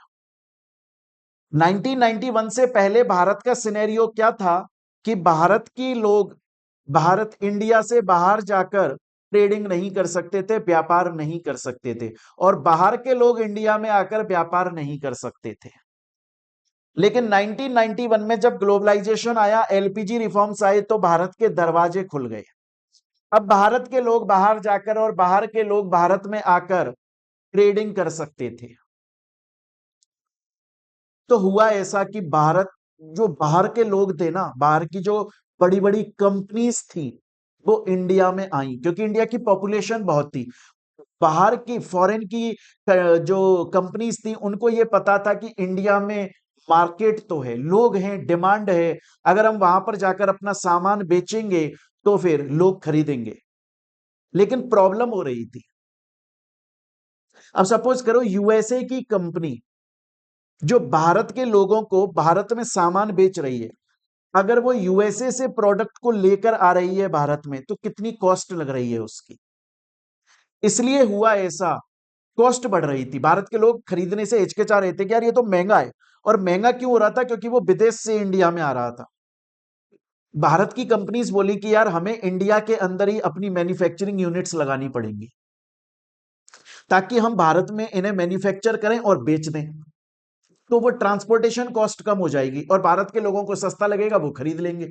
1991 से पहले भारत का सिनेरियो क्या था कि भारत इंडिया से बाहर जाकर ट्रेडिंग नहीं कर सकते थे, व्यापार नहीं कर सकते थे, और बाहर के लोग इंडिया में आकर व्यापार नहीं कर सकते थे। लेकिन 1991 में जब ग्लोबलाइजेशन आया, एलपीजी रिफॉर्म्स आए, तो भारत के दरवाजे खुल गए। अब भारत के लोग बाहर जाकर और बाहर के लोग भारत में आकर ट्रेडिंग कर सकते थे। तो हुआ ऐसा कि जो बाहर के लोग थे ना, बाहर की जो बड़ी बड़ी कंपनीज थी वो इंडिया में आई, क्योंकि इंडिया की पॉपुलेशन बहुत थी। बाहर की फॉरेन की जो कंपनीज थी उनको ये पता था कि इंडिया में मार्केट तो है, लोग हैं, डिमांड है, अगर हम वहां पर जाकर अपना सामान बेचेंगे तो फिर लोग खरीदेंगे। लेकिन प्रॉब्लम हो रही थी। अब सपोज करो यूएसए की कंपनी जो भारत के लोगों को भारत में सामान बेच रही है, अगर वो यूएसए से प्रोडक्ट को लेकर आ रही है भारत में, तो कितनी कॉस्ट लग रही है उसकी। इसलिए हुआ ऐसा, कॉस्ट बढ़ रही थी, भारत के लोग खरीदने से हिचकिचा रहे थे कि यार ये तो महंगा है। और महंगा क्यों हो रहा था? क्योंकि वो विदेश से इंडिया में आ रहा था। भारत की कंपनीज बोली कि यार हमें इंडिया के अंदर ही अपनी मैन्युफैक्चरिंग यूनिट्स लगानी पड़ेंगी, ताकि हम भारत में इन्हें मैन्युफैक्चर करें और बेच दें। तो वो ट्रांसपोर्टेशन कॉस्ट कम हो जाएगी और भारत के लोगों को सस्ता लगेगा, वो खरीद लेंगे।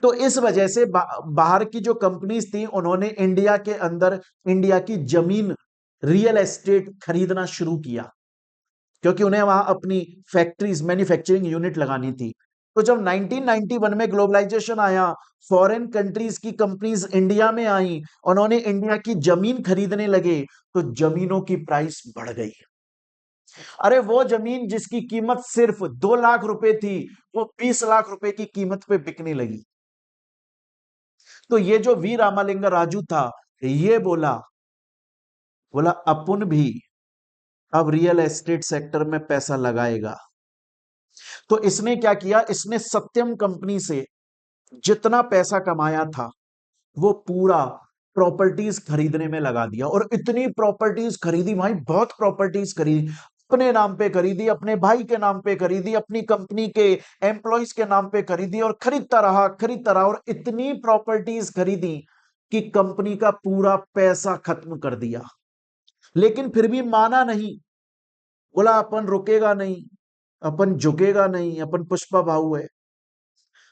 तो इस वजह से बाहर की जो कंपनीज थी, उन्होंने इंडिया के अंदर इंडिया की जमीन, रियल एस्टेट खरीदना शुरू किया, क्योंकि उन्हें वहां अपनी फैक्ट्रीज, मैन्युफैक्चरिंग यूनिट लगानी थी। तो जब 1991 में ग्लोबलाइजेशन आया, फॉरेन कंट्रीज की कंपनीज इंडिया में आई, उन्होंने इंडिया की जमीन खरीदने लगे, तो जमीनों की प्राइस बढ़ गई। अरे वो जमीन जिसकी कीमत सिर्फ 2 लाख रुपए थी, वो 20 लाख रुपए की कीमत पे बिकने लगी। तो ये जो वी रामालिंगा राजू था, ये बोला अपन भी अब रियल एस्टेट सेक्टर में पैसा लगाएगा। तो इसने क्या किया, इसने सत्यम कंपनी से जितना पैसा कमाया था, वो पूरा प्रॉपर्टीज खरीदने में लगा दिया। और इतनी प्रॉपर्टीज खरीदी भाई, बहुत प्रॉपर्टीज खरीदी, अपने नाम पे खरीदी, अपने भाई के नाम पे खरीदी, अपनी कंपनी के एम्प्लॉयज के नाम पे खरीदी, और खरीदता रहा और इतनी प्रॉपर्टीज खरीदी कि कंपनी का पूरा पैसा खत्म कर दिया। लेकिन फिर भी माना नहीं, बोला अपन रुकेगा नहीं, अपन झुकेगा नहीं, अपन पुष्पा भाऊ है,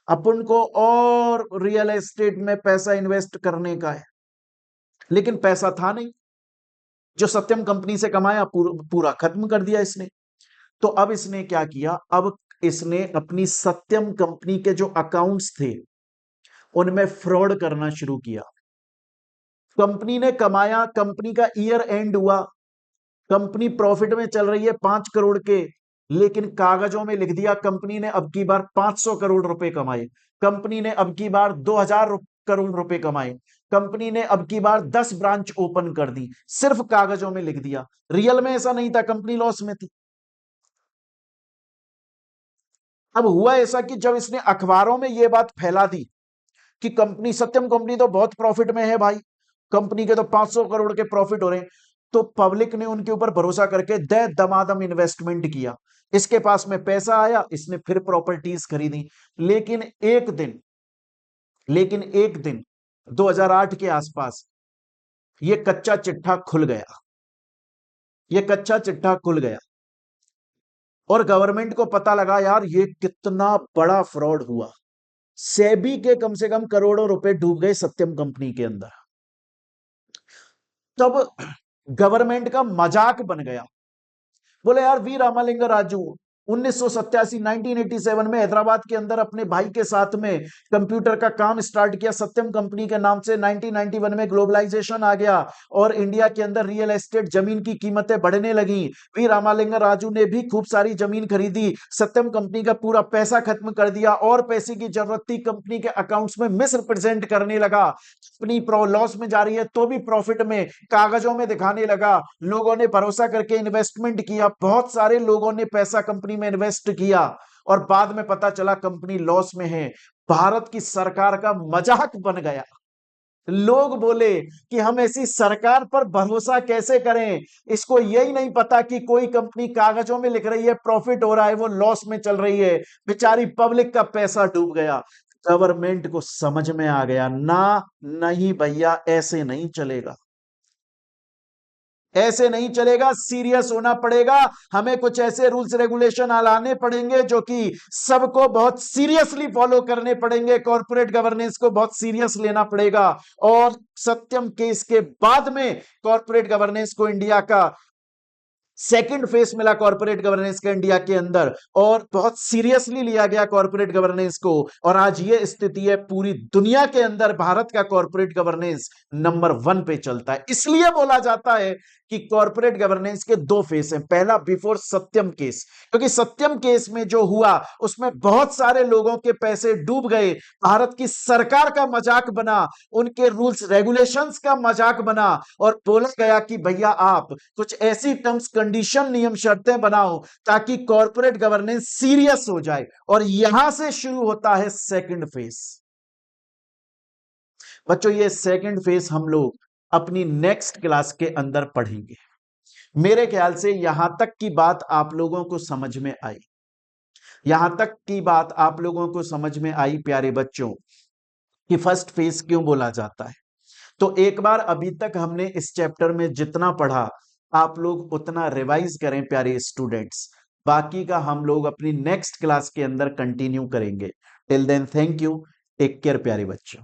अपन को और रियल एस्टेट में पैसा इन्वेस्ट करने का है। लेकिन पैसा था नहीं, जो सत्यम कंपनी से कमाया पूरा खत्म कर दिया इसने। तो अब इसने क्या किया, अब इसने अपनी सत्यम कंपनी के जो अकाउंट्स थे, उनमें फ्रॉड करना शुरू किया। कंपनी ने कमाया, कंपनी का ईयर एंड हुआ, कंपनी प्रॉफिट में चल रही है 5 करोड़ के, लेकिन कागजों में लिख दिया कंपनी ने अब की बार 500 करोड़ रुपए कमाए, कंपनी ने अब की बार 2000 करोड़ रुपए कमाए, कंपनी ने अब की बार 10 ब्रांच ओपन कर दी, सिर्फ कागजों में लिख दिया। रियल में ऐसा नहीं था, कंपनी लॉस में थी। अब हुआ ऐसा कि जब इसने अखबारों में यह बात फैला दी कि कंपनी, सत्यम कंपनी तो बहुत प्रॉफिट में है भाई, कंपनी के तो 500 करोड़ के प्रॉफिट हो रहे हैं, तो पब्लिक ने उनके ऊपर भरोसा करके दे दमादम इन्वेस्टमेंट किया। इसके पास में पैसा आया, इसने फिर प्रॉपर्टीज खरीदी। लेकिन एक दिन 2008 के आसपास ये कच्चा चिट्ठा खुल गया, ये कच्चा चिट्ठा खुल गया और गवर्नमेंट को पता लगा यार ये कितना बड़ा फ्रॉड हुआ। सेबी के कम से कम करोड़ों रुपए डूब गए सत्यम कंपनी के अंदर। तब गवर्नमेंट का मजाक बन गया, बोले यार वी रामालिंगा राजू 1987 में हैदराबाद के अंदर अपने भाई के साथ में कंप्यूटर का काम स्टार्ट किया सत्यम कंपनी के नाम से। 1991 में ग्लोबलाइजेशन आ गया और इंडिया के अंदर रियल एस्टेट जमीन की कीमतें बढ़ने लगी। वी रामालिंगा राजू ने भी खूब सारी जमीन खरीदी, सत्यम कंपनी का पूरा पैसा खत्म कर दिया और पैसे की जरूरत थी, कंपनी के अकाउंट्स में मिस रिप्रेजेंट करने लगा, कंपनी लॉस में जा रही है तो भी प्रॉफिट में कागजों में दिखाने लगा। लोगों ने भरोसा करके इन्वेस्टमेंट किया, बहुत सारे लोगों ने पैसा कंपनी में इन्वेस्ट किया और बाद में पता चला कंपनी लॉस में है। भारत की सरकार का मजाक बन गया। लोग बोले कि हम ऐसी सरकार पर भरोसा कैसे करें, इसको यही नहीं पता कि कोई कंपनी कागजों में लिख रही है प्रॉफिट हो रहा है, वो लॉस में चल रही है, बेचारी पब्लिक का पैसा डूब गया। गवर्नमेंट को समझ में आ गया ना, नहीं भैया ऐसे नहीं चलेगा, ऐसे नहीं चलेगा, सीरियस होना पड़ेगा, हमें कुछ ऐसे रूल्स रेगुलेशन लाने पड़ेंगे जो कि सबको बहुत सीरियसली फॉलो करने पड़ेंगे, कॉर्पोरेट गवर्नेंस को बहुत सीरियस लेना पड़ेगा। और सत्यम केस के बाद में कॉर्पोरेट गवर्नेंस को इंडिया का सेकंड फेस मिला, कॉर्पोरेट गवर्नेंस के इंडिया के अंदर, और बहुत सीरियसली लिया गया कॉर्पोरेट गवर्नेंस को। और आज ये स्थिति है, पूरी दुनिया के अंदर भारत का कॉर्पोरेट गवर्नेंस नंबर 1 पे चलता है। इसलिए बोला जाता है कि कॉर्पोरेट गवर्नेंस के 2 फेस हैं, पहला बिफोर सत्यम केस, क्योंकि सत्यम केस में जो हुआ उसमें बहुत सारे लोगों के पैसे डूब गए, भारत की सरकार का मजाक बना, उनके रूल्स रेगुलेशंस का मजाक बना और बोला गया कि भैया आप कुछ ऐसी टर्म्स कंडीशन, नियम, शर्तें बनाओ ताकि कॉर्पोरेट गवर्नेंस सीरियस हो जाए। और यहां से शुरू होता है सेकंड फेज। बच्चों ये सेकंड फेज हम लोग अपनी नेक्स्ट क्लास के अंदर पढ़ेंगे। मेरे ख्याल से यहां तक की बात आप लोगों को समझ में आई। यहां तक की बात आप लोगों को समझ में आई प्यारे बच्चों कि फर्स्ट फेज क्यों बोला जाता है। तो एक बार अभी तक हमने इस चैप्टर में जितना पढ़ा आप लोग उतना रिवाइज करें प्यारे स्टूडेंट्स। बाकी का हम लोग अपनी नेक्स्ट क्लास के अंदर कंटिन्यू करेंगे। Till then thank you, take care प्यारे बच्चों।